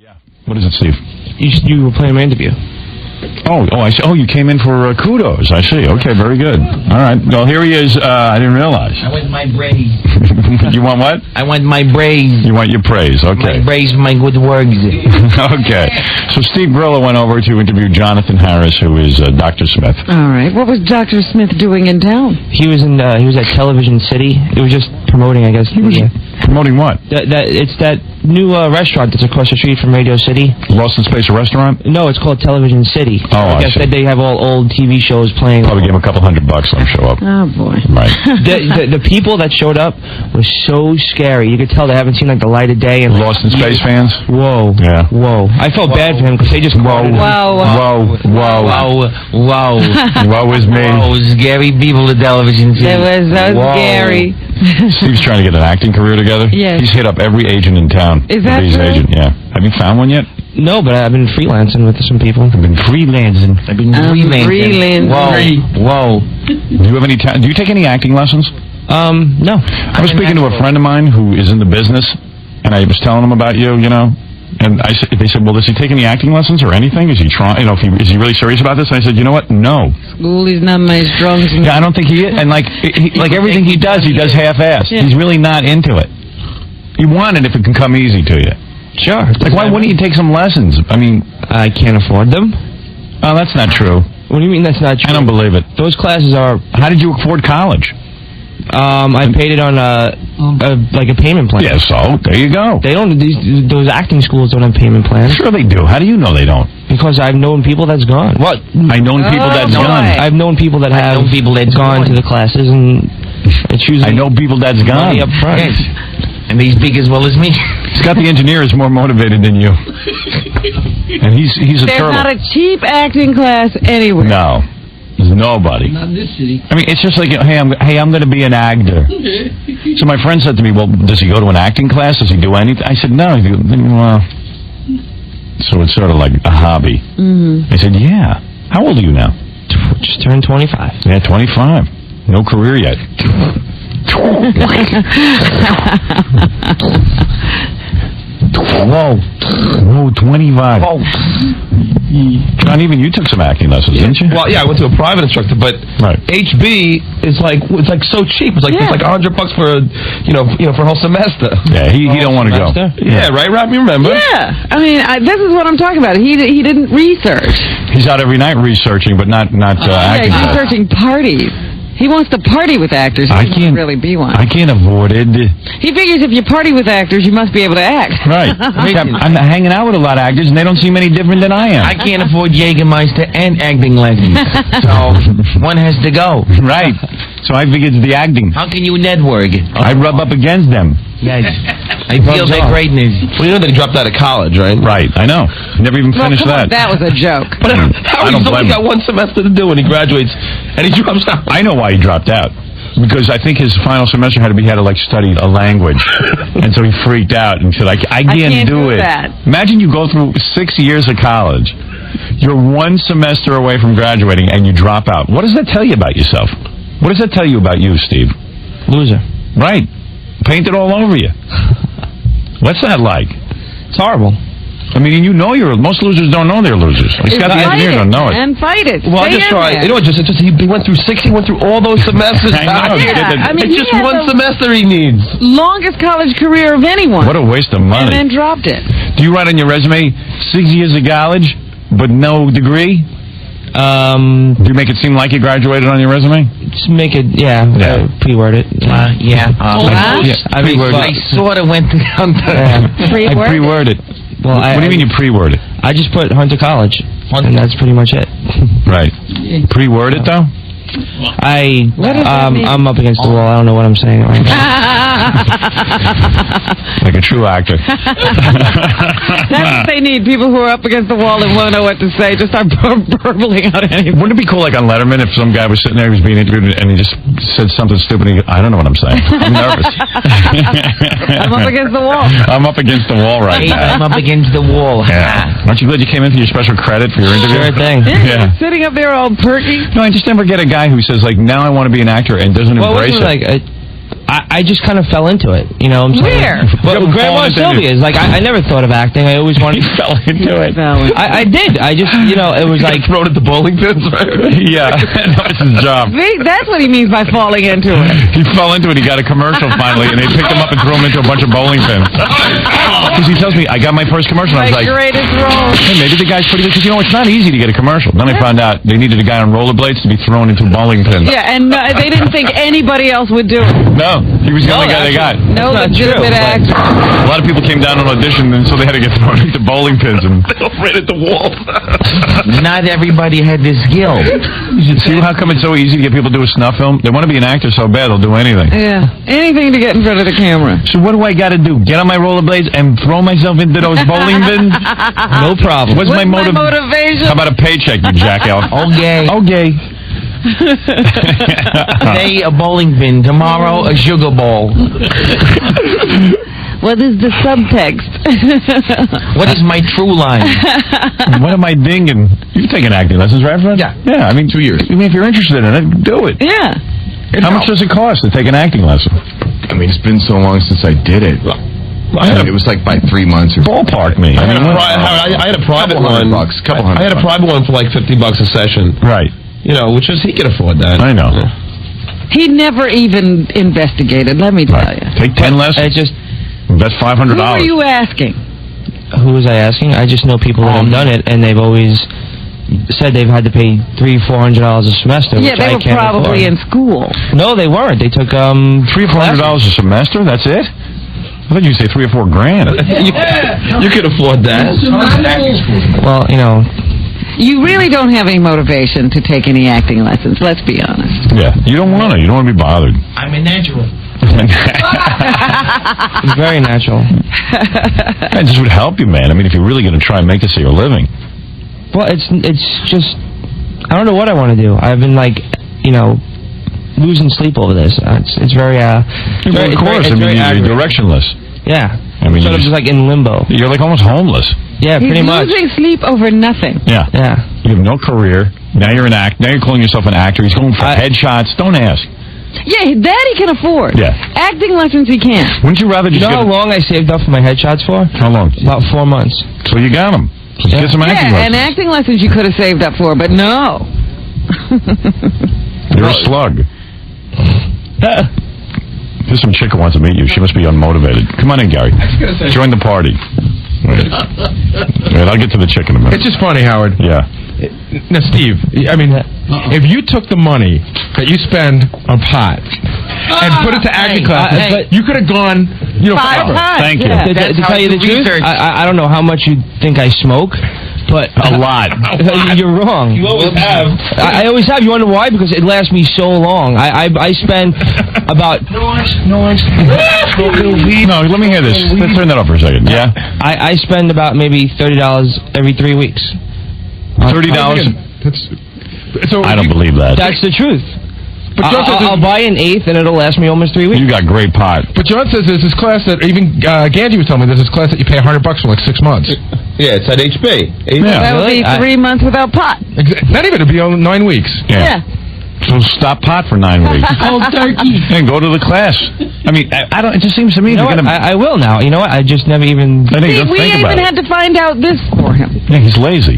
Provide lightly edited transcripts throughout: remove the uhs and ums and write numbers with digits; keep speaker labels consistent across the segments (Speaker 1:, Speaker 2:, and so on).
Speaker 1: Yeah. What is it, Steve?
Speaker 2: You were playing my interview.
Speaker 1: Oh, I see. Oh, you came in for kudos. I see. Okay, very good. All right. Well, here he is. I didn't realize.
Speaker 3: I want my praise.
Speaker 1: You want what?
Speaker 3: I want my praise.
Speaker 1: You want your praise. Okay.
Speaker 3: My praise for my good works.
Speaker 1: Okay. So Steve Grillo went over to interview Jonathan Harris, who is Dr. Smith.
Speaker 4: All right. What was Dr. Smith doing in town?
Speaker 2: He was at Television City. It was just promoting, I guess.
Speaker 1: Promoting what?
Speaker 2: It's that new restaurant that's across the street from Radio City.
Speaker 1: Lost in Space, a restaurant?
Speaker 2: No, it's called Television City.
Speaker 1: Oh,
Speaker 2: I guess
Speaker 1: see.
Speaker 2: that they have all old TV shows playing.
Speaker 1: Probably give him a couple $100 let him show up.
Speaker 4: Oh, boy.
Speaker 1: Right.
Speaker 2: The people that showed up were so scary. You could tell they haven't seen like the light of day. And
Speaker 1: Lost in Space fans?
Speaker 2: Whoa.
Speaker 1: Yeah.
Speaker 2: Whoa. I felt bad for him because they just quoted him.
Speaker 4: Whoa.
Speaker 1: Woe is me.
Speaker 3: Whoa, scary people at Television City.
Speaker 4: It was so scary.
Speaker 1: Steve's trying to get an acting career together.
Speaker 4: Yes.
Speaker 1: He's hit up every agent in town.
Speaker 4: Is that
Speaker 1: He's
Speaker 4: true?
Speaker 1: agent, yeah. Have you found one yet?
Speaker 2: No, but I've been freelancing with some people.
Speaker 1: I've been freelancing.
Speaker 4: Freelancing.
Speaker 3: Whoa.
Speaker 1: Do you have any? Do you take any acting lessons?
Speaker 2: No.
Speaker 1: I was speaking to a friend of mine who is in the business, and I was telling him about you, and they said, well, does he take any acting lessons or anything? Is he trying? Is he really serious about this? And I said, you know what? No.
Speaker 4: School is not my strong suit.
Speaker 1: Yeah, I don't think he is. And like everything he does half-assed.
Speaker 4: Yeah.
Speaker 1: He's really not into it. You want it if it can come easy to you.
Speaker 2: Sure.
Speaker 1: Like, why wouldn't you take some lessons? I mean,
Speaker 2: I can't afford them.
Speaker 1: Oh, that's not true.
Speaker 2: What do you mean that's not true?
Speaker 1: I don't believe it.
Speaker 2: Those classes are...
Speaker 1: How did you afford college?
Speaker 2: I paid it on a payment plan.
Speaker 1: Yeah, so there you go.
Speaker 2: They don't. Those acting schools don't have payment plans.
Speaker 1: Sure they do. How do you know they don't?
Speaker 2: Because I've known people that's gone.
Speaker 1: What? I known people that's
Speaker 4: boy.
Speaker 1: gone.
Speaker 2: I've known people that have gone to the classes, and it's usually
Speaker 1: I know people that's gone.
Speaker 2: money up front.
Speaker 3: Yes. And they speak as well as me.
Speaker 1: Scott the engineer is more motivated than you. And he's a
Speaker 4: There's
Speaker 1: turtle.
Speaker 4: not a cheap acting class anywhere.
Speaker 1: No. There's nobody.
Speaker 3: Not in this city.
Speaker 1: I mean, it's just like, hey, I'm going to be an actor. So my friend said to me, well, does he go to an acting class? Does he do anything? I said, no. Well, so it's sort of like a hobby.
Speaker 4: Mm-hmm.
Speaker 1: I said, yeah. How old are you now?
Speaker 2: Just turned 25.
Speaker 1: Yeah, 25. No career yet. Whoa, 25.
Speaker 5: Oh.
Speaker 1: John, even you took some acting lessons, didn't you?
Speaker 5: Well, yeah, I went to a private instructor, but
Speaker 1: Right.
Speaker 5: HB is like so cheap. It's like
Speaker 4: Yeah.
Speaker 5: it's like $100 for for a whole semester.
Speaker 1: Yeah, he don't want to go.
Speaker 2: semester?
Speaker 5: Yeah, right, Rob? You remember?
Speaker 4: Yeah. I mean, this is what I'm talking about. He didn't research.
Speaker 1: He's out every night researching, but not acting.
Speaker 4: He's researching parties. He wants to party with actors. He
Speaker 1: I
Speaker 4: doesn't
Speaker 1: can't
Speaker 4: really be one.
Speaker 1: I can't afford it.
Speaker 4: He figures if you party with actors, you must be able to act.
Speaker 1: Right. I'm hanging out with a lot of actors, and they don't seem any different than I am.
Speaker 3: I can't afford Jägermeister and acting lessons. So one has to go.
Speaker 1: Right. So I figured it's the acting.
Speaker 3: How can you network?
Speaker 1: I rub up against them.
Speaker 3: Yes. I feel their greatness.
Speaker 5: Well, you know that he dropped out of college, right?
Speaker 1: Right. I know. Never even
Speaker 4: Well,
Speaker 1: finished
Speaker 4: come on,
Speaker 1: that.
Speaker 4: that was a joke.
Speaker 5: But
Speaker 1: I
Speaker 5: how
Speaker 1: don't
Speaker 5: he's
Speaker 1: blame
Speaker 5: only
Speaker 1: him.
Speaker 5: got one semester to do when he graduates, and he drops out.
Speaker 1: I know why he dropped out. Because I think his final semester he had to like study a language, and so he freaked out and said, "I can't do it."
Speaker 4: that.
Speaker 1: Imagine you go through 6 years of college, you're one semester away from graduating, and you drop out. What does that tell you about yourself? What does that tell you about you, Steve?
Speaker 2: Loser.
Speaker 1: Right, painted all over you. What's that like?
Speaker 2: It's horrible.
Speaker 1: I mean, most losers don't know they're losers. Scott the engineer don't know it.
Speaker 4: And fight it.
Speaker 5: Well, I
Speaker 4: Stay
Speaker 5: just
Speaker 4: in
Speaker 5: tried.
Speaker 4: there.
Speaker 5: You know, he went through 6. He went through all those semesters.
Speaker 1: I know.
Speaker 4: Yeah, I mean,
Speaker 5: it's
Speaker 4: he
Speaker 5: just
Speaker 4: had
Speaker 5: one
Speaker 4: the
Speaker 5: semester he needs.
Speaker 4: longest college career of anyone.
Speaker 1: What a waste of money.
Speaker 4: And then dropped it.
Speaker 1: Do you write on your resume 6 years of college but no degree? Do you make it seem like you graduated on your resume?
Speaker 2: Just make it, pre-word it.
Speaker 3: Yeah.
Speaker 2: I mean,
Speaker 3: I sort of went to
Speaker 1: I pre-word it.
Speaker 2: Well,
Speaker 1: What do you mean you pre-word it?
Speaker 2: I just put Hunter College, and that's pretty much it.
Speaker 1: Right. Pre-word it, though?
Speaker 4: What does that mean?
Speaker 2: I'm up against the wall. I don't know what I'm saying right now.
Speaker 1: Like a true actor.
Speaker 4: That's what they need. People who are up against the wall and won't know what to say. Just start burbling out anything.
Speaker 1: Wouldn't it be cool, like on Letterman, if some guy was sitting there, he was being interviewed, and he just said something stupid, and he goes, I don't know what I'm saying. I'm nervous.
Speaker 4: I'm up against the wall.
Speaker 1: I'm up against the wall right
Speaker 3: I'm
Speaker 1: now.
Speaker 3: up against the wall.
Speaker 1: Yeah. Aren't you glad you came in for your special credit for your interview?
Speaker 2: Sure thing.
Speaker 1: Yeah.
Speaker 4: Sitting up there all perky.
Speaker 1: No, I just never get a guy who says, like, now I want to be an actor and doesn't
Speaker 2: Well,
Speaker 1: embrace
Speaker 2: wasn't
Speaker 1: it.
Speaker 2: like I just kind of fell into it. You know what I'm saying?
Speaker 4: Where?
Speaker 2: Well, Grandma Sylvia's. Like, I never thought of acting. I always wanted to
Speaker 1: fell into it.
Speaker 2: I did. I just, you know, it was like...
Speaker 5: Thrown at the bowling pins, right?
Speaker 1: Yeah, that was his job.
Speaker 4: See, that's what he means by falling into it.
Speaker 1: He fell into it. He got a commercial finally, and they picked him up and threw him into a bunch of bowling pins. Because he tells me, I got my first commercial. I was
Speaker 4: My
Speaker 1: like,
Speaker 4: greatest role.
Speaker 1: hey, maybe the guy's pretty good. Because, you know, it's not easy to get a commercial. Then I found out they needed a guy on rollerblades to be thrown into bowling pins.
Speaker 4: Yeah, and they didn't think anybody else would do it.
Speaker 1: No, he was the only guy they got.
Speaker 4: No legitimate actor.
Speaker 1: A lot of people came down on audition, and so they had to get thrown into bowling pins and
Speaker 5: Right at the wall.
Speaker 3: Not everybody had this skill.
Speaker 1: See how come it's so easy to get people to do a snuff film? They want to be an actor so bad they'll do anything.
Speaker 4: Yeah, anything to get in front of the camera.
Speaker 1: So what do I got to do? Get on my rollerblades and throw myself into those bowling bins?
Speaker 2: No problem.
Speaker 1: What's my
Speaker 4: motivation?
Speaker 1: How about a paycheck, you jackass?
Speaker 3: Okay.
Speaker 1: Okay.
Speaker 3: Today, a bowling pin. Tomorrow, a sugar bowl.
Speaker 4: What is the subtext?
Speaker 3: What is my true line?
Speaker 1: What am I dinging? You've taken acting lessons, right, Fred?
Speaker 5: Yeah.
Speaker 1: Yeah, I mean, 2 years. I mean, if you're interested in it, do it.
Speaker 4: Yeah.
Speaker 1: How much does it cost to take an acting lesson?
Speaker 6: I mean, it's been so long since I did it. It was like by 3 months or
Speaker 1: Ballpark me.
Speaker 5: I had a private one.
Speaker 6: Couple hundred
Speaker 5: I had a private one for like $50 a session.
Speaker 1: Right.
Speaker 5: You know, which is he could afford that.
Speaker 1: I know.
Speaker 4: He never even investigated, let me tell you.
Speaker 1: Take 10 lessons.
Speaker 2: I just...
Speaker 1: Invest $500.
Speaker 4: Who are you asking?
Speaker 2: Who was I asking? I just know people that have done it, and they've always said they've had to pay $300-400 a semester.
Speaker 4: Yeah,
Speaker 2: which
Speaker 4: they
Speaker 2: I
Speaker 4: were
Speaker 2: can't
Speaker 4: probably
Speaker 2: afford.
Speaker 4: in school.
Speaker 2: No, they weren't. They took
Speaker 1: $300-400 a semester? That's it? I thought you'd say $3 or $4 grand.
Speaker 5: You could afford that.
Speaker 2: Well, you know...
Speaker 4: You really don't have any motivation to take any acting lessons, let's be honest.
Speaker 1: Yeah, you don't want to. You don't want to be bothered.
Speaker 3: I'm a natural.
Speaker 2: It's very natural.
Speaker 1: It just would help you, man. I mean, if you're really going to try and make this your living.
Speaker 2: Well, it's just... I don't know what I want to do. I've been, like, you know, losing sleep over this. It's very...
Speaker 1: Of course. I mean, you're directionless.
Speaker 2: Yeah.
Speaker 1: I mean,
Speaker 2: sort of just like in limbo.
Speaker 1: You're like almost homeless.
Speaker 2: Yeah, pretty much.
Speaker 4: He's losing sleep over nothing.
Speaker 1: Yeah.
Speaker 2: Yeah.
Speaker 1: You have no career. Now you're an actor. Now you're calling yourself an actor. He's going for headshots. Don't ask.
Speaker 4: Yeah, that he can afford.
Speaker 1: Yeah.
Speaker 4: Acting lessons he can't.
Speaker 1: Wouldn't you rather just
Speaker 2: You know
Speaker 1: get...
Speaker 2: how long I saved up for my headshots for?
Speaker 1: How long?
Speaker 2: About 4 months.
Speaker 1: So you got them. So get some acting
Speaker 4: Yeah,
Speaker 1: lessons.
Speaker 4: and acting lessons you could have saved up for, but no.
Speaker 1: You're a slug. There's some chick who wants to meet you. She must be unmotivated. Come on in, Gary. Join the party. Wait, I'll get to the chick in a minute.
Speaker 7: It's just funny, Howard.
Speaker 1: Yeah.
Speaker 7: Now, Steve, I mean, if you took the money that you spend on pot and put it to acting classes, you could have gone, you know,
Speaker 4: 5
Speaker 7: forever.
Speaker 4: times.
Speaker 1: Thank you.
Speaker 2: To tell you the truth, I don't know how much you think I smoke, but...
Speaker 1: A lot.
Speaker 2: You're wrong.
Speaker 5: You always have.
Speaker 2: I always have. You wonder why? Because it lasts me so long. I spend about...
Speaker 1: No, let me hear this. Let's turn that off for a second. Yeah?
Speaker 2: I spend about maybe $30 every 3 weeks.
Speaker 1: $30?
Speaker 7: So
Speaker 1: I don't believe that.
Speaker 2: That's the truth.
Speaker 7: But John says
Speaker 2: I'll buy an eighth, and it'll last me almost 3 weeks.
Speaker 1: You got great pot.
Speaker 7: But John says there's this class that even Gange was telling me there's this class that you pay $100 for like 6 months.
Speaker 5: Yeah, it's at HB.
Speaker 1: Yeah.
Speaker 4: That would
Speaker 2: Really?
Speaker 4: be 3 months without pot.
Speaker 7: Not even, it'd be on 9 weeks.
Speaker 1: Yeah. So stop pot for 9 weeks.
Speaker 3: Cold turkey.
Speaker 1: And go to the class. I mean, I don't. It just seems to me
Speaker 2: You know
Speaker 1: you're
Speaker 2: what?
Speaker 1: gonna.
Speaker 2: I will now. You know what? I just never even...
Speaker 1: I think
Speaker 4: See,
Speaker 1: don't
Speaker 4: we
Speaker 1: think about
Speaker 4: even
Speaker 1: it.
Speaker 4: had to find out this for him.
Speaker 1: Yeah, he's lazy.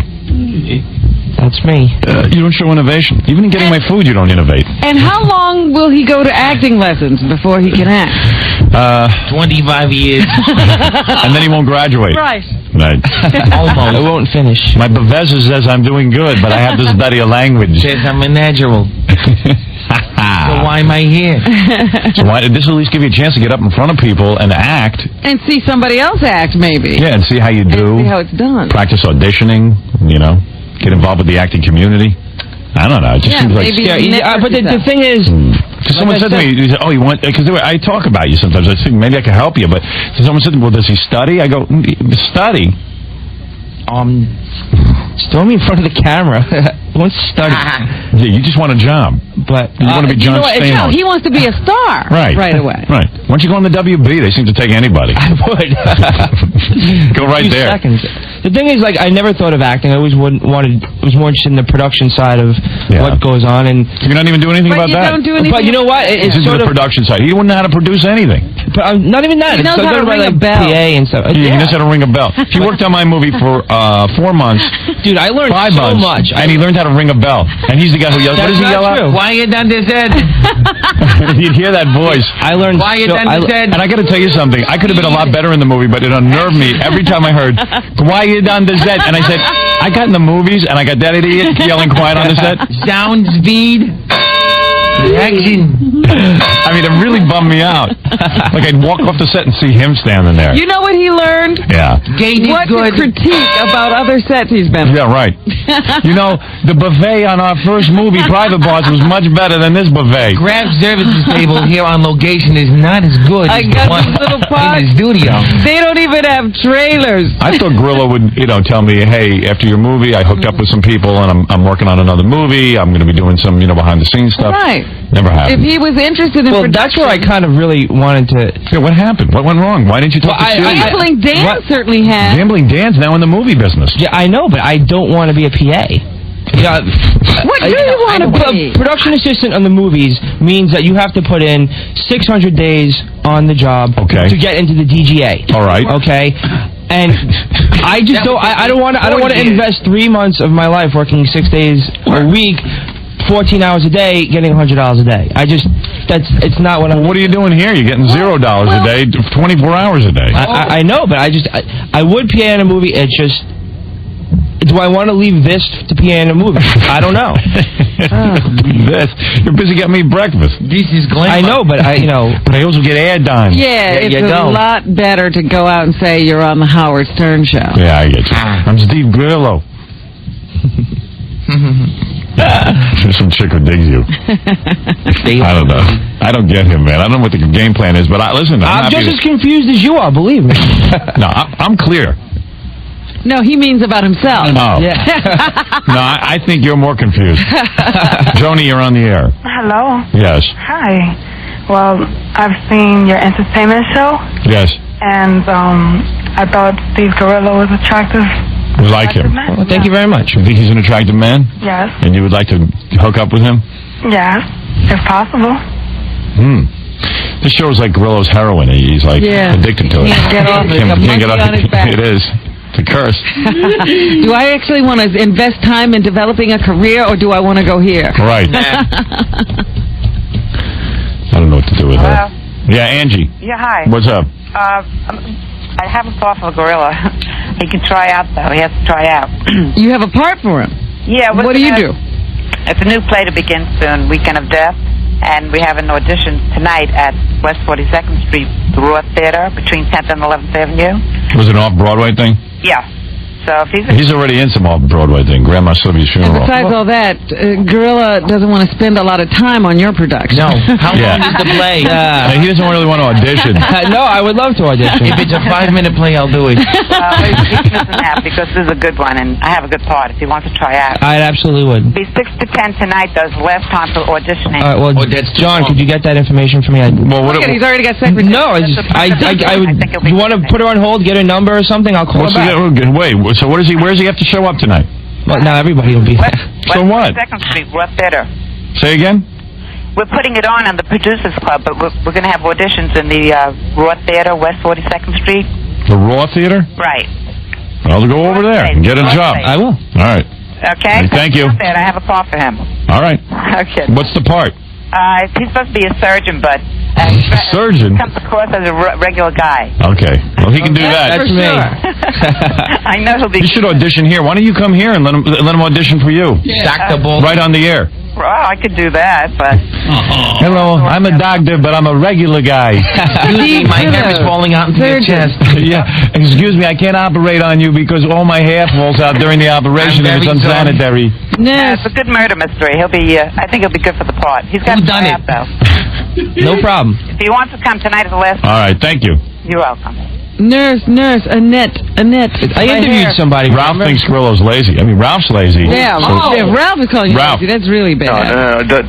Speaker 2: That's me.
Speaker 1: You don't show innovation. Even in getting my food, you don't innovate.
Speaker 4: And how long will he go to acting lessons before he can act?
Speaker 3: 25 years.
Speaker 1: And then he won't graduate.
Speaker 4: Right.
Speaker 1: Right.
Speaker 2: Almost. I won't finish.
Speaker 1: My professor says I'm doing good, but I have to study a language.
Speaker 3: Says I'm a natural. So why am I here?
Speaker 1: So why, this will at least give you a chance to get up in front of people and act.
Speaker 4: And see somebody else act, maybe.
Speaker 1: Yeah, and see how you do.
Speaker 4: And see how it's done.
Speaker 1: Practice auditioning, you know. Get involved with the acting community. I don't know. It just seems like...
Speaker 4: maybe
Speaker 2: But the thing is...
Speaker 1: Because someone said to me, oh, you want... Because I talk about you sometimes. I think maybe I can help you. But someone said to me, well, does he study? I go, study?
Speaker 2: Just throw me in front of the camera. Once study.
Speaker 1: Yeah, you just want a job.
Speaker 2: But
Speaker 1: You want to be John Stamos.
Speaker 4: No, he wants to be a star right away.
Speaker 1: Right. Why don't you go on the WB? They seem to take anybody.
Speaker 2: I would.
Speaker 1: Go right
Speaker 2: 2
Speaker 1: there.
Speaker 2: seconds. The The thing is, like, I never thought of acting. I always was more interested in the production side of what goes on. And
Speaker 1: you're not even doing anything about that.
Speaker 4: Don't do anything.
Speaker 2: But you know what? It's
Speaker 1: sort of the production side. He wouldn't know how to produce anything.
Speaker 2: But not even that.
Speaker 4: He knows how to ring a bell.
Speaker 2: PA and stuff.
Speaker 1: He knows how to ring a bell. He worked on my movie for 4 months.
Speaker 2: Dude, I learned
Speaker 1: 5
Speaker 2: so
Speaker 1: months,
Speaker 2: much.
Speaker 1: and he learned how to ring a bell. And he's the guy who yells. What does he yell out?
Speaker 3: Why you done this, Ed?
Speaker 1: You'd hear that voice.
Speaker 2: I learned.
Speaker 3: Why you done this, Ed?
Speaker 1: And I got to tell you something. I could have been a lot better in the movie, but it unnerved me every time I heard, "Why you done the set?" And I said, I got in the movies, and I got that idiot yelling quiet on the set.
Speaker 3: Sound speed. Action.
Speaker 1: I mean, it really bummed me out. Like, I'd walk off the set and see him standing there.
Speaker 4: You know what he learned?
Speaker 1: Yeah.
Speaker 3: Gange is
Speaker 4: What
Speaker 3: good.
Speaker 4: to critique about other sets he's been on.
Speaker 1: Yeah, right. You know, the buffet on our first movie, Private Parts, was much better than this buffet.
Speaker 3: Craft services table here on location is not as good
Speaker 4: I
Speaker 3: as
Speaker 4: got
Speaker 3: the one
Speaker 4: this little
Speaker 3: in
Speaker 4: pot.
Speaker 3: the studio.
Speaker 4: They don't even have trailers.
Speaker 1: I thought Grillo would, tell me, hey, after your movie, I hooked up with some people, and I'm working on another movie. I'm going to be doing some, behind-the-scenes stuff.
Speaker 4: Right.
Speaker 1: Never happened.
Speaker 4: If he was interested in production.
Speaker 2: That's where I kind of really wanted to.
Speaker 1: Yeah, what happened? What went wrong? Why didn't you talk to Sue?
Speaker 4: Gambling Dan certainly has.
Speaker 1: Gambling Dan's now in the movie business.
Speaker 2: Yeah, I know, but I don't want to be a PA. Yeah,
Speaker 4: What do you want to be?
Speaker 2: Production assistant on the movies means that you have to put in 600 days on the job to get into the DGA.
Speaker 1: All right.
Speaker 2: Okay. And I just don't. I don't want to. I don't want to invest 3 months of my life working 6 days a week, 14 hours a day, getting $100 a day. It's not what I'm.
Speaker 1: What are you doing here? You're getting $0 a day, 24 hours a day.
Speaker 2: I know, but I would PA in a movie. It's just. Do I want to leave this to PA in a movie? I don't know.
Speaker 1: You're busy getting me breakfast.
Speaker 3: This is glamour.
Speaker 2: I know, but
Speaker 1: But I also get ad time.
Speaker 4: Yeah, it's a lot better to go out and say you're on the Howard Stern show.
Speaker 1: Yeah, I get you. I'm Steve Grillo. There's some chick who digs you. I don't know. I don't get him, man. I don't know what the game plan is, but listen.
Speaker 2: I'm just as confused as you are, believe me.
Speaker 1: No, I'm clear.
Speaker 4: No, he means about himself.
Speaker 1: Oh.
Speaker 2: Yeah.
Speaker 1: No, I think you're more confused. Joni, you're on the air.
Speaker 8: Hello.
Speaker 1: Yes.
Speaker 8: Hi. Well, I've seen your entertainment show,
Speaker 1: Yes.
Speaker 8: and I thought Steve Grillo was attractive.
Speaker 1: We like him.
Speaker 2: Well, thank you very much.
Speaker 1: You think he's an attractive man?
Speaker 8: Yes.
Speaker 1: And you would like to hook up with him?
Speaker 8: Yes, if possible.
Speaker 1: This show is like Grillo's heroin. He's like addicted to it.
Speaker 4: Can't get off it.
Speaker 1: Can't get off
Speaker 4: on his back.
Speaker 1: It is. It's a curse.
Speaker 4: Do I actually want to invest time in developing a career, or do I want to go here?
Speaker 1: Right. I don't know what to do with her. Yeah, Angie.
Speaker 9: Yeah, hi.
Speaker 1: What's up?
Speaker 9: I have a part for Gorilla. He can try out, though. He has to try out.
Speaker 4: You have a part for him?
Speaker 9: Yeah.
Speaker 4: What do you do?
Speaker 9: It's a new play to begin soon, Weekend of Death. And we have an audition tonight at West 42nd Street, the Roth Theater, between 10th and 11th Avenue.
Speaker 1: Was it an off-Broadway thing?
Speaker 9: Yeah. So if
Speaker 1: he's already in some off-Broadway thing, Grandma Sylvia's
Speaker 4: And
Speaker 1: funeral.
Speaker 4: besides all that, Gorilla doesn't want to spend a lot of time on your production.
Speaker 3: No. How long is the play?
Speaker 1: He doesn't really want to audition.
Speaker 2: No, I would love to audition.
Speaker 3: If it's a 5-minute play, I'll do it.
Speaker 9: Well, he's missing that because this is a good one, and I have a good part if he wants to try out.
Speaker 2: I absolutely would.
Speaker 9: It'll be 6 to 10 tonight, though. It's the last time for auditioning.
Speaker 2: Well, John, could you get that information for me?
Speaker 1: Well,
Speaker 4: Look at, he's already got secretary.
Speaker 2: No, I would. You want to put her on hold, get her number or something? I'll call her back.
Speaker 1: Wait, so where does he have to show up tonight?
Speaker 2: Well, now everybody will be there.
Speaker 1: So what?
Speaker 9: 2nd Street, Roth Theater.
Speaker 1: Say again?
Speaker 9: We're putting it on the Producers Club, but we're going to have auditions in the Roth Theater, West 42nd Street.
Speaker 1: The Raw Theater?
Speaker 9: Right.
Speaker 1: I'll go over there and get a job.
Speaker 2: I will.
Speaker 1: All right.
Speaker 9: Okay?
Speaker 1: Thank you.
Speaker 9: I have a part for him.
Speaker 1: All right.
Speaker 9: Okay.
Speaker 1: What's the part?
Speaker 9: He's supposed to be a surgeon, but...
Speaker 1: Surgeon?
Speaker 9: He comes across as a regular guy.
Speaker 1: Okay. Well, he can do that.
Speaker 2: That's me.
Speaker 9: I know he'll be...
Speaker 1: You should audition here. Why don't you come here and let him audition for you?
Speaker 3: Stack the ball.
Speaker 1: Right on the air.
Speaker 9: Well, I could do that, but...
Speaker 1: Hello, I'm a doctor, but I'm a regular guy.
Speaker 3: My hair is falling out into your chest.
Speaker 1: Yeah. Excuse me, I can't operate on you because all my hair falls out during the operation and it's unsanitary.
Speaker 9: Yeah, it's a good murder mystery. He'll be... I think he'll be good for the part. He's got to try out, though.
Speaker 2: No problem.
Speaker 9: If he wants to come tonight at the last...
Speaker 1: All right, thank you.
Speaker 9: You're welcome.
Speaker 4: Nurse, Annette.
Speaker 2: I interviewed somebody.
Speaker 1: Ralph thinks Grillo's lazy. I mean, Ralph's lazy.
Speaker 4: Yeah, if Ralph is calling you
Speaker 1: Ralph.
Speaker 4: lazy, that's really bad.
Speaker 10: No,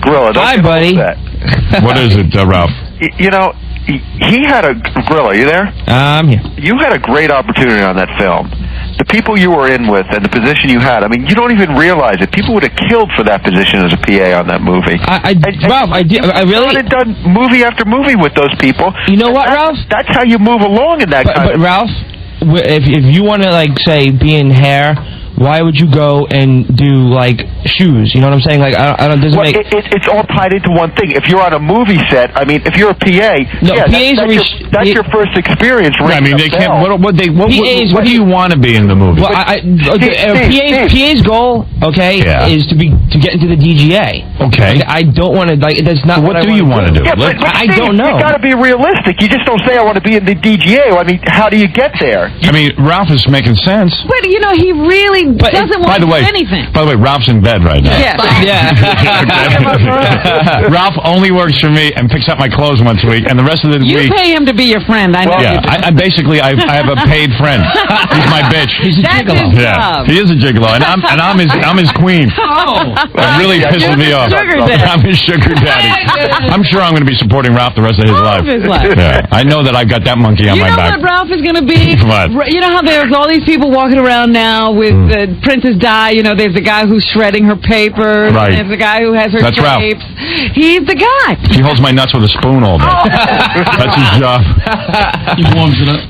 Speaker 10: Grillo, don't
Speaker 2: Hi,
Speaker 10: get
Speaker 2: buddy.
Speaker 10: upset.
Speaker 1: What is it, Ralph?
Speaker 10: You know, he had a... Grillo, you there?
Speaker 2: I'm here.
Speaker 10: You had a great opportunity on that film. the people you were in with and the position you had, I mean, you don't even realize it. People would have killed for that position as a PA on that movie.
Speaker 2: Ralph, I really
Speaker 10: done movie after movie with those people.
Speaker 2: You know what, Ralph?
Speaker 10: That's how you move along in that
Speaker 2: But Ralph, if you want to, like, say, be in hair, why would you go and do, like, shoes? You know what I'm saying? Like, I don't. Doesn't make.
Speaker 10: It's all tied into one thing. If you're on a movie set, I mean, if you're a PA, that's your first experience.
Speaker 1: I mean, they can't. What do you want to be in the movie?
Speaker 2: Well, PA's goal, is to get into the DGA.
Speaker 1: Okay.
Speaker 2: I don't want to, like. That's not
Speaker 1: what do you want to do?
Speaker 10: Yeah, but
Speaker 2: I don't know.
Speaker 10: You got to be realistic. You just don't say I want to be in the DGA. I mean, how do you get there?
Speaker 1: I mean, Ralph is making sense.
Speaker 4: But you know, he really doesn't want to do anything.
Speaker 1: By the way, Ralph's in bed right now.
Speaker 4: Yes.
Speaker 1: Ralph only works for me and picks up my clothes once a week, and the rest of the week.
Speaker 4: You pay him to be your friend. I know.
Speaker 1: Yeah, I basically have a paid friend. He's my bitch.
Speaker 2: He's a gigolo.
Speaker 1: Yeah, he is a gigolo, and I'm his queen.
Speaker 4: Oh,
Speaker 1: that really pisses me off. I'm his sugar daddy. I'm sure I'm going to be supporting Ralph the rest of his life. Yeah, I know that I've got that monkey on my back.
Speaker 4: You know what Ralph is going to be?
Speaker 1: What?
Speaker 4: You know how there's all these people walking around now with Princess Di. You know, there's the guy who's shredding her papers.
Speaker 1: Right.
Speaker 4: And there's the guy who has her
Speaker 1: That's Ralph.
Speaker 4: tapes. He's the guy.
Speaker 1: He holds my nuts with a spoon all day. That's his job.
Speaker 5: He warms it up.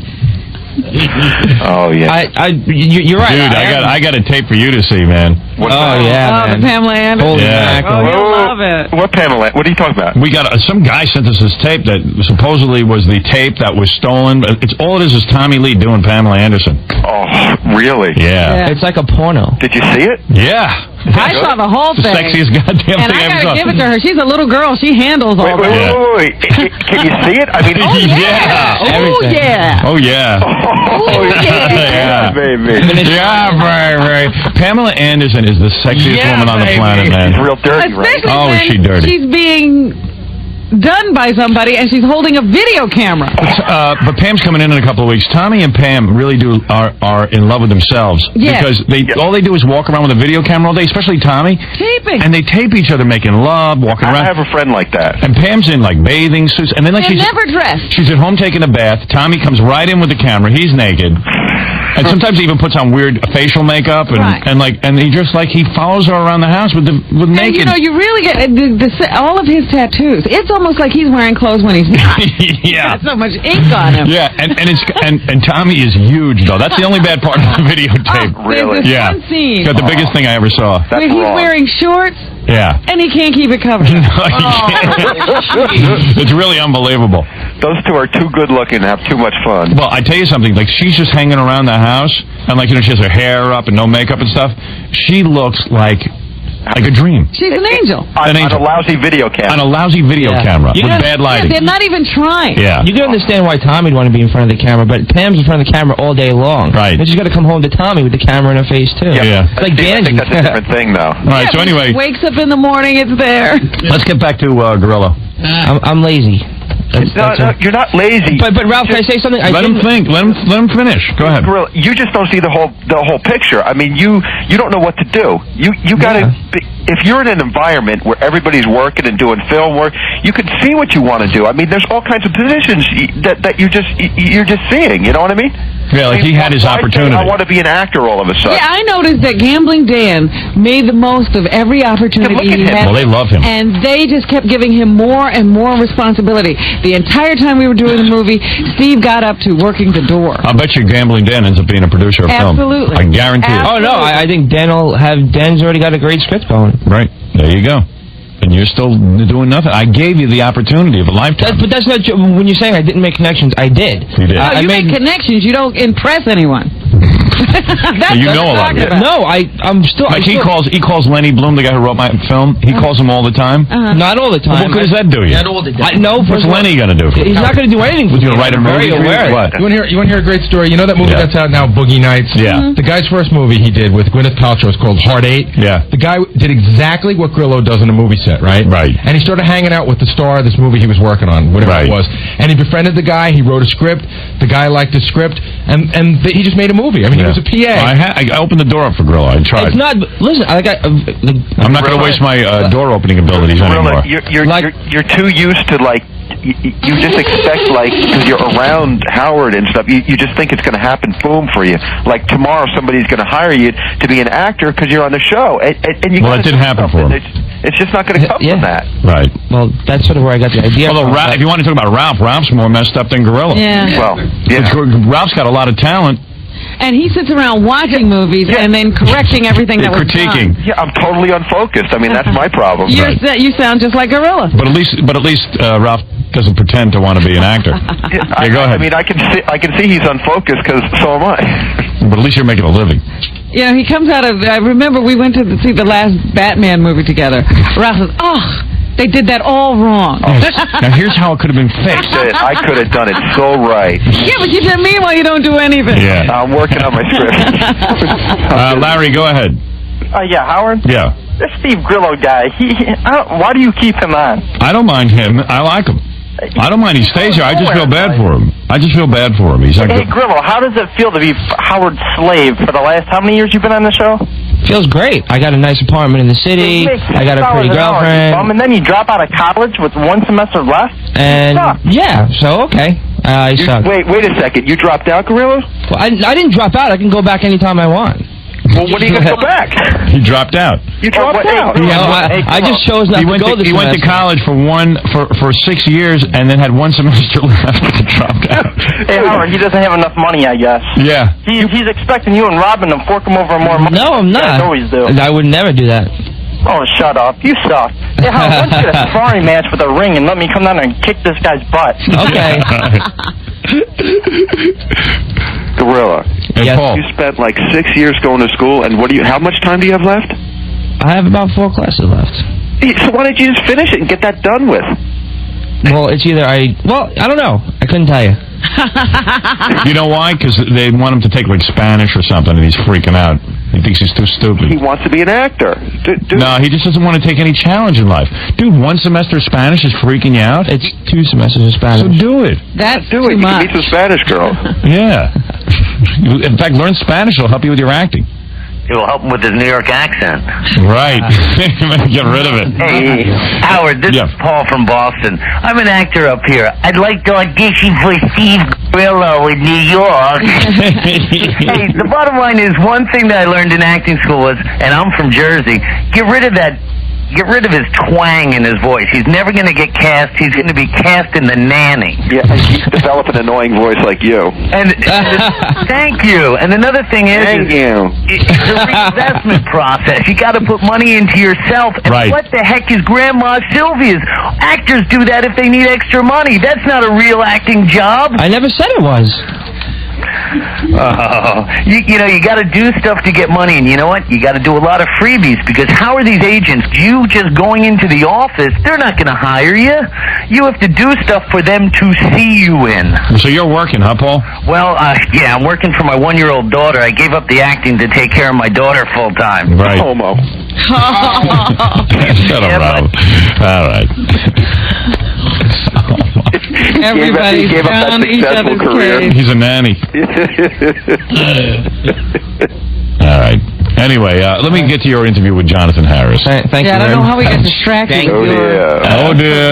Speaker 10: Oh yeah.
Speaker 2: You're right.
Speaker 1: Dude, I got a tape for you to see, man.
Speaker 2: Man.
Speaker 4: The Pamela Anderson.
Speaker 2: Holy
Speaker 1: mackerel.
Speaker 4: Oh, you'll love it.
Speaker 10: What Pamela? What are you talking about?
Speaker 1: We got some guy sent us this tape that supposedly was the tape that was stolen. All it is Tommy Lee doing Pamela Anderson.
Speaker 10: Oh, really?
Speaker 1: Yeah.
Speaker 2: It's like a porno.
Speaker 10: Did you see it?
Speaker 1: Yeah.
Speaker 4: I saw the whole
Speaker 1: The
Speaker 4: thing.
Speaker 1: sexiest goddamn
Speaker 4: And
Speaker 1: thing
Speaker 4: I
Speaker 1: I ever
Speaker 4: gotta
Speaker 1: saw.
Speaker 4: give it to her. She's a little girl. She handles all that.
Speaker 10: Wait. Can you see it? I mean,
Speaker 4: Oh yeah. Oh
Speaker 2: Everything.
Speaker 4: yeah.
Speaker 1: Oh, yeah.
Speaker 10: Oh yeah, baby.
Speaker 1: Yeah, baby. Pamela Anderson is the sexiest woman on the planet, man.
Speaker 10: She's real dirty, right?
Speaker 4: Especially
Speaker 1: Oh, is
Speaker 4: when
Speaker 1: she dirty.
Speaker 4: she's being done by somebody and she's holding a video camera.
Speaker 1: But Pam's coming in a couple of weeks. Tommy and Pam really are in love with themselves.
Speaker 4: Yes.
Speaker 1: Because all they do is walk around with a video camera all day, especially Tommy.
Speaker 4: Taping.
Speaker 1: And they tape each other making love, walking around.
Speaker 10: I have a friend like that.
Speaker 1: And Pam's in like bathing suits, and then like
Speaker 4: They're
Speaker 1: she's
Speaker 4: never dressed.
Speaker 1: She's at home taking a bath. Tommy comes right in with the camera. He's naked. And sometimes he even puts on weird facial makeup and he just like he follows her around the house with naked.
Speaker 4: And you know, you really get all of his tattoos. It's almost like he's wearing clothes when he's not.
Speaker 1: Yeah.
Speaker 4: Got so much ink on him.
Speaker 1: Yeah, and Tommy is huge though. That's the only bad part of the videotape.
Speaker 10: Really?
Speaker 4: There's this one scene
Speaker 1: Got the biggest thing I ever saw.
Speaker 4: where he's wearing shorts.
Speaker 1: Yeah.
Speaker 4: And he can't keep it covered.
Speaker 1: No, he can't. It's really unbelievable.
Speaker 10: Those two are too good looking to have too much fun.
Speaker 1: Well, I tell you something. Like she's just hanging around the house, and like she has her hair up and no makeup and stuff. She looks like a dream.
Speaker 4: She's an angel.
Speaker 10: On a lousy video camera.
Speaker 1: On a lousy video camera with bad lighting.
Speaker 4: Yeah, they're not even trying.
Speaker 1: Yeah.
Speaker 2: You can understand why Tommy'd want to be in front of the camera, but Pam's in front of the camera all day long.
Speaker 1: Right.
Speaker 2: And she's got to come home to Tommy with the camera in her face, too.
Speaker 1: Yeah.
Speaker 2: It's like Gange.
Speaker 10: I think that's a different thing, though.
Speaker 1: All right, so anyway.
Speaker 4: He wakes up in the morning, it's there.
Speaker 1: Let's get back to Grillo.
Speaker 2: I'm lazy.
Speaker 10: No, you're not lazy.
Speaker 2: But Ralph, can I say something?
Speaker 1: Let him think. Let him finish. Go ahead.
Speaker 10: Grillo, you just don't see the whole picture. I mean, you don't know what to do. You got to. If you're in an environment where everybody's working and doing film work, you can see what you want to do. I mean, there's all kinds of positions that you're just seeing. You know what I mean?
Speaker 1: Yeah, like he had his opportunity.
Speaker 10: I want to be an actor all of a sudden.
Speaker 4: Yeah, I noticed that Gambling Dan made the most of every opportunity he had.
Speaker 1: Well, they love him.
Speaker 4: And they just kept giving him more and more responsibility. The entire time we were doing the movie, Steve got up to working the door.
Speaker 1: I'll bet you Gambling Dan ends up being a producer of film.
Speaker 4: Absolutely.
Speaker 1: I guarantee it.
Speaker 2: Oh, no, I think Dan's already got a great script going.
Speaker 1: Right. There you go. And you're still doing nothing. I gave you the opportunity of a lifetime.
Speaker 2: But that's not when you're saying I didn't make connections. I did.
Speaker 1: You did.
Speaker 4: You make connections. You don't impress anyone. That's
Speaker 1: you
Speaker 4: what
Speaker 1: know
Speaker 4: I'm
Speaker 1: a lot of
Speaker 4: talking
Speaker 1: it.
Speaker 4: about.
Speaker 2: No, I'm still.
Speaker 1: Like he calls Lenny Bloom, the guy who wrote my film. He calls him all the time.
Speaker 2: Not all the time.
Speaker 1: What good does that do you? What's Lenny going to do?
Speaker 2: He's not going to do anything.
Speaker 1: He's going to write a movie. What?
Speaker 7: You want to hear a great story? You know that movie that's out now, Boogie Nights?
Speaker 1: Yeah.
Speaker 7: The guy's first movie he did with Gwyneth Paltrow is called Hard 8.
Speaker 1: Yeah.
Speaker 7: The guy did exactly what Grillo does in a movie set, right?
Speaker 1: Right.
Speaker 7: And he started hanging out with the star of this movie he was working on, whatever it was. And he befriended the guy. He wrote a script. The guy liked his script, and he just made a movie. I mean, he was a PA.
Speaker 1: I opened the door up for Grillo. I tried.
Speaker 2: It's not. Listen,
Speaker 1: I'm not going to waste my door opening abilities anymore.
Speaker 10: You're too used to like you just expect, like, because you're around Howard and stuff, you just think it's going to happen, boom, for you. Like tomorrow, somebody's going to hire you to be an actor because you're on the show, and you.
Speaker 1: Well, it didn't happen for him.
Speaker 10: It's just not going to come from that.
Speaker 1: Right.
Speaker 2: Well, that's sort of where I got the idea.
Speaker 1: Although, if you want to talk about Ralph's more messed up than Grillo.
Speaker 4: Yeah.
Speaker 10: Well, yeah.
Speaker 1: Ralph's got a lot of talent.
Speaker 4: And he sits around watching movies and then correcting everything that was
Speaker 1: critiquing.
Speaker 4: done.
Speaker 10: Yeah, I'm totally unfocused. I mean, that's my problem.
Speaker 4: You sound just like Gorilla.
Speaker 1: But at least Ralph doesn't pretend to want to be an actor. Go ahead.
Speaker 10: I mean, I can see he's unfocused because so am I.
Speaker 1: But at least you're making a living.
Speaker 4: You know, he comes out of. I remember we went to see the last Batman movie together. Ralph says, they did that all wrong.
Speaker 1: Now, here's how it could have been fixed.
Speaker 10: I could have done it so right.
Speaker 4: Yeah, but you tell me why you don't do anything.
Speaker 1: Yeah.
Speaker 10: I'm working on my script.
Speaker 1: Larry, go ahead.
Speaker 11: Yeah, Howard?
Speaker 1: Yeah.
Speaker 11: This Steve Grillo guy, why do you keep him on?
Speaker 1: I don't mind him. I like him. I don't mind he stays here. I just feel bad for him. He's like,
Speaker 11: hey, Grillo, how does it feel to be Howard's slave for the last, how many years you've been on the show?
Speaker 2: Feels great. I got a nice apartment in the city. I got a pretty girlfriend.
Speaker 11: And then you drop out of college with 1 semester left?
Speaker 2: And, yeah, so, okay. I suck.
Speaker 10: Wait a second. You dropped out, Gorilla?
Speaker 2: Well, I didn't drop out. I can go back anytime I want.
Speaker 10: Well, when are you going to go back?
Speaker 1: He dropped out.
Speaker 10: You dropped out?
Speaker 2: I just chose not to go this
Speaker 1: He went to college for 6 years and then had 1 semester left and dropped out.
Speaker 11: Hey, Howard, he doesn't have enough money, I guess.
Speaker 1: Yeah.
Speaker 11: He's expecting you and Robin to fork him over more money.
Speaker 2: No, I'm not.
Speaker 11: You guys always do.
Speaker 2: I would never do that.
Speaker 11: Oh, shut up. You suck. Hey, Howard, let's get a sparring match with a ring and let me come down there and kick this guy's butt.
Speaker 2: Okay.
Speaker 10: Gorilla.
Speaker 1: Yes. Paul.
Speaker 10: You spent like 6 years going to school, and how much time do you have left?
Speaker 2: I have about 4 classes left.
Speaker 10: So why don't you just finish it and get that done with?
Speaker 2: Well, it's either I don't know. I couldn't tell you.
Speaker 1: You know why? Because they want him to take like Spanish or something, and he's freaking out. He thinks he's too stupid.
Speaker 10: He wants to be an actor.
Speaker 1: No, he just doesn't want to take any challenge in life. Dude, 1 semester of Spanish is freaking you out?
Speaker 2: It's 2 semesters of Spanish.
Speaker 1: So do it.
Speaker 4: That's
Speaker 10: do it.
Speaker 4: too much.
Speaker 10: You can meet some Spanish girl.
Speaker 1: Yeah. In fact, learn Spanish. It'll help you with your acting.
Speaker 12: It will help him with his New York accent.
Speaker 1: Right. Get rid of it.
Speaker 12: Hey, Howard, this is Paul from Boston. I'm an actor up here. I'd like to audition for Steve Grillo in New York. Hey, the bottom line is, one thing that I learned in acting school was, and I'm from Jersey, get rid of his twang in his voice. He's never going to get cast. He's going to be cast in The Nanny.
Speaker 10: Yeah, he's developed an annoying voice like you.
Speaker 12: And thank you. And another thing is, it's a reinvestment process. You got to put money into yourself. And what the heck is Grandma Sylvia's? Actors do that if they need extra money. That's not a real acting job.
Speaker 2: I never said it was.
Speaker 12: You know, you got to do stuff to get money, and you know what? You got to do a lot of freebies, because how are these agents? You just going into the office, they're not going to hire you. You have to do stuff for them to see you in.
Speaker 1: So you're working, huh, Paul?
Speaker 12: Well, yeah, I'm working for my 1-year-old daughter. I gave up the acting to take care of my daughter full time.
Speaker 1: Right.
Speaker 10: Homo.
Speaker 1: Shut up, Rob. All right.
Speaker 4: Everybody's
Speaker 10: gave up that
Speaker 4: found each
Speaker 10: successful
Speaker 4: other's
Speaker 10: career.
Speaker 4: case.
Speaker 1: He's a nanny. All right. Anyway, let me get to your interview with Jonathan Harris.
Speaker 2: Thank you.
Speaker 4: I don't know how we got distracted.
Speaker 10: Oh, dear.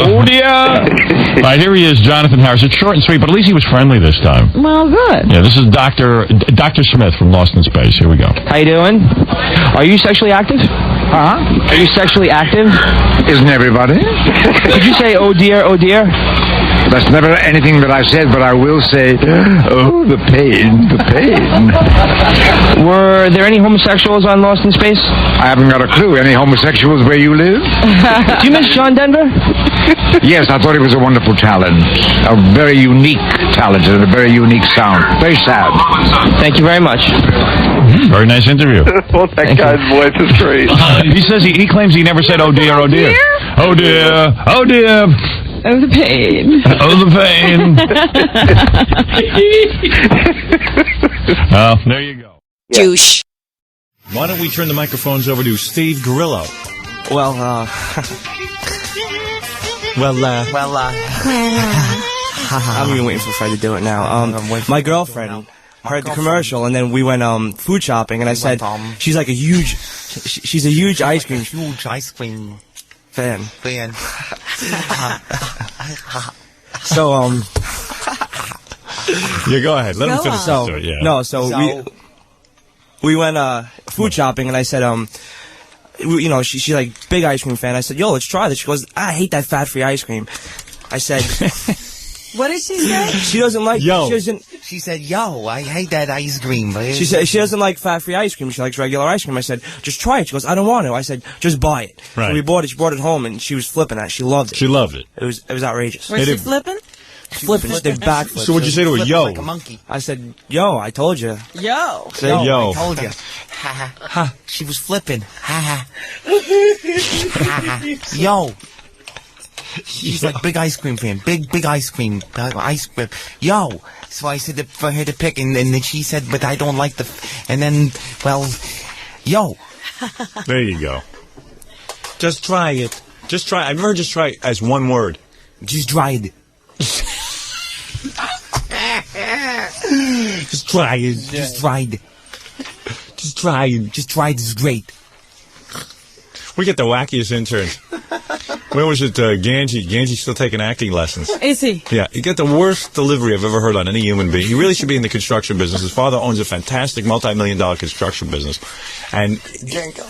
Speaker 1: Oh, dear. All right, here he is, Jonathan Harris. It's short and sweet, but at least he was friendly this time.
Speaker 4: Well, good.
Speaker 1: Yeah, this is Dr. Smith from Lost in Space. Here we go.
Speaker 2: How you doing? Are you sexually active? Are you sexually active?
Speaker 13: Isn't everybody?
Speaker 2: Did you say, oh dear, oh dear?
Speaker 13: That's never anything that I said, but I will say, oh, the pain, the pain.
Speaker 2: Were there any homosexuals on Lost in Space?
Speaker 13: I haven't got a clue. Any homosexuals where you live?
Speaker 2: Do you miss John Denver?
Speaker 13: Yes, I thought he was a wonderful talent. A very unique talent and a very unique sound. Very sad.
Speaker 2: Thank you very much.
Speaker 1: Very nice interview.
Speaker 10: Well, that guy's voice is great.
Speaker 1: He says he claims he never said, oh, dear, oh, dear. Oh, dear, oh, dear.
Speaker 4: Oh, the pain.
Speaker 1: Oh, the pain. Oh, there you go.
Speaker 14: Douche.
Speaker 15: Why don't we turn the microphones over to Steve Grillo?
Speaker 16: Well, I'm even waiting for Fred to do it now. My girlfriend heard the commercial, and then we went food shopping, and I said she's like she's a huge ice cream fan. So,
Speaker 1: Yeah, go ahead. Let him finish the
Speaker 16: So,
Speaker 1: story. Yeah.
Speaker 16: no, so we went food shopping, and I said, you know, she's like big ice cream fan. I said, yo, let's try this. She goes, I hate that fat-free ice cream. I said,
Speaker 4: what did she say?
Speaker 16: She doesn't like.
Speaker 1: Yo.
Speaker 12: She said, yo, I hate that ice cream.
Speaker 16: She said she doesn't like fat-free ice cream. She likes regular ice cream. I said, just try it. She goes, I don't want to. I said, just buy it.
Speaker 1: Right.
Speaker 16: So we bought it. She brought it home, and she was flipping that. She loved it.
Speaker 1: She loved it.
Speaker 16: It was outrageous.
Speaker 4: Was she flipping?
Speaker 16: Flipping, just did backflips.
Speaker 1: So what'd you say to her? Yo.
Speaker 12: Like a monkey.
Speaker 16: I said, yo, I told you.
Speaker 4: Yo.
Speaker 16: Say,
Speaker 1: yo.
Speaker 12: I told you. Ha ha. Ha. She was flipping. Ha ha. Ha ha. Yo. She's like big ice cream fan. Big ice cream. Ice cream. Yo. So I said for her to pick, and then she said, but I don't like and then, well, yo.
Speaker 1: There you go.
Speaker 15: Just try it. Just try. I've never just try it as one word.
Speaker 12: Just try it.
Speaker 15: Just try it.
Speaker 12: Just try it.
Speaker 15: Just try it.
Speaker 12: Just try it. It's great.
Speaker 15: We get the wackiest interns. Where was it, Gange? Gange's still taking acting lessons.
Speaker 4: Is he?
Speaker 15: Yeah, you get the worst delivery I've ever heard on any human being. He really should be in the construction business. His father owns a fantastic multi-million-dollar construction business. And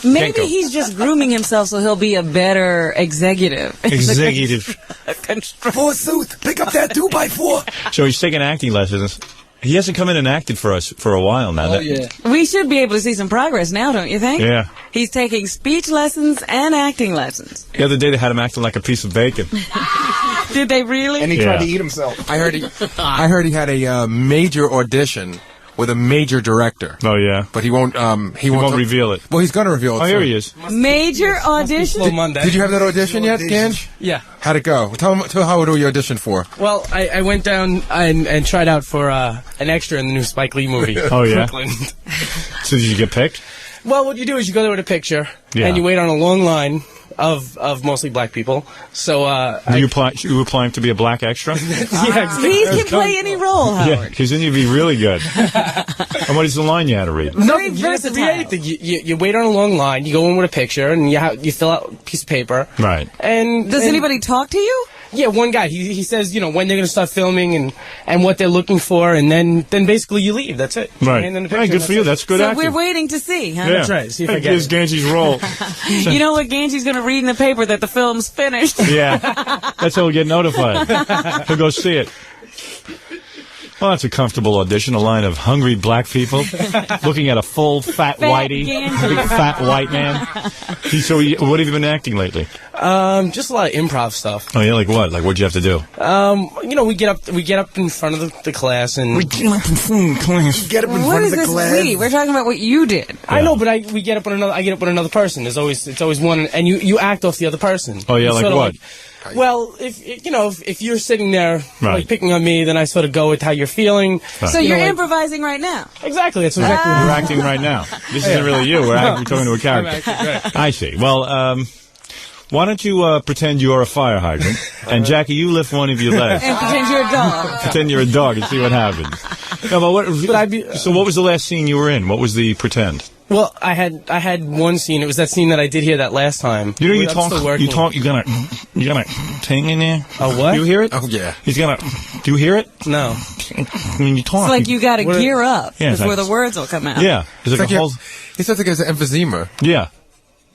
Speaker 4: Maybe he's just grooming himself so he'll be a better executive.
Speaker 15: Executive.
Speaker 12: Forsooth, pick up that 2x4.
Speaker 15: So he's taking acting lessons. He hasn't come in and acted for us for a while now.
Speaker 4: Oh, yeah. We should be able to see some progress now, don't you think?
Speaker 15: Yeah.
Speaker 4: He's taking speech lessons and acting lessons.
Speaker 15: The other day they had him acting like a piece of bacon.
Speaker 4: Did they really?
Speaker 6: And he tried to eat himself. I heard he had a major audition with a major director.
Speaker 15: Oh yeah,
Speaker 6: but he won't
Speaker 15: reveal it.
Speaker 6: Well, he's going to reveal it.
Speaker 15: Oh, here he is.
Speaker 4: Major audition?
Speaker 6: Did you have that audition yet, Gange?
Speaker 14: Yeah.
Speaker 6: How'd it go? Tell how it you auditioned for.
Speaker 14: Well, I went down and tried out for an extra in the new Spike Lee movie.
Speaker 15: Oh yeah.
Speaker 14: Brooklyn.
Speaker 15: So did you get picked?
Speaker 14: Well, what you do is you go there with a picture
Speaker 15: Yeah.
Speaker 14: and you wait on a long line of mostly black people. So
Speaker 15: you were applying to be a black extra?
Speaker 14: yeah, exactly.
Speaker 4: He can play any role, Howard.
Speaker 15: Yeah, because then you'd be really good. And what is the line you had to read?
Speaker 14: Nothing. You don't have to read anything. You wait on a long line. You go in with a picture and you fill out a piece of paper.
Speaker 15: Right.
Speaker 14: And
Speaker 4: does anybody talk to you?
Speaker 14: Yeah, one guy. He says, you know, when they're going to start filming and what they're looking for, and then basically you leave. That's it.
Speaker 15: Right.
Speaker 14: And then the
Speaker 15: Hey,
Speaker 14: picture,
Speaker 15: good for you. That's good
Speaker 4: So
Speaker 15: acting.
Speaker 4: we're waiting to see, huh?
Speaker 15: Yeah.
Speaker 14: That's right. See if I get
Speaker 15: Here's
Speaker 14: it.
Speaker 15: Gange's role.
Speaker 4: You know what? Gange's going to read in the paper that the film's finished.
Speaker 15: Yeah. That's how we'll get notified. He'll go see it. Well, that's a comfortable audition. A line of hungry black people looking at a full, fat whitey. Big fat white man. So what have you been acting lately?
Speaker 14: Just a lot of improv stuff.
Speaker 15: Oh, yeah? Like what? Like what'd you have to do?
Speaker 14: You know, we get up in front of the class and...
Speaker 6: We get up in front of the class. Get up in
Speaker 4: What
Speaker 6: front
Speaker 4: is
Speaker 6: of the
Speaker 4: this
Speaker 6: class.
Speaker 4: we? We're talking about what you did.
Speaker 14: I know, but I get up with another person. It's always one, and you act off the other person.
Speaker 15: Oh, yeah,
Speaker 14: It's
Speaker 15: like
Speaker 14: sort of
Speaker 15: what?
Speaker 14: Well, if you're sitting there
Speaker 15: Right.
Speaker 14: like picking on me, then I sort of go with how you're feeling.
Speaker 15: Right.
Speaker 4: So
Speaker 14: You
Speaker 4: you're
Speaker 14: know, like-
Speaker 4: improvising right now.
Speaker 14: Exactly. That's exactly what
Speaker 15: You're acting right now. This isn't really you. We're talking to a character.
Speaker 14: I'm acting, right.
Speaker 15: I see. Well, why don't you pretend you're a fire hydrant, and Jackie, you lift one of your legs.
Speaker 4: And pretend you're a dog.
Speaker 15: Pretend you're a dog and see what happens. No, but so what was the last scene you were in? What was the pretend?
Speaker 14: Well, I had one scene. It was that scene that I did here that last time.
Speaker 15: You know,
Speaker 14: I'm still working.
Speaker 15: you're gonna ting in there.
Speaker 14: Oh, what?
Speaker 15: You hear it?
Speaker 6: Oh, yeah.
Speaker 15: He's gonna, do you hear it?
Speaker 14: No.
Speaker 15: When you talk.
Speaker 4: It's like you got to gear up
Speaker 15: Yeah, it's
Speaker 4: before
Speaker 15: like-
Speaker 4: the words will come out.
Speaker 15: Yeah. It's like a whole,
Speaker 6: He sounds like he has an emphysema.
Speaker 15: yeah.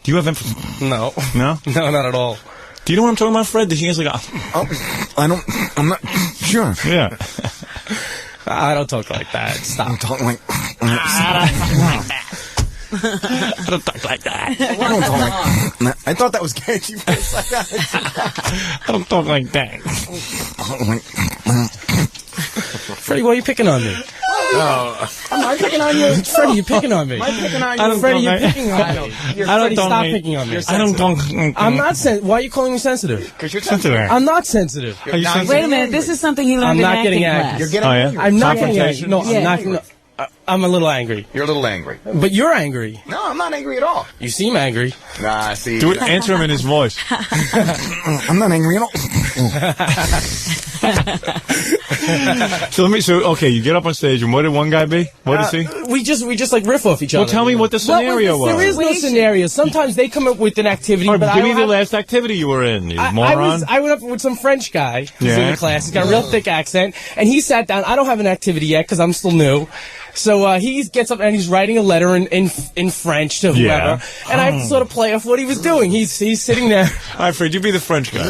Speaker 15: Do you have emphasis?
Speaker 14: No.
Speaker 15: No?
Speaker 14: No, not at all.
Speaker 15: Do you know what I'm talking about, Fred? He has like a,
Speaker 6: I'm not sure.
Speaker 15: yeah.
Speaker 14: I don't talk like that. Stop.
Speaker 6: I'm talking like...
Speaker 15: I don't talk like that.
Speaker 6: I don't talk like... I thought that was Gange.
Speaker 15: I don't talk like that.
Speaker 14: Freddie, why are you picking on me? I'm not picking on you. Freddie, you're picking on me.
Speaker 6: I'm picking on you.
Speaker 14: Freddie, you're picking on me. Freddie, stop picking on me.
Speaker 15: I don't talk.
Speaker 14: I'm not Why are you calling me sensitive?
Speaker 6: Because you're
Speaker 15: sensitive.
Speaker 14: I'm not sensitive.
Speaker 15: Are you sensitive?
Speaker 4: Wait a minute. This is something he learned
Speaker 14: I'm
Speaker 4: in
Speaker 14: not
Speaker 4: acting
Speaker 14: getting
Speaker 4: class.
Speaker 14: angry.
Speaker 6: You're getting
Speaker 15: Oh, yeah?
Speaker 6: angry.
Speaker 14: I'm not getting
Speaker 6: Confrontation.
Speaker 14: angry. No,
Speaker 4: Yeah.
Speaker 14: I'm not. No, I'm a little angry.
Speaker 6: You're a little angry.
Speaker 14: But you're angry.
Speaker 6: No, I'm not angry at all.
Speaker 14: You seem angry.
Speaker 6: Nah, see.
Speaker 15: Do it. Answer him in his voice.
Speaker 6: I'm not angry at all.
Speaker 15: Okay, you get up on stage, and what did one guy be? What is he?
Speaker 14: We just like riff off each other.
Speaker 15: Well, tell me what the scenario was.
Speaker 14: There is no scenario. Sometimes they come up with an activity,
Speaker 15: All right,
Speaker 14: but
Speaker 15: give me the last activity you were in, you moron.
Speaker 14: I went up with some French guy who's in the class. He's got a real thick accent, and he sat down. I don't have an activity yet because I'm still new. So he gets up and he's writing a letter in French to whoever, and I have to sort of play off what he was doing. He's sitting there.
Speaker 15: All right, Fred, you be the French guy.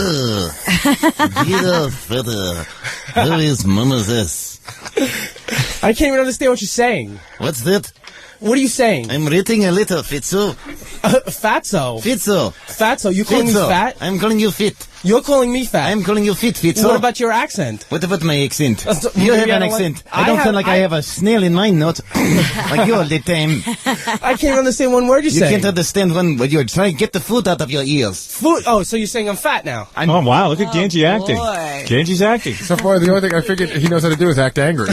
Speaker 17: Where is Moses?
Speaker 14: I can't even understand what you're saying.
Speaker 17: What's that?
Speaker 14: What are you saying?
Speaker 17: I'm reading a letter, Fitzo.
Speaker 14: Fatso?
Speaker 17: Fitzo.
Speaker 14: Fatso, you calling me fat?
Speaker 17: I'm calling you fit.
Speaker 14: You're calling me fat.
Speaker 17: I'm calling you fit, Fitzo.
Speaker 14: What about your accent?
Speaker 17: What about my accent? You have an accent. I don't sound like I have a snail in my nut. Like you all the time.
Speaker 14: I can't understand one word you're saying.
Speaker 17: You can't understand one word. You're trying to get the food out of your ears.
Speaker 14: Food? Oh, so you're saying I'm fat now?
Speaker 15: Oh, wow. Look at Gange acting. Gange's acting.
Speaker 6: So far, the only thing I figured he knows how to do is act angry.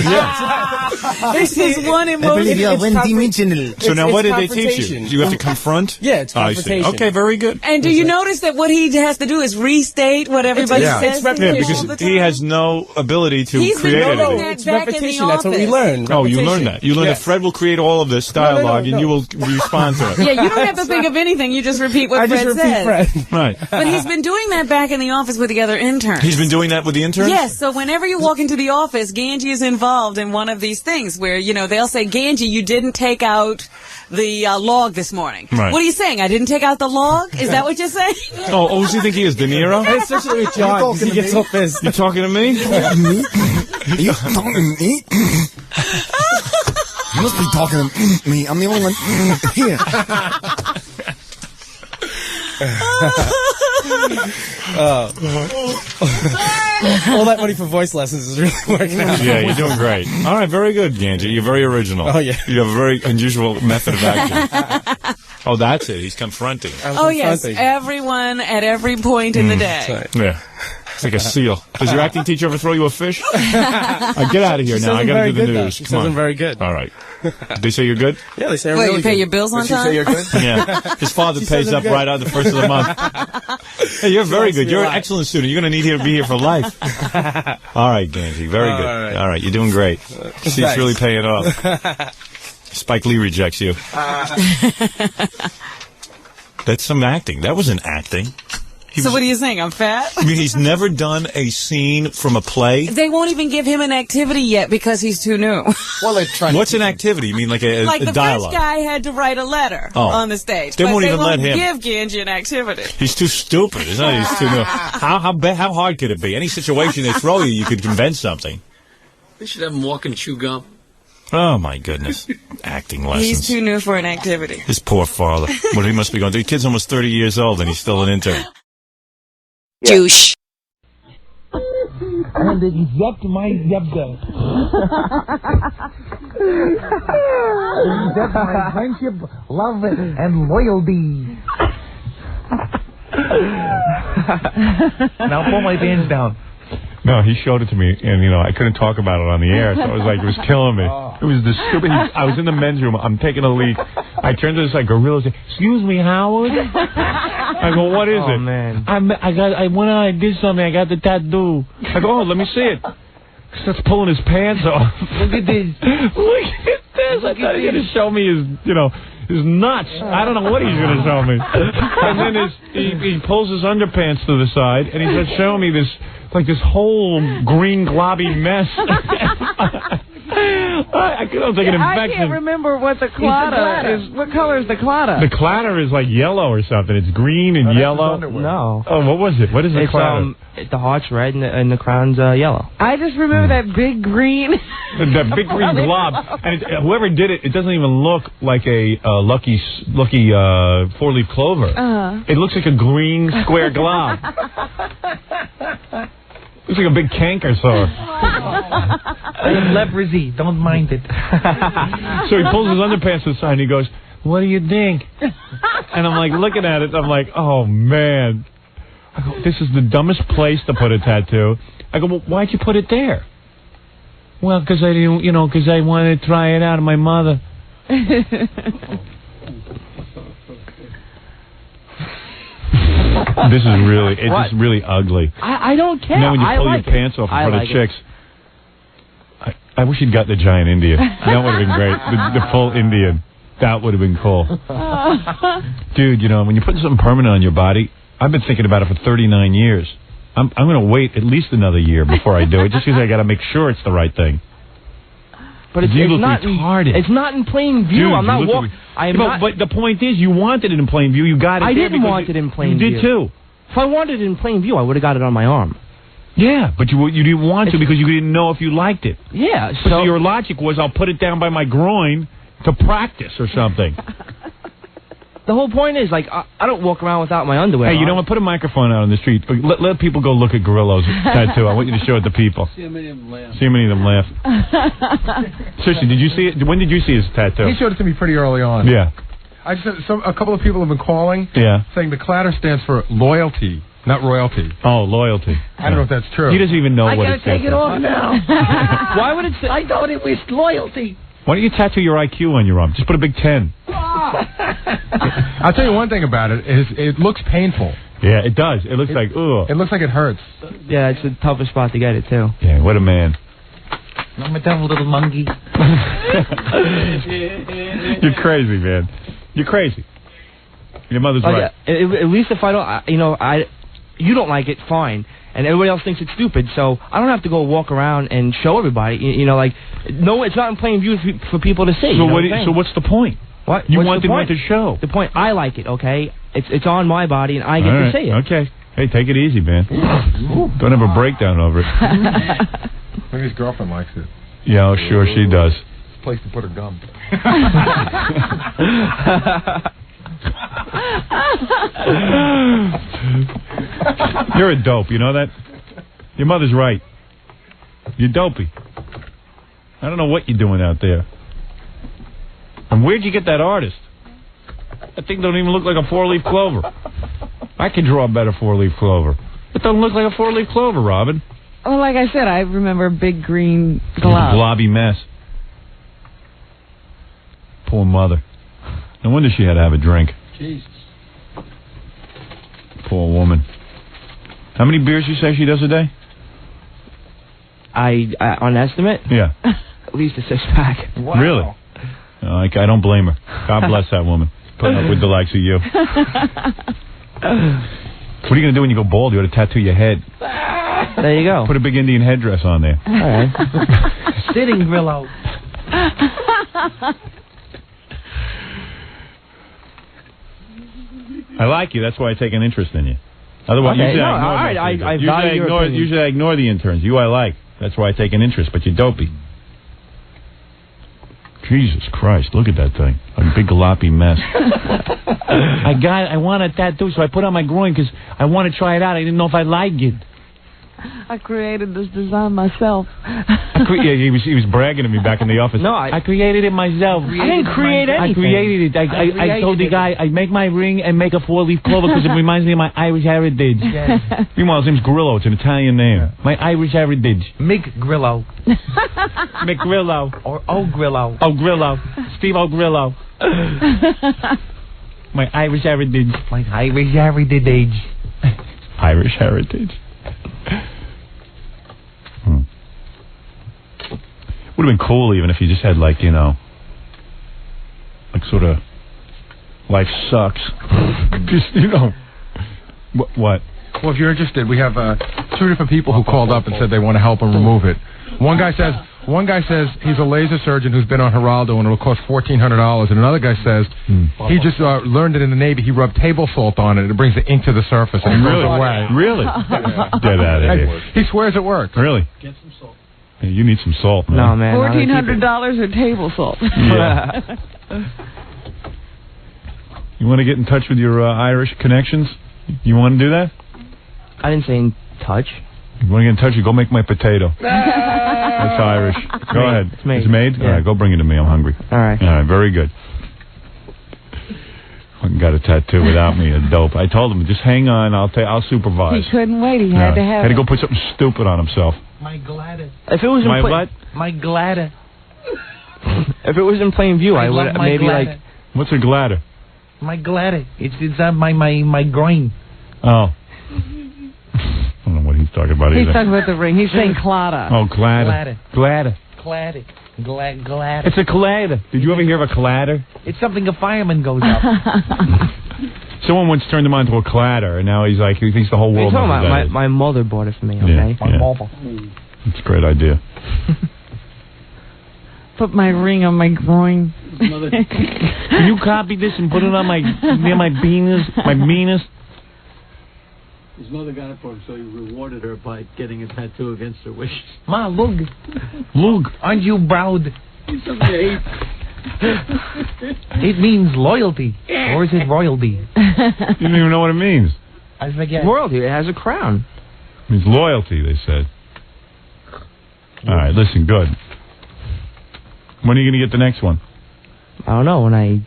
Speaker 4: This is one emotion.
Speaker 17: I believe you're one-dimensional.
Speaker 15: So now what did they teach you? You have to confront?
Speaker 14: Yeah, it's confrontation.
Speaker 15: I see. Okay, very good.
Speaker 4: And do you notice that what he has to do is restate what everybody says?
Speaker 15: Because he has no ability to create anything.
Speaker 14: It's repetition. That's what we learn.
Speaker 15: Oh, you learn that. You learn that Fred will create all of this dialogue and you will respond to it.
Speaker 4: Yeah, you don't have to think of anything. You just repeat what Fred says.
Speaker 15: Right.
Speaker 4: But he's been doing that back in the office with the other interns.
Speaker 15: He's been doing that with the interns?
Speaker 4: Yes, so whenever you walk into the office, Gange is involved in one of these things where, you know, they'll say, Gange, you didn't take out the log this morning.
Speaker 15: Right.
Speaker 4: What are you saying? I didn't take out the log? Is that what you're saying?
Speaker 15: Oh, does he think he is De Niro?
Speaker 14: Especially with John, he gets so pissed.
Speaker 15: You talking to me?
Speaker 17: You talking to me? You must be talking to me. I'm the only one here.
Speaker 14: All that money for voice lessons is really working out.
Speaker 15: Yeah, you're doing great. All right, very good, Gange. You're very original.
Speaker 14: Oh, yeah.
Speaker 15: You have a very unusual method of action. Oh, that's it. He's confronting.
Speaker 4: Oh, yes. Everyone at every point in the day.
Speaker 15: Yeah. It's like a seal. Does your acting teacher ever throw you a fish? Get out of here now. I got to do the news.
Speaker 14: She says I'm very good.
Speaker 15: All right. They say you're good?
Speaker 14: Yeah, they say I'm
Speaker 4: Wait,
Speaker 14: really
Speaker 4: you pay
Speaker 14: good.
Speaker 4: your bills on
Speaker 14: Did she
Speaker 4: time?
Speaker 14: say you're good?
Speaker 15: Yeah. His father pays up right on the first of the month. Hey, you're very good. You're an excellent student. You're going to need to be here for life. All right, Gange. Very good. All right. You're doing great. She's really paying off. Spike Lee rejects you. That's some acting. That wasn't acting.
Speaker 4: So what are you saying? I'm fat?
Speaker 15: I mean, he's never done a scene from a play.
Speaker 4: They won't even give him an activity yet because he's too new.
Speaker 6: Well,
Speaker 15: what's an activity? You mean like a
Speaker 4: the
Speaker 15: dialogue?
Speaker 4: French guy had to write a letter on the stage.
Speaker 15: They won't even let him.
Speaker 4: Give Gange an activity.
Speaker 15: He's too stupid. It's not he's too new. How hard could it be? Any situation they throw you could invent something.
Speaker 5: They should have him walk and chew gum.
Speaker 15: Oh, my goodness. Acting lessons.
Speaker 4: He's too new for an activity.
Speaker 15: His poor father. What he must be going through. The kid's almost 30 years old and he's still an intern.
Speaker 4: Douche.
Speaker 18: And accept my zebda. Accept my friendship, love, and loyalty. Now pull my pants down.
Speaker 7: No, he showed it to me, and, I couldn't talk about it on the air, so it was killing me. It was the stupid... I was in the men's room. I'm taking a leak. I turned to this, gorilla and said, "Excuse me, Howard?" I go, "What is it?"
Speaker 2: Man.
Speaker 7: I went out, I did something. I got the tattoo. I go, "Oh, let me see it." He starts pulling his pants off.
Speaker 18: Look at this.
Speaker 7: Look at this. I thought he was going to show me his nuts. I don't know what he's going to show me. And then he pulls his underpants to the side, and he starts showing me this whole green globby mess. I don't think it infects
Speaker 4: I can't remember what the clatter is. What color is the clatter?
Speaker 7: The clatter is like yellow or something. It's green and yellow.
Speaker 2: No.
Speaker 7: Oh, what was it? What is the clatter?
Speaker 2: The heart's red and the crown's yellow.
Speaker 4: I just remember that big green.
Speaker 7: That big green glob. And whoever did it, it doesn't even look like a lucky four-leaf clover. It looks like a green square glob. Looks like a big canker sore.
Speaker 18: Leprosy. Don't mind it.
Speaker 7: So he pulls his underpants to the side and he goes, "What do you think?" And I'm like looking at it. I'm like, "Oh, man." I go, "This is the dumbest place to put a tattoo." I go, "Well, why'd you put it there?" "Well, because I didn't, because I wanted to try it out on my mother."
Speaker 15: This is really, it's just really ugly.
Speaker 2: I don't care.
Speaker 15: And then when you pull your pants off in front of chicks. I wish you'd got the giant Indian. That would have been great. The full Indian. That would have been cool. Dude, you know, when you're putting something permanent on your body, I've been thinking about it for 39 years. I'm going to wait at least another year before I do it, just because I got to make sure it's the right thing.
Speaker 2: But it's not
Speaker 15: retarded.
Speaker 2: It's not in plain view.
Speaker 15: Dude,
Speaker 2: I'm not walking.
Speaker 15: But the point is, you wanted it in plain view. You got it.
Speaker 2: I didn't want it in plain view.
Speaker 15: You did too.
Speaker 2: If I wanted it in plain view, I would have got it on my arm.
Speaker 15: Yeah, but you didn't want to because you didn't know if you liked it.
Speaker 2: Yeah.
Speaker 15: So your logic was, I'll put it down by my groin to practice or something.
Speaker 2: The whole point is, like, I don't walk around without my underwear.
Speaker 15: Hey, you know what? Put a microphone out on the street. Let people go look at Grillo's tattoo. I want you to show it to people.
Speaker 5: See how many of them laugh.
Speaker 15: See how many of them laugh. Seriously, did you see it? When did you see his tattoo?
Speaker 6: He showed it to me pretty early on.
Speaker 15: Yeah.
Speaker 6: I just a couple of people have been calling.
Speaker 15: Yeah.
Speaker 6: Saying the clatter stands for loyalty, not royalty.
Speaker 15: Oh, loyalty.
Speaker 6: I don't know if that's true.
Speaker 15: He doesn't even know what it
Speaker 18: I gotta take it off now.
Speaker 2: Why would it say?
Speaker 18: I thought it was loyalty.
Speaker 15: Why don't you tattoo your IQ on your arm? Just put a big 10.
Speaker 6: I'll tell you one thing about it is it looks painful.
Speaker 15: Yeah, it does. It looks like, ugh.
Speaker 6: It looks like it hurts.
Speaker 2: Yeah, it's the toughest spot to get it, too.
Speaker 15: Yeah, what a man.
Speaker 18: I'm a devil little monkey.
Speaker 15: You're crazy, man. You're crazy. Your mother's right.
Speaker 2: Yeah. At least if I don't, you don't like it, fine. And everybody else thinks it's stupid, so I don't have to go walk around and show everybody. No, it's not in plain view for people to see.
Speaker 15: So what's the point?
Speaker 2: What?
Speaker 15: You wanted it to show.
Speaker 2: The point, I like it, okay? It's on my body, and I get to see it.
Speaker 15: Okay. Hey, take it easy, man. Don't have a breakdown over it.
Speaker 6: Maybe his girlfriend likes it.
Speaker 15: Yeah, oh, sure she does.
Speaker 6: Place to put her gum.
Speaker 15: You're a dope, you know that? Your mother's right. You're dopey. I don't know what you're doing out there. And where'd you get that artist? That thing don't even look like a four-leaf clover. I can draw a better four-leaf clover. It doesn't look like a four-leaf clover, Robin.
Speaker 4: Well, like I said, I remember a big green
Speaker 15: It's
Speaker 4: glob.
Speaker 15: a globby mess. Poor mother. No wonder she had to have a drink.
Speaker 5: Jesus.
Speaker 15: Poor woman. How many beers you say she does a day?
Speaker 2: On estimate?
Speaker 15: Yeah.
Speaker 2: At least a 6-pack.
Speaker 15: Wow. Really? I don't blame her. God bless that woman. Putting up with the likes of you. What are you going to do when you go bald? You ought to tattoo your head.
Speaker 2: There you go.
Speaker 15: Put a big Indian headdress on there.
Speaker 2: All right.
Speaker 18: Sitting Grillo.
Speaker 15: I like you. That's why I take an interest in you. Otherwise,
Speaker 2: Okay,
Speaker 15: usually
Speaker 2: no,
Speaker 15: I ignore
Speaker 2: all right,
Speaker 15: most
Speaker 2: I
Speaker 15: people.
Speaker 2: value your opinion.
Speaker 15: Usually I ignore the interns. You I like. That's why I take an interest, but you're dopey. Jesus Christ, look at that thing. A big gloppy mess. I want a tattoo, so I put it on my groin because I want to try it out. I didn't know if I liked it.
Speaker 4: I created this design myself.
Speaker 15: He was bragging to me back in the office.
Speaker 2: No,
Speaker 15: I created it myself.
Speaker 2: I didn't create anything.
Speaker 15: I created it. I told the guy, I make my ring and make a four-leaf clover because it reminds me of my Irish heritage.
Speaker 18: Yes.
Speaker 15: Meanwhile, his name's Grillo. It's an Italian name. Yeah. My Irish heritage.
Speaker 18: Mick Grillo.
Speaker 15: McGrillo.
Speaker 18: Or O'Grillo.
Speaker 15: O'Grillo. Steve O'Grillo. My Irish heritage.
Speaker 18: My Irish heritage.
Speaker 15: Irish heritage. Would have been cool even if you just had like sort of life sucks. Just what?
Speaker 6: Well, if you're interested, we have 2 different people who called up and said they want to help him remove it. One guy says he's a laser surgeon who's been on Geraldo and it'll cost $1,400. And another guy says he just learned it in the Navy. He rubbed table salt on it. It brings the ink to the surface and it goes away.
Speaker 15: Really? Get out of here.
Speaker 6: He swears it worked.
Speaker 15: Really?
Speaker 5: Get some salt.
Speaker 15: Hey, you need some salt, man.
Speaker 2: No, man.
Speaker 4: $1,400 or table salt.
Speaker 15: Yeah. You want to get in touch with your Irish connections? You want to do that?
Speaker 2: I didn't say in touch.
Speaker 15: You want to get in touch? Go make my potato. That's Irish. Go ahead.
Speaker 2: It's made.
Speaker 15: It's made?
Speaker 2: Yeah.
Speaker 15: All right, go bring it to me. I'm hungry.
Speaker 2: All right.
Speaker 15: All right, very good. Fucking got a tattoo without me. A dope. I told him, just hang on. I'll supervise.
Speaker 4: He couldn't wait. He had to have
Speaker 15: Had to
Speaker 4: it.
Speaker 15: go put something stupid on himself.
Speaker 18: My gladder.
Speaker 2: If it was
Speaker 15: My what?
Speaker 18: My gladder.
Speaker 2: If it was in plain view, I would maybe
Speaker 18: gladder.
Speaker 15: What's a gladder?
Speaker 18: My gladder. It's on my groin.
Speaker 15: Oh. I don't know what he's talking about
Speaker 19: He's
Speaker 15: either.
Speaker 19: talking about the ring. He's saying clada.
Speaker 15: Oh, cladder.
Speaker 3: Cladder.
Speaker 15: Cladder.
Speaker 3: Glad.
Speaker 15: It's a cladder. Did you ever hear of a cladder?
Speaker 3: It's something a fireman goes up.
Speaker 15: Someone once turned him on to a cladder, and now he's like, he thinks the whole world knows what that is.
Speaker 2: My mother bought it for me, okay?
Speaker 15: It's a great idea.
Speaker 19: Put my ring on my groin.
Speaker 7: Can you copy this and put it on near my penis, my meanest?
Speaker 5: His mother got it for him, so he rewarded her by getting a tattoo against her wishes.
Speaker 3: Ma, look.
Speaker 7: Look.
Speaker 3: Aren't you proud?
Speaker 5: It's something to hate.
Speaker 3: It means loyalty. Or is it royalty?
Speaker 15: You don't even know what it means.
Speaker 3: I forget.
Speaker 2: Royalty. It has a crown.
Speaker 15: It means loyalty, they said. All right, listen, good. When are you going to get the next one?
Speaker 2: I don't know, when I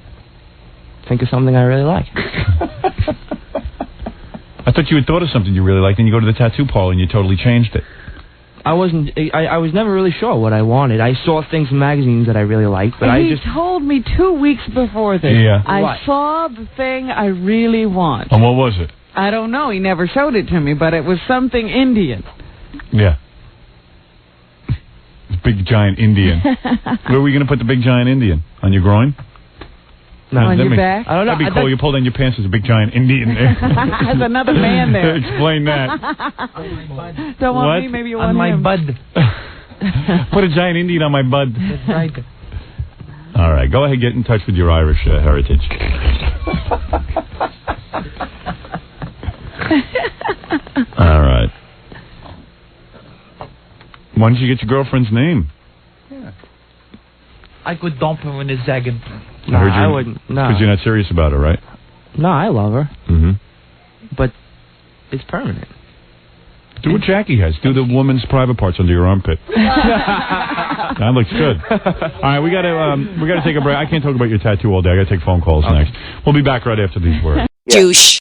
Speaker 2: think of something I really like.
Speaker 15: I thought you had thought of something you really liked, and you go to the tattoo parlor and you totally changed it.
Speaker 2: I was never really sure what I wanted. I saw things in magazines that I really liked, but
Speaker 19: he told me 2 weeks before this.
Speaker 15: Yeah.
Speaker 19: I saw the thing I really want.
Speaker 15: And what was it?
Speaker 19: I don't know. He never showed it to me, but it was something Indian.
Speaker 15: Yeah. Big giant Indian. Where are we going to put the big giant Indian? On your groin?
Speaker 19: No, on your back?
Speaker 2: I don't know.
Speaker 15: That'd be cool. You pull down your pants, there's a big giant Indian there.
Speaker 19: There's another man there.
Speaker 15: Explain that.
Speaker 19: Don't want
Speaker 15: What?
Speaker 19: me, maybe you want
Speaker 3: On my
Speaker 19: him.
Speaker 3: bud.
Speaker 15: Put a giant Indian on my bud.
Speaker 3: That's right.
Speaker 15: All right, go ahead, get in touch with your Irish heritage. All right. Why don't you get your girlfriend's name?
Speaker 3: I could dump her in a second.
Speaker 2: No, I wouldn't. No.
Speaker 15: Because you're not serious about her, right?
Speaker 2: No, I love her.
Speaker 15: Mm-hmm.
Speaker 2: But it's permanent.
Speaker 15: Do what Jackie has. Do the woman's private parts under your armpit. That looks good. All right, we gotta take a break. I can't talk about your tattoo all day. I gotta take phone calls next. We'll be back right after these words.
Speaker 4: Douche.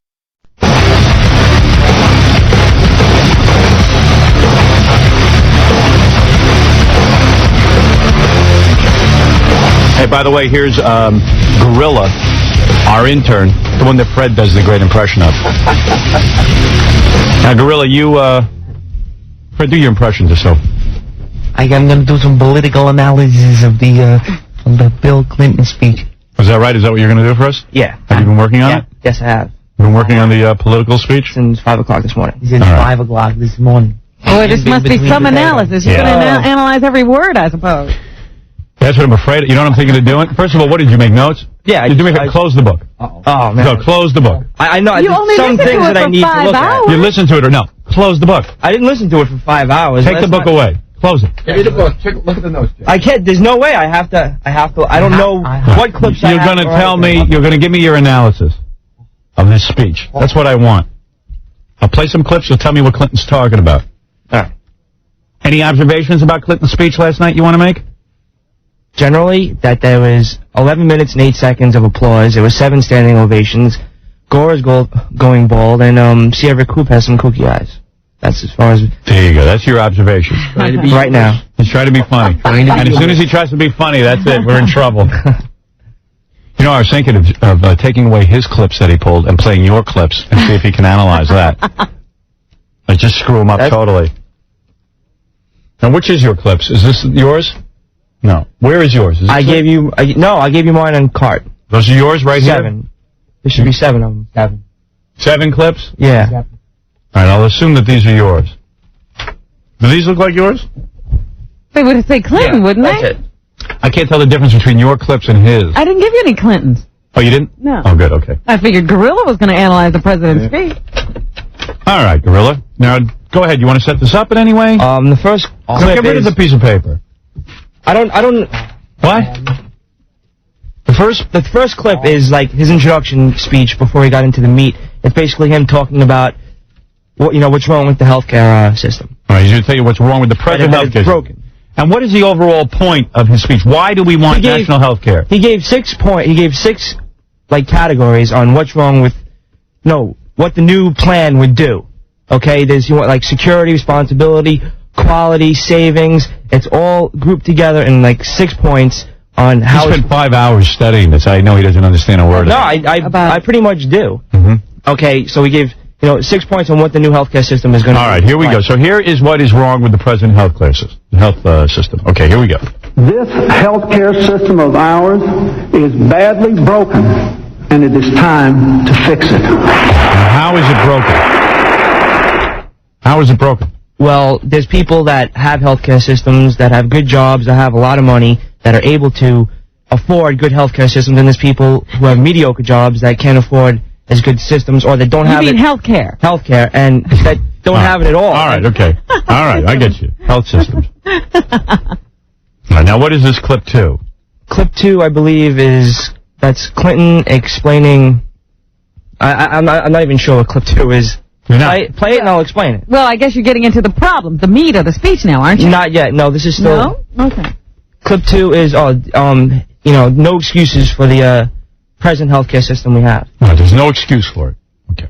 Speaker 1: Hey, by the way, here's Gorilla, our intern, the one that Fred does the great impression of. Now, Gorilla, Fred, do your impression just so.
Speaker 18: I'm going to do some political analysis of the Bill Clinton speech.
Speaker 1: Is that right? Is that what you're going to do for us?
Speaker 18: Yeah.
Speaker 1: Have you been working on it?
Speaker 18: Yes, I have.
Speaker 1: You've been working on the political speech?
Speaker 18: Since 5 o'clock this morning. Since 5 o'clock this morning.
Speaker 19: Boy, this must be some analysis. You're going to analyze every word, I suppose.
Speaker 1: That's what I'm afraid of. You know what I'm thinking of doing? First of all, what did you make notes?
Speaker 18: Yeah.
Speaker 1: Did you close the book?
Speaker 18: Oh, man.
Speaker 1: No, close the book.
Speaker 18: I know.
Speaker 19: You only
Speaker 18: some
Speaker 19: listened
Speaker 18: things
Speaker 19: to it
Speaker 18: that I
Speaker 19: for
Speaker 18: need
Speaker 19: 5
Speaker 18: to look
Speaker 19: hours.
Speaker 1: You listened to it or no? Close the book.
Speaker 18: I didn't listen to it for 5 hours.
Speaker 1: Take the book away. Close it.
Speaker 6: Give me the book. Look at the notes.
Speaker 18: I can't. There's no way. I have to. I don't know what clips
Speaker 1: You're going to tell me. You're going to give me your analysis of this speech. That's what I want. I'll play some clips. You'll tell me what Clinton's talking about.
Speaker 18: All right.
Speaker 1: Any observations about Clinton's speech last night you want to make?
Speaker 2: Generally, that there was 11 minutes and 8 seconds of applause. There were 7 standing ovations. Gore is going bald, and Sierra Coop has some cookie eyes. That's as far as...
Speaker 1: There you go. That's your observation.
Speaker 2: Right now.
Speaker 1: He's trying to be funny. And as soon as he tries to be funny, that's it. We're in trouble. You know, I was thinking of taking away his clips that he pulled and playing your clips and see if he can analyze that. I just screw him up totally. Now, which is your clips? Is this yours? No. Where is yours? Is
Speaker 2: I gave you mine on cart.
Speaker 1: Those are yours right
Speaker 2: 7.
Speaker 1: here?
Speaker 2: There should be 7 of them.
Speaker 1: 7 clips?
Speaker 2: Yeah.
Speaker 1: All right, I'll assume that these are yours. Do these look like yours?
Speaker 19: They would say Clinton, wouldn't they?
Speaker 2: That's it.
Speaker 1: I can't tell the difference between your clips and his.
Speaker 19: I didn't give you any Clintons.
Speaker 1: Oh, you didn't?
Speaker 19: No.
Speaker 1: Oh, good, okay.
Speaker 19: I figured Gorilla was going to analyze the president's speech.
Speaker 1: All right, Gorilla. Now, go ahead. You want to set this up in any way?
Speaker 2: The first clip
Speaker 1: get rid of the piece of paper.
Speaker 2: I don't...
Speaker 1: What?
Speaker 2: The first clip is like his introduction speech before he got into the meat. It's basically him talking about what's wrong with the healthcare system.
Speaker 1: All right, he's going to tell you what's wrong with the present healthcare system.
Speaker 2: Broken.
Speaker 1: And what is the overall point of his speech? Why do we want national health care?
Speaker 2: He gave 6 categories on what's wrong with what the new plan would do. Okay, there's security, responsibility, quality, savings. It's all grouped together in 6 points on how.
Speaker 1: He spent 5 hours studying this. I know he doesn't understand a word
Speaker 2: No,
Speaker 1: of it.
Speaker 2: I pretty much do.
Speaker 1: Mm-hmm.
Speaker 2: Okay, so he gave
Speaker 16: 6 points on what the new healthcare system is going to be.
Speaker 1: All right, here we go. So here is what is wrong with the present health system. Okay, here we go.
Speaker 20: This healthcare system of ours is badly broken, and it is time to fix it.
Speaker 1: Now, how is it broken? How is it broken?
Speaker 16: Well, there's people that have healthcare systems, that have good jobs, that have a lot of money, that are able to afford good healthcare systems, and there's people who have mediocre jobs that can't afford as good systems, or that don't have it.
Speaker 19: Healthcare.
Speaker 16: Healthcare, and that don't have it at all.
Speaker 1: All right, okay. All right, I get you. Health systems. All right, now what is this clip 2?
Speaker 16: Clip 2, I believe, that's Clinton explaining. I'm not even sure what clip 2 is. Play it and I'll explain it.
Speaker 19: Well, I guess you're getting into the problem, the meat of the speech now, aren't you?
Speaker 16: Not yet. No, this is still.
Speaker 19: No? Okay.
Speaker 16: Clip 2 is, no excuses for the present healthcare system we have.
Speaker 1: No, there's no excuse for it. Okay.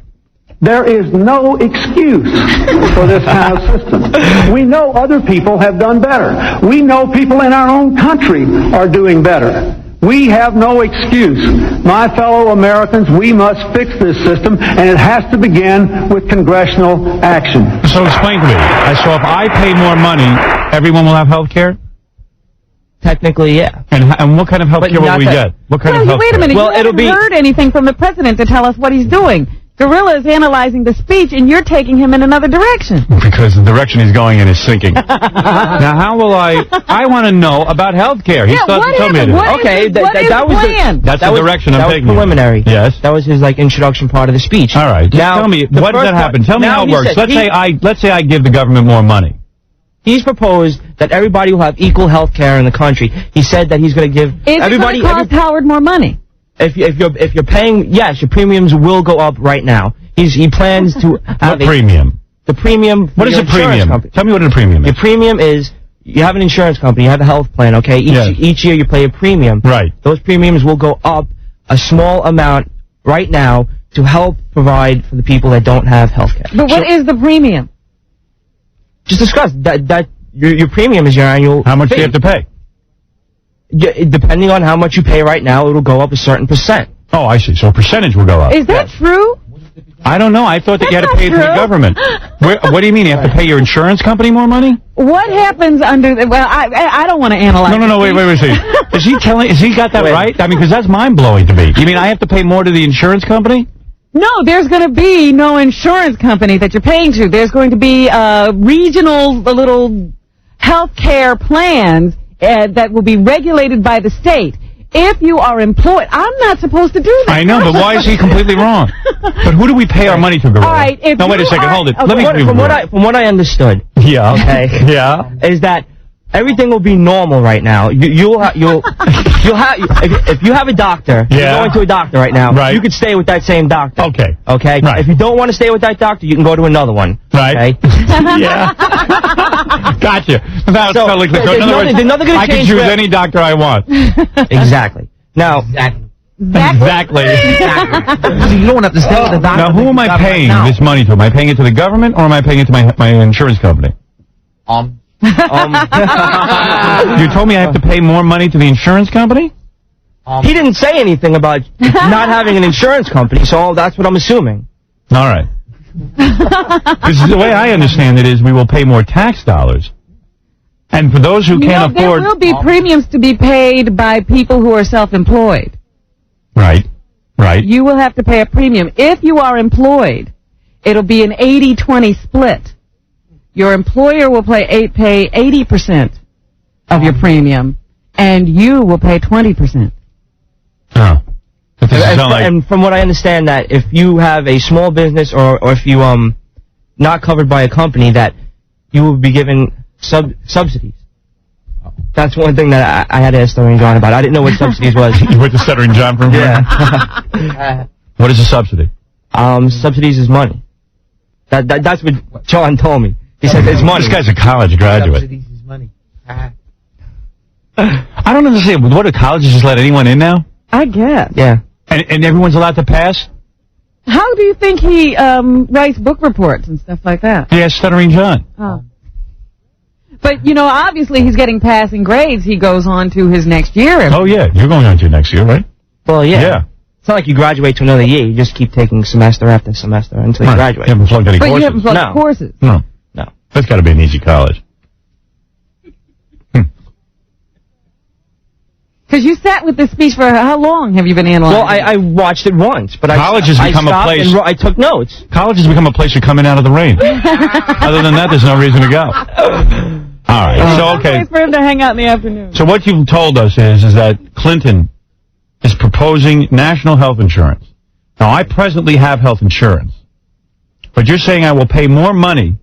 Speaker 20: There is no excuse for this kind of system. We know other people have done better. We know people in our own country are doing better. We have no excuse. My fellow Americans, we must fix this system, and it has to begin with congressional action.
Speaker 1: So explain to me. So if I pay more money, everyone will have health care?
Speaker 16: Technically, yeah.
Speaker 1: And what kind of health care will we get? What kind of health care?
Speaker 19: Wait a minute. You haven't heard anything from the president to tell us what he's doing. Grillo is analyzing the speech, and you're taking him in another direction.
Speaker 1: Because the direction he's going in is sinking. Now, how will I want to know about health care. He still hasn't told me anything.
Speaker 16: Okay, that was
Speaker 1: the direction I'm taking.
Speaker 16: That was preliminary.
Speaker 1: Yes.
Speaker 16: That was his, introduction part of the speech.
Speaker 1: All right. Now, tell me, what does that happen? Tell me how it works. Let's say I give the government more money.
Speaker 16: He's proposed that everybody will have equal health care in the country. He said that he's going to give everybody...
Speaker 19: Is it going to cost Howard more money?
Speaker 16: If you're paying, yes, your premiums will go up right now. He plans to have
Speaker 1: what premium?
Speaker 16: The premium.
Speaker 1: What is a premium? Tell me what a premium is.
Speaker 16: Your premium is you have an insurance company, you have a health plan, okay? Each year you pay a premium.
Speaker 1: Right.
Speaker 16: Those premiums will go up a small amount right now to help provide for the people that don't have health care.
Speaker 19: But what is the premium?
Speaker 16: Just discuss that your premium is your annual.
Speaker 1: How much do you have to pay?
Speaker 16: Depending on how much you pay right now, it'll go up a certain percent.
Speaker 1: Oh, I see. So a percentage will go up.
Speaker 19: Is that true?
Speaker 1: I don't know. I thought that you had to pay it to the government. What do you mean? You have to pay your insurance company more money?
Speaker 19: What happens under the... Well, I don't want to analyze...
Speaker 1: No, wait. Is he got that right? I mean, because that's mind-blowing to me. You mean I have to pay more to the insurance company?
Speaker 19: No, there's going to be no insurance company that you're paying to. There's going to be regional little health care plans that will be regulated by the state. If you are employed, I'm not supposed to do that.
Speaker 1: I know, but why is he completely wrong? But who do we pay our money to, Grillo?
Speaker 19: All right,
Speaker 1: no, wait a second, hold it.
Speaker 16: Okay.
Speaker 1: Let me
Speaker 16: from what I understood.
Speaker 1: Yeah.
Speaker 16: Okay.
Speaker 1: Yeah.
Speaker 16: Is that everything will be normal right now. You'll have if you have a doctor, you're going to a doctor right now.
Speaker 1: Right.
Speaker 16: You could stay with that same doctor.
Speaker 1: Okay.
Speaker 16: Okay.
Speaker 1: Right.
Speaker 16: If you don't want to stay with that doctor, you can go to another one.
Speaker 1: Right.
Speaker 16: Okay?
Speaker 1: Yeah. Gotcha. That's totally clear. So in other words, I can choose any doctor I want.
Speaker 16: Exactly. Now.
Speaker 1: Exactly.
Speaker 18: So you don't have to stay with the doctor.
Speaker 1: Now, who am I paying this money to? Am I paying it to the government, or am I paying it to my insurance company?
Speaker 16: You
Speaker 1: told me I have to pay more money to the insurance company?
Speaker 16: He didn't say anything about not having an insurance company, so that's what I'm assuming.
Speaker 1: All right. Because the way I understand it is we will pay more tax dollars. And for those who can't afford...
Speaker 19: There will be premiums to be paid by people who are self-employed.
Speaker 1: Right.
Speaker 19: You will have to pay a premium. If you are employed, it'll be an 80-20 split. Your employer will pay 80% of your premium, and you will pay 20%.
Speaker 1: Oh.
Speaker 16: And from what I understand, that if you have a small business or if you not covered by a company, that you will be given subsidies. That's one thing that I had to ask Stuttering John about. I didn't know what subsidies was.
Speaker 1: You went to Stuttering John from here?
Speaker 16: Yeah.
Speaker 1: What is a subsidy?
Speaker 16: Subsidies is money. That's what John told me. He said it's money.
Speaker 1: This guy's a college graduate.
Speaker 18: Subsidies is money.
Speaker 1: I don't understand. What, do colleges just let anyone in now?
Speaker 19: I guess.
Speaker 16: Yeah.
Speaker 1: And everyone's allowed to pass?
Speaker 19: How do you think he writes book reports and stuff like that?
Speaker 1: Yeah, Stuttering John.
Speaker 19: Oh. But, obviously he's getting passing grades. He goes on to his next year.
Speaker 1: Oh, yeah. You're going on to your next year, right?
Speaker 16: Well, yeah.
Speaker 1: Yeah.
Speaker 16: It's not like you graduate to another year. You just keep taking semester after semester until you graduate.
Speaker 1: You haven't plugged any
Speaker 19: But
Speaker 1: courses.
Speaker 19: you haven't plugged the courses.
Speaker 1: No.
Speaker 16: No.
Speaker 1: That's got to be an easy college.
Speaker 19: Because you sat with this speech for how long have you been analyzing?
Speaker 16: Well, I watched it once, but
Speaker 1: College has become a place.
Speaker 16: And I took notes.
Speaker 1: College has become a place you're coming out of the rain. Other than that, there's no reason to go. All right. So, okay.
Speaker 19: Wait for him to hang out in the afternoon.
Speaker 1: So what you've told us is that Clinton is proposing national health insurance. Now, I presently have health insurance. But you're saying I will pay more money.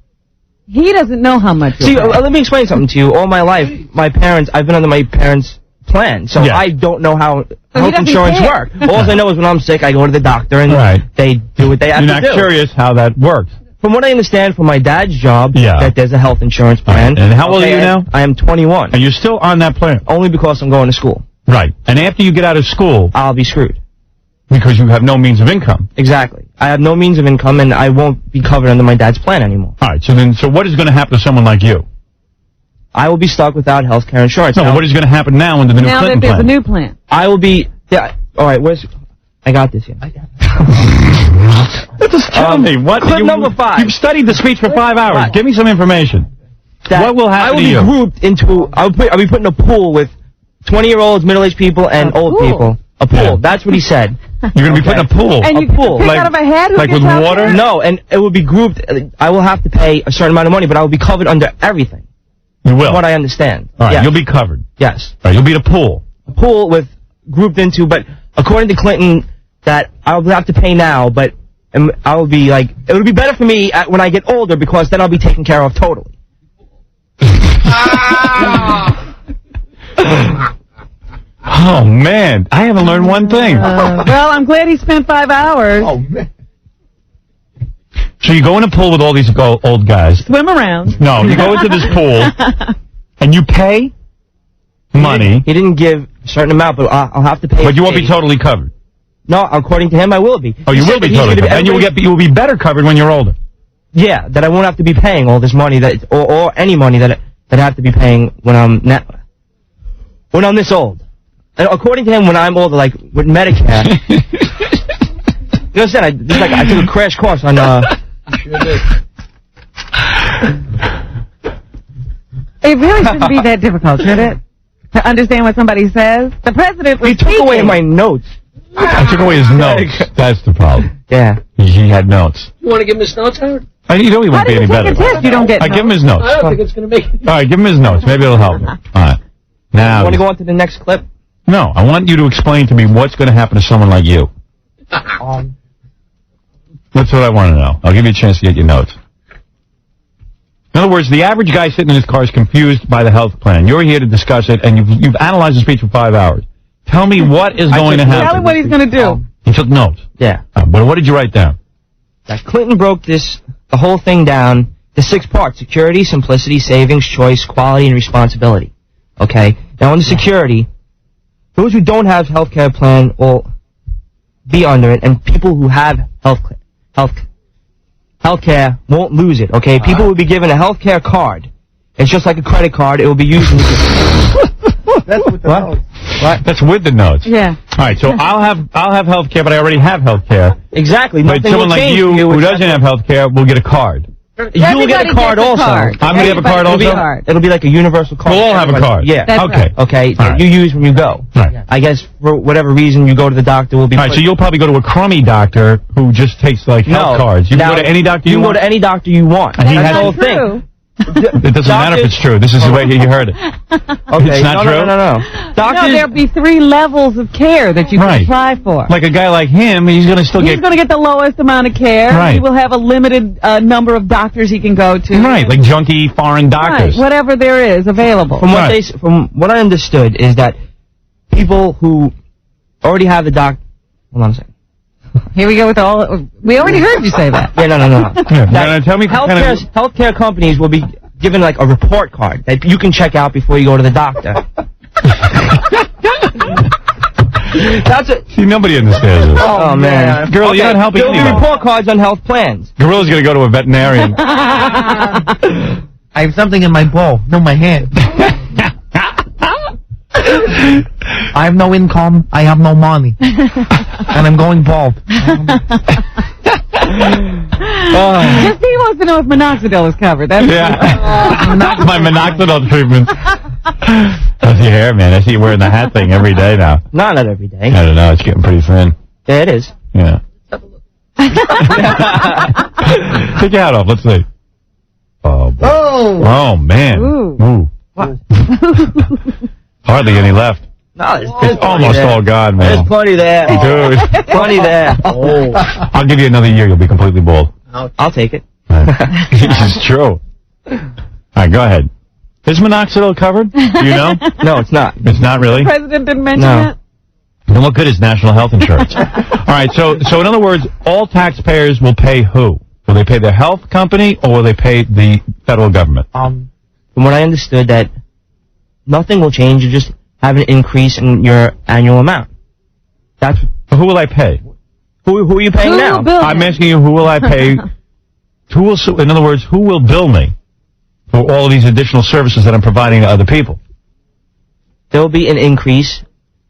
Speaker 19: He doesn't know how much.
Speaker 16: See, let me explain something to you. All my life, I've been under my parents' plan, so I don't know how health insurance works. All I know is when I'm sick, I go to the doctor, and they do what they have to do.
Speaker 1: You're not curious how that works.
Speaker 16: From what I understand from my dad's job, that there's a health insurance plan.
Speaker 1: And how old are you now?
Speaker 16: I am 21.
Speaker 1: And you're still on that plan?
Speaker 16: Only because I'm going to school.
Speaker 1: Right. And after you get out of school...
Speaker 16: I'll be screwed.
Speaker 1: Because you have no means of income.
Speaker 16: Exactly. I have no means of income, and I won't be covered under my dad's plan anymore.
Speaker 1: All right. So what is going to happen to someone like you?
Speaker 16: I will be stuck without health care insurance.
Speaker 1: No, but what is going to happen now under the new Clinton plan?
Speaker 19: Now that there's a new plan.
Speaker 16: I will be... Yeah, all right, I got this here.
Speaker 1: Just tell me. What?
Speaker 16: Clip number 5.
Speaker 1: You've studied the speech for 5 hours. Right. Give me some information. What will happen to you?
Speaker 16: I will be grouped into... I'll be put in a pool with 20-year-olds, middle-aged people, and old people. A pool. Yeah. That's what he said.
Speaker 1: You're going to be put in a pool.
Speaker 19: And you pick out of a head?
Speaker 1: Like with water?
Speaker 16: No, and it will be grouped. I will have to pay a certain amount of money, but I will be covered under everything.
Speaker 1: You will?
Speaker 16: From what I understand.
Speaker 1: All right,
Speaker 16: yes.
Speaker 1: You'll be covered.
Speaker 16: Yes.
Speaker 1: All right, you'll be in a pool.
Speaker 16: A pool with grouped into, but according to Clinton, that I will have to pay now, but I will be like, it would be better for me when I get older because then I'll be taken care of totally.
Speaker 1: Oh, man. I haven't learned one thing.
Speaker 19: Well, I'm glad he spent 5 hours.
Speaker 1: Oh, man. So you go in a pool with all these old guys.
Speaker 19: Swim around.
Speaker 1: No, you go into this pool, and you pay money.
Speaker 16: He didn't give a certain amount, but I'll have to pay.
Speaker 1: But you won't be totally covered.
Speaker 16: No, according to him, I will be.
Speaker 1: Oh, you will be totally covered. And you will be better covered when you're older.
Speaker 16: Yeah, that I won't have to be paying all this money, or any money that I have to be paying when I'm this old. And according to him, when I'm older, like with Medicare, you understand? I took a crash course on.
Speaker 19: Sure did. It really shouldn't be that difficult, should it? To understand what somebody says. The president was
Speaker 16: took away my notes.
Speaker 1: I took away his notes. That's the problem.
Speaker 16: Yeah.
Speaker 1: He had notes.
Speaker 17: You want to give him his notes, Howard?
Speaker 1: You know he won't be any better.
Speaker 19: How do you take a test? You don't get notes.
Speaker 1: Give him his notes.
Speaker 17: I don't think it's going to make it.
Speaker 1: All right, give him his notes. Maybe it'll help him. All right. Now.
Speaker 16: You want to go on to the next clip?
Speaker 1: No, I want you to explain to me what's going to happen to someone like you. That's what I want to know. I'll give you a chance to get your notes. In other words, the average guy sitting in his car is confused by the health plan. You're here to discuss it, and you've analyzed the speech for 5 hours. Tell me what is going to happen.
Speaker 19: Tell him what he's going to do.
Speaker 1: You took notes?
Speaker 16: Yeah.
Speaker 1: What did you write down?
Speaker 16: That Clinton broke the whole thing down to 6 parts: security, simplicity, savings, choice, quality, and responsibility. Okay? Now, under security, those who don't have health care plan will be under it, and people who have health care won't lose it, okay? People will be given a health care card. It's just like a credit card. It will be used in
Speaker 17: That's with the notes.
Speaker 1: What? That's with the notes.
Speaker 19: Yeah.
Speaker 1: All right, so I'll have health care, but I already have health care.
Speaker 16: Exactly.
Speaker 1: But someone like you who doesn't have health care will get a card.
Speaker 16: You will get a card also.
Speaker 1: I'm going to have a card also?
Speaker 16: It'll be like a universal card.
Speaker 1: We'll all have a card.
Speaker 16: Yeah.
Speaker 19: That's
Speaker 1: okay.
Speaker 19: Right.
Speaker 16: Okay.
Speaker 1: Right.
Speaker 16: You use when you go.
Speaker 1: Right.
Speaker 16: I guess for whatever reason you go to the doctor will be.
Speaker 1: All right, so you'll probably go to a crummy doctor who just takes like health cards. You can go to any doctor you want.
Speaker 16: You can go to any doctor you want.
Speaker 1: And he has
Speaker 19: the whole thing.
Speaker 1: It doesn't matter if it's true. This is the way you heard it.
Speaker 16: Okay.
Speaker 1: It's not true?
Speaker 16: No.
Speaker 19: Doctors, no, there'll be 3 levels of care that you can apply for.
Speaker 1: Like a guy like him, he's going to still
Speaker 19: He's going to get the lowest amount of care.
Speaker 1: Right.
Speaker 19: He will have a limited number of doctors he can go to.
Speaker 1: Right, like junky foreign doctors.
Speaker 19: Right, whatever there is available.
Speaker 16: From what I understood is that people who already have the Hold on a second.
Speaker 19: Here we go with we already heard you say that.
Speaker 16: Yeah, no.
Speaker 1: Tell me
Speaker 16: healthcare companies will be given like a report card that you can check out before you go to the doctor. That's it.
Speaker 1: See, nobody understands it.
Speaker 16: Oh man.
Speaker 1: Girl, you're not helping
Speaker 16: There'll be report cards on health plans.
Speaker 1: Gorilla's going to go to a veterinarian.
Speaker 18: I have something in my bowl. No, my hand. I have no income. I have no money. And I'm going bald.
Speaker 19: Just he wants to know if minoxidil is covered. That's
Speaker 1: My minoxidil treatment. How's your hair, man? I see you wearing the hat thing every day now.
Speaker 16: Not every day.
Speaker 1: I don't know. It's getting pretty thin.
Speaker 16: Yeah, it is.
Speaker 1: Yeah. Take your hat off. Let's see. Oh, boy. Oh man. Ooh.
Speaker 16: What?
Speaker 1: Hardly any left.
Speaker 16: No,
Speaker 1: it's almost all gone, man.
Speaker 16: There's plenty there.
Speaker 1: Dude.
Speaker 16: Plenty there.
Speaker 1: Oh. I'll give you another year. You'll be completely bald.
Speaker 16: I'll take it.
Speaker 1: It's true. All right, go ahead. Is minoxidil covered? Do you know?
Speaker 16: No, it's not.
Speaker 1: It's not really?
Speaker 19: The president didn't mention that?
Speaker 1: Then what good is national health insurance? All right, so in other words, all taxpayers will pay who? Will they pay their health company or will they pay the federal government?
Speaker 16: From what I understood, that nothing will change. You just have an increase in your annual amount. That's
Speaker 1: who will I pay?
Speaker 16: Who are you paying now?
Speaker 1: I'm asking you, who will I pay? In other words, who will bill me for all of these additional services that I'm providing to other people?
Speaker 16: There will be an increase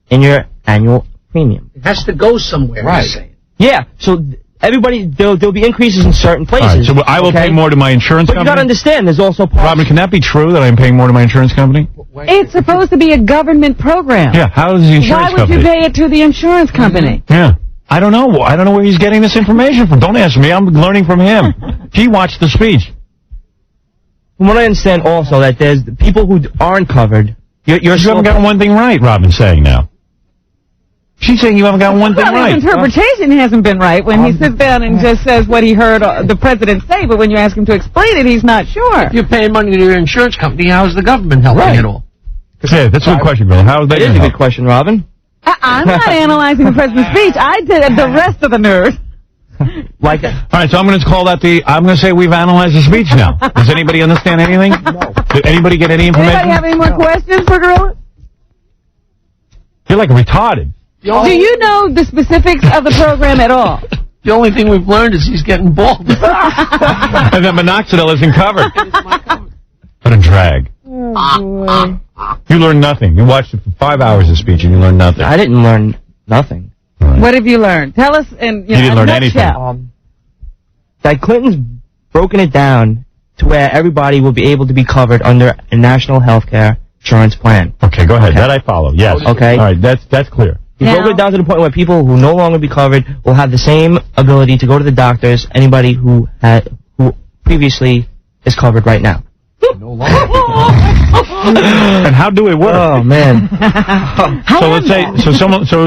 Speaker 16: in your annual premium.
Speaker 17: It has to go somewhere.
Speaker 1: Right.
Speaker 16: Yeah. So everybody, there'll be increases in certain places.
Speaker 1: All right, so I will pay more to my insurance
Speaker 16: but
Speaker 1: company?
Speaker 16: you got to understand, there's also
Speaker 1: Robin, can that be true that I'm paying more to my insurance company?
Speaker 19: It's supposed to be a government program.
Speaker 1: Yeah, how does the insurance company?
Speaker 19: Why would you pay it to the insurance company?
Speaker 1: Yeah. I don't know. I don't know where he's getting this information from. Don't ask me. I'm learning from him. He watched the speech.
Speaker 16: From what I understand also, that there's the people who aren't covered. You
Speaker 1: haven't gotten one thing right, Robin's saying now. She's saying you haven't gotten one thing right.
Speaker 19: His interpretation hasn't been right when he sits down and just says what he heard the president say, but when you ask him to explain it, he's not sure.
Speaker 17: If you're paying money to your insurance company, how's the government helping at all?
Speaker 1: Yeah, that's a good question, Grillo. How is that?
Speaker 16: It is a good question, Robin.
Speaker 19: I'm not analyzing the president's speech. I did the rest of the nerds.
Speaker 16: Like
Speaker 1: all right, so I'm going to call that I'm going to say we've analyzed the speech now. Does anybody understand anything? No. Did anybody get any information?
Speaker 19: Anybody have any more questions for Grillo?
Speaker 1: You're like retarded.
Speaker 19: Do you know the specifics of the program at all?
Speaker 17: The only thing we've learned is he's getting bald.
Speaker 1: And that minoxidil isn't covered. What a drag.
Speaker 19: Oh, boy.
Speaker 1: You learned nothing. You watched it for 5 hours of speech and you learned nothing.
Speaker 16: I didn't learn nothing.
Speaker 1: Right.
Speaker 19: What have you learned? Tell us in
Speaker 1: You didn't learn anything.
Speaker 16: That Clinton's broken it down to where everybody will be able to be covered under a national health care insurance plan.
Speaker 1: Okay, go ahead. That I follow. Yes.
Speaker 16: Okay.
Speaker 1: All right, that's clear.
Speaker 16: He broke it down to the point where people who no longer be covered will have the same ability to go to the doctors anybody who previously is covered right now.
Speaker 1: And how do it work?
Speaker 16: Oh man.
Speaker 1: So let's say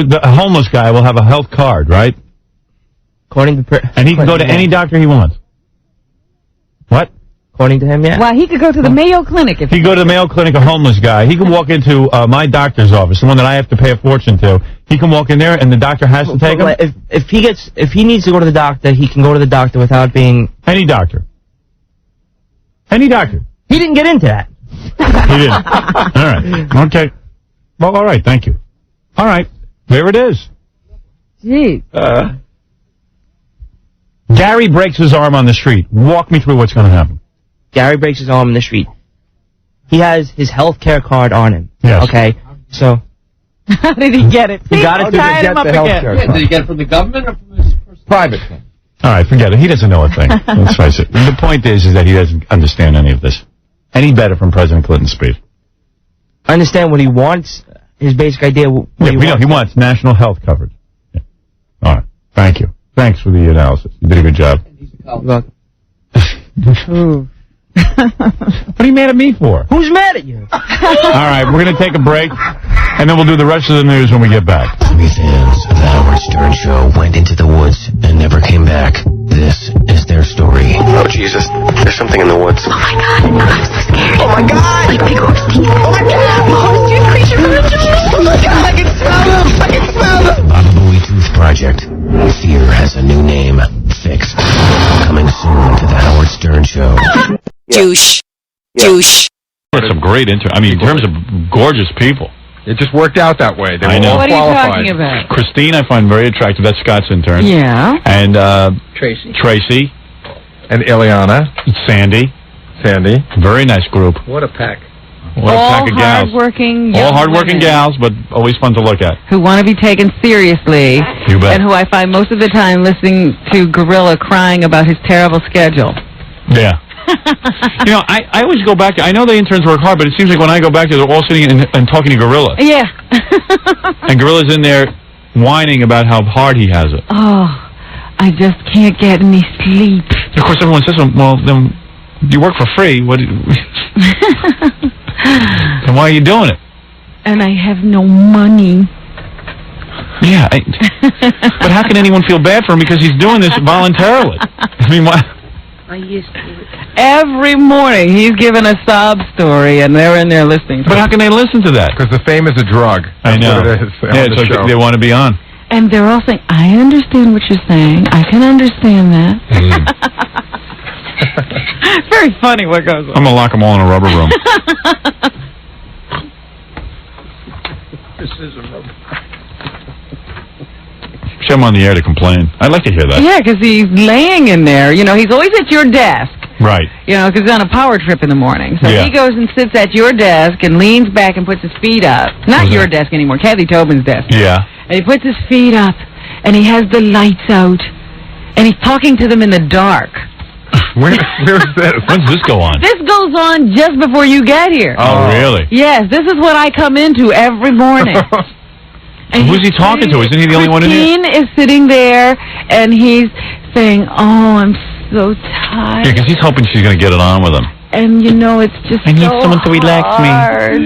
Speaker 1: the homeless guy will have a health card, right?
Speaker 16: According to
Speaker 1: and he can go to any doctor he wants. What?
Speaker 16: According to him, yeah.
Speaker 19: Well, he could go to the Mayo Clinic if
Speaker 1: he could go to the Mayo Clinic, a homeless guy. He can walk into my doctor's office, the one that I have to pay a fortune to. He can walk in there, and the doctor has to take him.
Speaker 16: If he needs to go to the doctor, he can go to the doctor without being
Speaker 1: any doctor. Any doctor.
Speaker 16: He didn't get into that.
Speaker 1: He didn't. All right. Okay. Well, all right. Thank you. All right. There it is.
Speaker 19: Gee.
Speaker 1: Gary breaks his arm on the street. Walk me through what's going to happen.
Speaker 16: Gary breaks his arm in the street. He has his health care card on him.
Speaker 1: Yes.
Speaker 16: Okay. So.
Speaker 19: How did he get it?
Speaker 16: He got it to
Speaker 19: tie him up again.
Speaker 17: Did he get it from the government or from his
Speaker 1: private thing? All right, forget it. He doesn't know a thing. Let's face it. The point is that he doesn't understand any of this. Any better from President Clinton's speech.
Speaker 16: I understand what he wants. His basic idea.
Speaker 1: We know he wants national health coverage. Yeah. All right. Thank you. Thanks for the analysis. You did a good job. What are you mad at me for?
Speaker 16: Who's mad at you?
Speaker 1: All right, we're going to take a break, and then we'll do the rest of the news when we get back.
Speaker 21: 3 fans of the Howard Stern Show went into the woods and never came back. This is their story.
Speaker 22: Oh, Jesus. There's something in the woods.
Speaker 23: Oh, my God. I'm so scared.
Speaker 22: Oh, my God.
Speaker 23: Like big horse teeth.
Speaker 22: Oh, my God.
Speaker 23: Monster creature from the jungle.
Speaker 22: Oh, my God. I can smell them. I can smell them.
Speaker 21: The Baba Booey Tooth Project. Fear has a new name. Fixed. Coming soon to the Howard Stern Show.
Speaker 4: Douche. Douche.
Speaker 1: Some great in terms of gorgeous people.
Speaker 6: It just worked out that way. They were all
Speaker 19: What
Speaker 6: qualified.
Speaker 19: are you talking about?
Speaker 1: Christine, I find very attractive. That's Scott's intern.
Speaker 19: Yeah.
Speaker 1: And
Speaker 17: Tracy.
Speaker 6: And Ileana.
Speaker 1: Sandy.
Speaker 6: Very nice group.
Speaker 17: What a pack.
Speaker 1: What a pack of gals.
Speaker 19: hardworking,
Speaker 1: All
Speaker 19: young
Speaker 1: hardworking
Speaker 19: women
Speaker 1: gals, but always fun to look at.
Speaker 19: who want to be taken seriously,
Speaker 1: You bet.
Speaker 19: and who I find most of the time listening to Gorilla crying about his terrible schedule.
Speaker 1: Yeah. You know, I always go back to, I know the interns work hard, but it seems like when I go back there, they're all sitting and talking to Gorilla.
Speaker 19: Yeah.
Speaker 1: And Gorilla's in there whining about how hard he has it.
Speaker 19: Oh, I just can't get any sleep.
Speaker 1: Of course, everyone says, well, then you work for free. What? And why are you doing it?
Speaker 19: And I have no money.
Speaker 1: Yeah, but how can anyone feel bad for him because he's doing this voluntarily? I mean, why?
Speaker 19: I used to. Every morning he's giving a sob story, and they're in there listening.
Speaker 1: But how can they listen to that?
Speaker 6: Because the fame is a drug.
Speaker 1: I know.
Speaker 6: That's what it is.
Speaker 1: Yeah, it's like they want to be on.
Speaker 19: And they're all saying, I understand what you're saying. I can understand that. It's very funny what goes on.
Speaker 1: I'm going to lock them all in a rubber room.
Speaker 17: This is a rubber.
Speaker 1: Show him on the air to complain. I'd like to hear that.
Speaker 19: Yeah, because he's laying in there. You know, he's always at your desk.
Speaker 1: Right.
Speaker 19: You know, because he's on a power trip in the morning. So
Speaker 1: Yeah.
Speaker 19: he goes and sits at your desk and leans back and puts his feet up. Not your desk anymore, Kathy Tobin's desk.
Speaker 1: Yeah.
Speaker 19: And he puts his feet up, and he has the lights out, and he's talking to them in the dark.
Speaker 6: Where's this?
Speaker 1: When does this go on?
Speaker 19: This goes on just before you get here.
Speaker 1: Oh, really?
Speaker 19: Yes, this is what I come into every morning. And
Speaker 1: who's he talking to? Isn't he the only one in here?
Speaker 19: Christine is sitting there, and he's saying, oh, I'm so tired.
Speaker 1: Yeah, because he's hoping she's going to get it on with him.
Speaker 19: And, you know, it's just
Speaker 1: I need
Speaker 19: so
Speaker 1: someone to relax me.
Speaker 19: hard.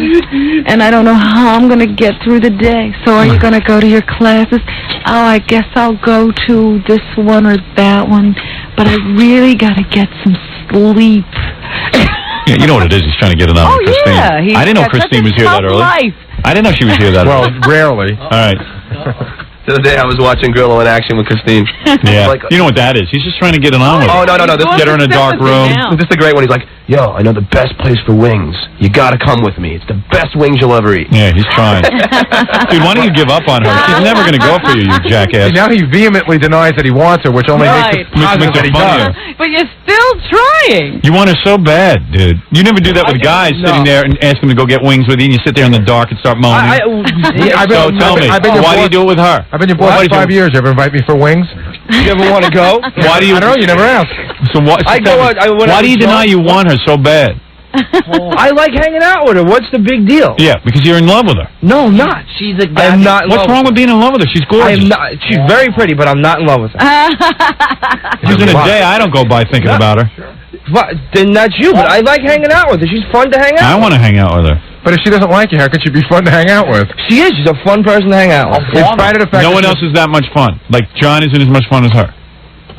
Speaker 19: And I don't know how I'm going to get through the day. So are you going to go to your classes? Oh, I guess I'll go to this one or that one. But I really got to get some sleep.
Speaker 1: Yeah, you know what it is. He's trying to get it on with Christine.
Speaker 19: Yeah, he's
Speaker 1: I didn't know
Speaker 19: got such
Speaker 1: Christine
Speaker 19: a
Speaker 1: was here that
Speaker 19: tough
Speaker 1: early.
Speaker 19: life.
Speaker 1: I didn't know she was here that
Speaker 6: Well,
Speaker 1: early.
Speaker 6: rarely.
Speaker 1: All right.
Speaker 8: The other day I was watching Grillo in action with Christine.
Speaker 1: Yeah.
Speaker 8: Like,
Speaker 1: You know what that is. He's just trying to get it on with her.
Speaker 8: oh, no.
Speaker 1: Get her in a dark room.
Speaker 8: This is a great one. He's like, yo, I know the best place for wings. You gotta come with me. It's the best wings you'll ever eat.
Speaker 1: Yeah, he's trying. Dude, why don't you give up on her? She's never going to go for you, you jackass.
Speaker 6: See, now he vehemently denies that he wants her, which only makes it positive that he does.
Speaker 19: But you're still trying.
Speaker 1: You want her so bad, dude. You never do that with guys sitting there and ask them to go get wings with you, and you sit there in the dark and start moaning. So tell me, why do you do it with her?
Speaker 6: I've been your boss for 5 years. You ever invite me for wings?
Speaker 3: You ever want to go?
Speaker 1: Why do you?
Speaker 6: I don't know. You never asked.
Speaker 1: So what?
Speaker 3: I go out- I- when
Speaker 1: why
Speaker 3: I
Speaker 1: do you
Speaker 3: was
Speaker 1: deny
Speaker 3: young-
Speaker 1: you want her so bad?
Speaker 3: I like hanging out with her. What's the big deal?
Speaker 1: Yeah, because you're in love with her.
Speaker 3: No, I'm not. She's a guy. I'm not in
Speaker 1: What's
Speaker 3: love
Speaker 1: wrong with being in love with her? She's gorgeous.
Speaker 3: I'm not. She's very pretty, but I'm not in love with her.
Speaker 1: She's in a day. I don't go by thinking about her.
Speaker 3: Then that's you, but I like hanging out with her. She's fun to hang out
Speaker 1: I
Speaker 3: with.
Speaker 1: want to hang out with her.
Speaker 6: But if she doesn't like you, how could she be fun to hang out with?
Speaker 3: She is. She's a fun person to hang out with.
Speaker 6: In spite of the fact
Speaker 1: No
Speaker 6: that
Speaker 1: one else is that much fun. Like John isn't as much fun as her.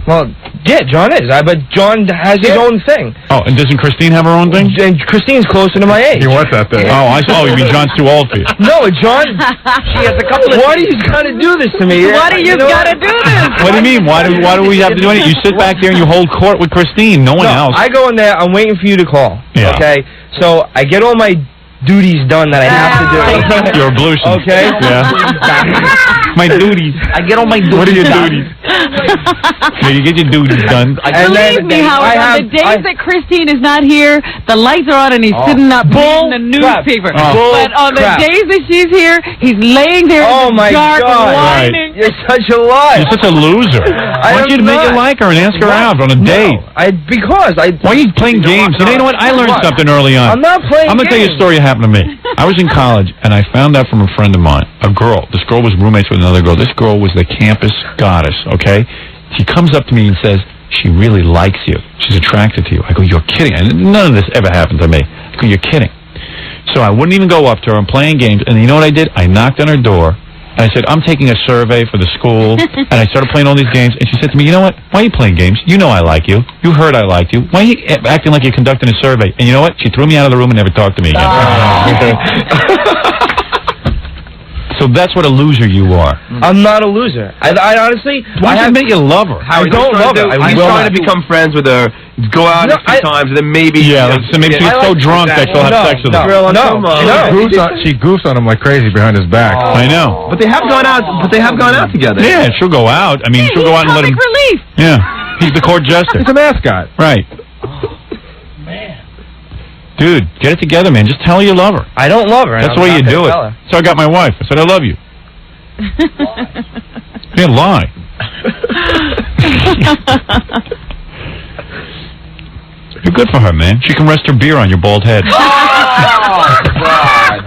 Speaker 3: Well, yeah, John is. But John has his own thing.
Speaker 1: Oh, and doesn't Christine have her own thing?
Speaker 3: And Christine's closer to my age.
Speaker 6: He wants that thing.
Speaker 1: Oh, you mean John's too old for you?
Speaker 3: No, John. She has a couple of. Why do you gotta do this to me?
Speaker 19: Why do you gotta do this?
Speaker 1: What do you mean? Why do we have to do anything? You sit back there and you hold court with Christine. No one else.
Speaker 3: I go in there. I'm waiting for you to call.
Speaker 1: Yeah.
Speaker 3: Okay. So I get all my duties done that I have to do.
Speaker 1: You're a blues.
Speaker 3: Okay.
Speaker 1: Yeah. My duties.
Speaker 3: I get all my duties.
Speaker 1: What are your
Speaker 3: done.
Speaker 1: duties? Yeah, you get your duties done.
Speaker 19: Believe me, Howard, on the days that Christine is not here, the lights are on and he's sitting up reading the newspaper. But on the days that she's here, he's laying there in the dark whining.
Speaker 3: You're such a liar.
Speaker 1: You're such a loser. I want you to make her like her and ask her out on a date.
Speaker 3: Why
Speaker 1: are you playing games? You know what? I learned something early on.
Speaker 3: I'm not playing
Speaker 1: I'm going to tell you a story that happened to me. I was in college, and I found out from a friend of mine, a girl. This girl was roommates with another girl. This girl was the campus goddess, okay? She comes up to me and says, she really likes you. She's attracted to you. I go, you're kidding. And none of this ever happened to me. I go, you're kidding. So I wouldn't even go up to her. I'm playing games. And you know what I did? I knocked on her door. And I said, I'm taking a survey for the school. And I started playing all these games. And she said to me, you know what? Why are you playing games? You know I like you. You heard I liked you. Why are you acting like you're conducting a survey? And you know what? She threw me out of the room and never talked to me again. So that's what a loser you are.
Speaker 3: I'm not a loser. I honestly.
Speaker 1: Why don't you make you love her?
Speaker 3: I don't love her.
Speaker 8: He's trying to become friends with her. Go out a few times, and then maybe.
Speaker 1: Yeah, so maybe she's so drunk that she'll have sex with her.
Speaker 6: She goofs on him like crazy behind his back.
Speaker 1: I know.
Speaker 8: But they have gone out. Together.
Speaker 1: Yeah, she'll go out. I mean, she'll go out and let him.
Speaker 19: Relief.
Speaker 1: Yeah, he's the court jester.
Speaker 6: He's a mascot.
Speaker 1: Right. Dude, get it together, man. Just tell her you love her.
Speaker 16: I don't love her.
Speaker 1: That's the way you do it. So I got my wife. I said, I love you. You can't lie. You're good for her, man. She can rest her beer on your bald head.
Speaker 16: Oh, God.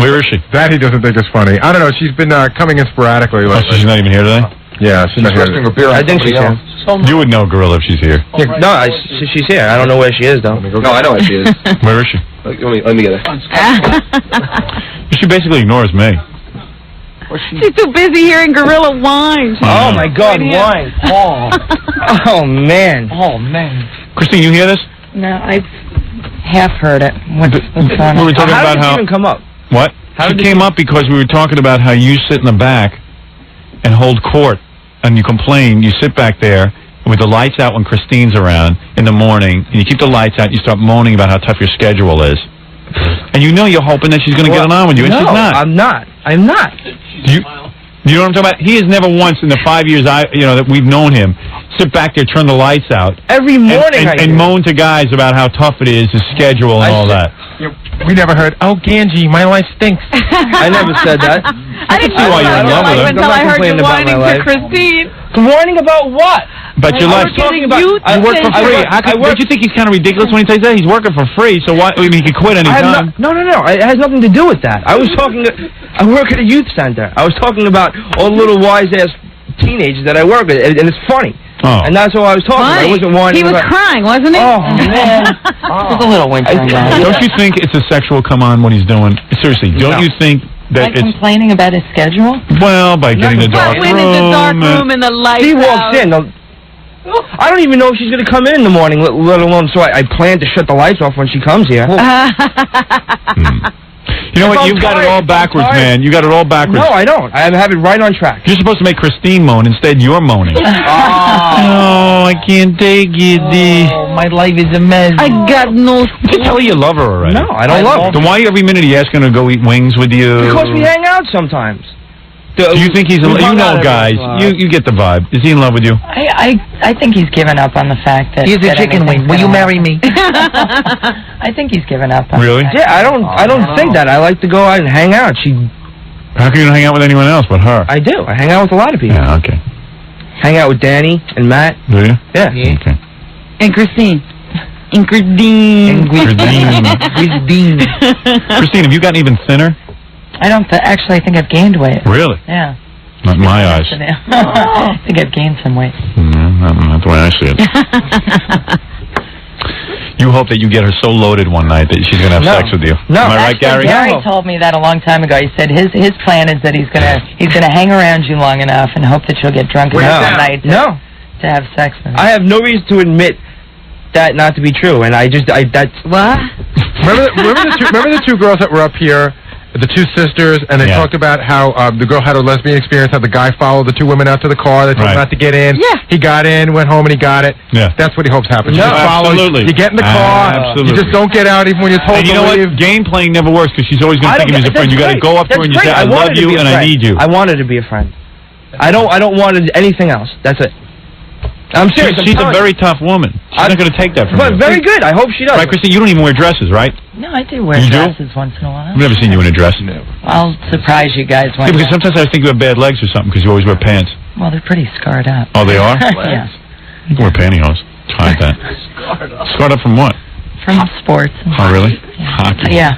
Speaker 1: Where is she?
Speaker 6: That he doesn't think is funny. I don't know. She's been coming in sporadically.
Speaker 1: Oh, so she's not even here today?
Speaker 6: Yeah, she's not here.
Speaker 16: I think she's here.
Speaker 1: You would know Grillo if she's here.
Speaker 16: No, she's here. I don't know where she is, though.
Speaker 8: No, I know where she is.
Speaker 1: Where is she?
Speaker 8: Let me get her.
Speaker 1: She basically ignores me.
Speaker 19: She's too busy hearing Gorilla whine.
Speaker 16: Oh, my God, whine. Oh, man.
Speaker 3: Oh, man.
Speaker 1: Christine, you hear this?
Speaker 9: No, I've half heard it. What's on
Speaker 1: We were
Speaker 9: it?
Speaker 1: talking about
Speaker 16: did
Speaker 1: how...
Speaker 16: it even come up?
Speaker 1: What? It came up because we were talking about how you sit in the back and hold court, and you complain. You sit back there with the lights out when Christine's around in the morning, and you keep the lights out, and you start moaning about how tough your schedule is. And you know you're hoping that she's going to get on with you, and
Speaker 16: no,
Speaker 1: she's not.
Speaker 16: I'm not. I'm not.
Speaker 1: You know what I'm talking about? He has never once in the 5 years that we've known him sit back there, turn the lights out
Speaker 16: every morning,
Speaker 1: and moan to guys about how tough it is, his schedule and all that.
Speaker 6: We never heard, oh, Gange, my life stinks.
Speaker 16: I never said that.
Speaker 1: I can see why you're in love with her.
Speaker 19: Until I heard you whining to Christine.
Speaker 16: Whining about what?
Speaker 1: But your life.
Speaker 16: Talking about,
Speaker 1: I work for free. Don't you think he's kind of ridiculous when he says that? He's working for free, so why? I mean, he could quit any time.
Speaker 16: No. It has nothing to do with that. I was talking. I work at a youth center. I was talking about all the little wise-ass teenagers that I work with, and it's funny.
Speaker 1: Oh.
Speaker 16: And that's all I was talking about. I wasn't whining.
Speaker 19: He was crying, wasn't he?
Speaker 16: Oh, man.
Speaker 9: Just a little winter.
Speaker 1: Don't you think it's a sexual come-on what he's doing? Seriously, don't you think that
Speaker 9: By
Speaker 1: it's...
Speaker 9: complaining about his schedule?
Speaker 1: Well, by getting the dark room.
Speaker 19: Went in the dark room and the lights
Speaker 16: She
Speaker 19: out.
Speaker 16: walks in. I don't even know if she's going to come in the morning, let alone so I plan to shut the lights off when she comes here.
Speaker 1: You know what? You've got it all backwards, man. You got it all backwards.
Speaker 16: No, I don't. I have it right on track.
Speaker 1: You're supposed to make Christine moan. Instead, you're moaning. No, I can't take it.
Speaker 3: Oh, my life is a mess.
Speaker 19: I got no...
Speaker 1: You tell her you love her already.
Speaker 16: No, I don't love her.
Speaker 1: Then why every minute are you asking her to go eat wings with you?
Speaker 16: Because we hang out sometimes.
Speaker 1: Do you think he's in love? You know, guys. You get the vibe. Is he in love with you?
Speaker 9: I think he's given up on the fact that
Speaker 3: He's a chicken wing. Will you marry me?
Speaker 9: I think he's given up on
Speaker 1: Really?
Speaker 9: that.
Speaker 16: Yeah, I don't think that. I like to go out and hang out.
Speaker 1: How can you not hang out with anyone else but her?
Speaker 16: I do. I hang out with a lot of people.
Speaker 1: Yeah, okay.
Speaker 16: Hang out with Danny and Matt.
Speaker 1: Do you?
Speaker 16: Yeah.
Speaker 1: Okay.
Speaker 19: And Christine. And Christine.
Speaker 1: Christine, have you gotten even thinner?
Speaker 9: I don't actually. I think I've gained weight.
Speaker 1: Really?
Speaker 9: Yeah.
Speaker 1: Not in my eyes.
Speaker 9: I think I've gained some weight.
Speaker 1: Not the way I see it. You hope that you get her so loaded one night that she's going to have sex with you.
Speaker 9: No.
Speaker 1: Am I right, Gary?
Speaker 9: Gary told me that a long time ago. He said his plan is that he's gonna hang around you long enough and hope that you'll get drunk enough one night to have sex with him.
Speaker 16: I have no reason to admit that not to be true, and that's
Speaker 19: what.
Speaker 6: Remember the two girls that were up here, the two sisters, and they talked about how the girl had a lesbian experience, how the guy followed the two women out to the car. They told him not to get in. Yeah. He got in, went home, and he got it.
Speaker 1: Yeah.
Speaker 6: That's what he hopes happens.
Speaker 1: No,
Speaker 6: you just follow,
Speaker 1: absolutely.
Speaker 6: You get in the car.
Speaker 1: Absolutely.
Speaker 6: You just don't get out even when you're told
Speaker 1: and you
Speaker 6: to
Speaker 1: know
Speaker 6: leave.
Speaker 1: what? Game playing never works because she's always going to think of you as a friend. You got to go up to her and you say, I love you and I need you.
Speaker 16: I want her to be a friend. I don't want anything else. That's it. I'm serious.
Speaker 1: She's a very tough woman. She's not going to take that from you.
Speaker 16: Very good. I hope she does.
Speaker 1: Right, Christine? You don't even wear dresses, right?
Speaker 9: No, I do wear
Speaker 1: You do?
Speaker 9: dresses once in a while.
Speaker 1: I've never seen you in a dress.
Speaker 9: I'll surprise you guys one
Speaker 1: Yeah, because
Speaker 9: day.
Speaker 1: sometimes I think you have bad legs or something because you always wear pants.
Speaker 9: Well, they're pretty scarred up.
Speaker 1: Oh, they are?
Speaker 9: Yeah.
Speaker 1: You wear pantyhose. Hide that. Scarred up from what?
Speaker 9: From sports.
Speaker 1: Oh, really? Hockey.
Speaker 9: Yeah.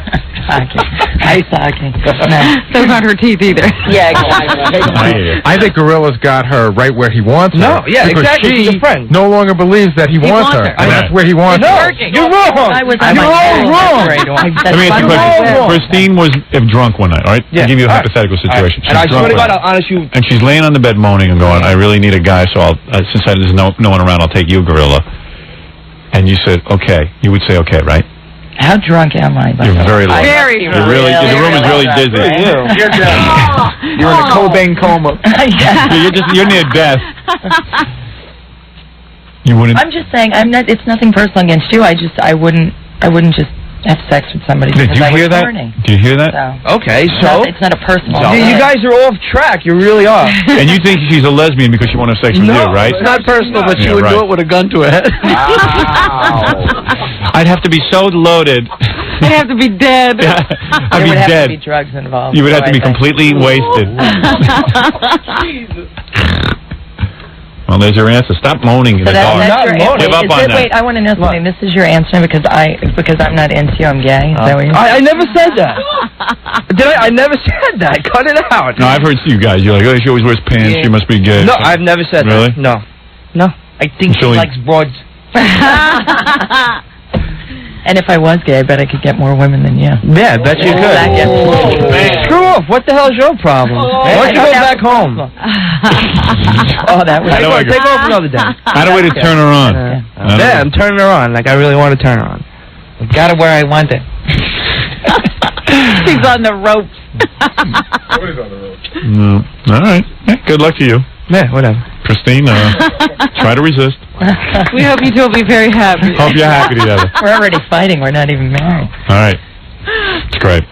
Speaker 9: Hockey. Ice hockey. No.
Speaker 19: Those aren't her teeth either.
Speaker 9: Yeah, exactly.
Speaker 6: I think Gorilla's got her right where he wants her.
Speaker 16: No, yeah,
Speaker 6: because
Speaker 16: exactly.
Speaker 6: she no longer believes that he wants her, and that's where he wants her.
Speaker 16: You're wrong.
Speaker 6: You're all wrong.
Speaker 1: Let me ask you a question. Christine was drunk one night, all right?
Speaker 16: Yeah.
Speaker 1: I'll give you a hypothetical situation.
Speaker 16: And I swear to God, I'll honest you.
Speaker 1: And she's laying on the bed moaning and going, I really need a guy, so since there's no one around, I'll take you, Gorilla. And you said, okay. You would say, okay, right?
Speaker 9: How drunk am I?
Speaker 1: You're very low.
Speaker 19: Very
Speaker 1: You're really, the room is really dizzy.
Speaker 3: You're dead. You're in a Cobain coma.
Speaker 1: You're near death. You wouldn't.
Speaker 9: I'm just saying. I'm not. It's nothing personal against you. I wouldn't just have sex with somebody because I was horny.
Speaker 1: Do you hear that?
Speaker 9: So,
Speaker 16: Okay, so
Speaker 9: it's not a personal.
Speaker 16: you guys are off track. You really are.
Speaker 1: And you think she's a lesbian because she wants to have sex with you, right?
Speaker 5: It's not personal, but she would do it with a gun to her head.
Speaker 1: I'd have to be so loaded.
Speaker 19: I'd have to be dead.
Speaker 1: I'd be
Speaker 9: there would
Speaker 1: dead.
Speaker 9: have to be drugs involved.
Speaker 1: You would have to be completely wasted. Well, there's your answer. Stop moaning in the dark. Give up on that.
Speaker 9: Wait, I want to know something. This is your answer because I'm not into you. I'm gay. Is that what you're
Speaker 16: I never said that. Did I? I never said that. Cut it out.
Speaker 1: No, I've heard you guys. You're like, oh, she always wears pants. She must be gay.
Speaker 16: No, I've never said
Speaker 1: really?
Speaker 16: that. No. I think she likes broads.
Speaker 9: And if I was gay, I bet I could get more women than you.
Speaker 16: Yeah, I bet you could. Screw off. What the hell's your problem? Why don't you go back home?
Speaker 9: That was
Speaker 16: take off another day.
Speaker 1: How do we turn her on?
Speaker 16: Yeah, I'm turning her on. Like, I really want to turn her on.
Speaker 9: I got her where I want it.
Speaker 19: He's on the ropes.
Speaker 1: Nobody's on the ropes. No. All right. Yeah, good luck to you.
Speaker 16: Yeah, whatever.
Speaker 1: Christine, try to resist.
Speaker 19: We hope you two will be very happy.
Speaker 1: Hope you're happy together.
Speaker 9: We're already fighting. We're not even married.
Speaker 1: All right. It's great.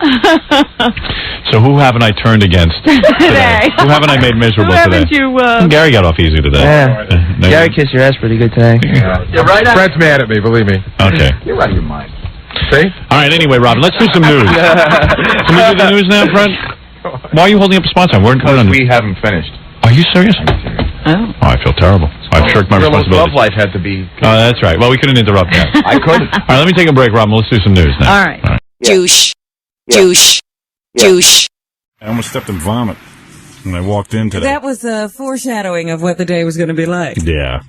Speaker 1: So who haven't I turned against today? Who haven't I made miserable today? Gary got off easy today.
Speaker 16: Yeah. Gary kissed your ass pretty good today.
Speaker 6: You're right. Fred's mad at me, believe me.
Speaker 1: Okay.
Speaker 6: You're out of your mind. See?
Speaker 1: All right, anyway, Robin, let's do some news. Can we do the news now, Fred? Why are you holding up a spot sign?
Speaker 6: Because we haven't finished.
Speaker 1: Are you serious? Oh, I feel terrible. I've shirked my responsibility.
Speaker 6: Love life had to be...
Speaker 1: Oh, that's right. Well, we couldn't interrupt that.
Speaker 6: I couldn't.
Speaker 1: All right, let me take a break, Robin. Let's do some news now.
Speaker 4: All right. Juice. Juice. Juice.
Speaker 15: I almost stepped in vomit when I walked in today.
Speaker 4: That was a foreshadowing of what the day was going to be like.
Speaker 15: Yeah.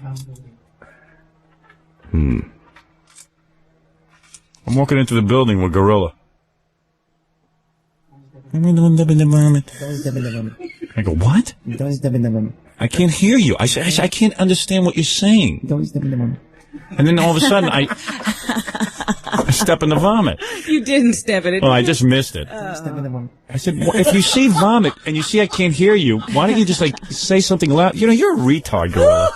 Speaker 15: I'm walking into the building with Gorilla. I go, what? I can't hear you. I say, I can't understand what you're saying. And then all of a sudden, I step in the vomit.
Speaker 4: You didn't step in it.
Speaker 15: Well, I just missed it. I said, well, if you see vomit and you see I can't hear you, why don't you just, like, say something loud? You know, you're a retard, Gorilla.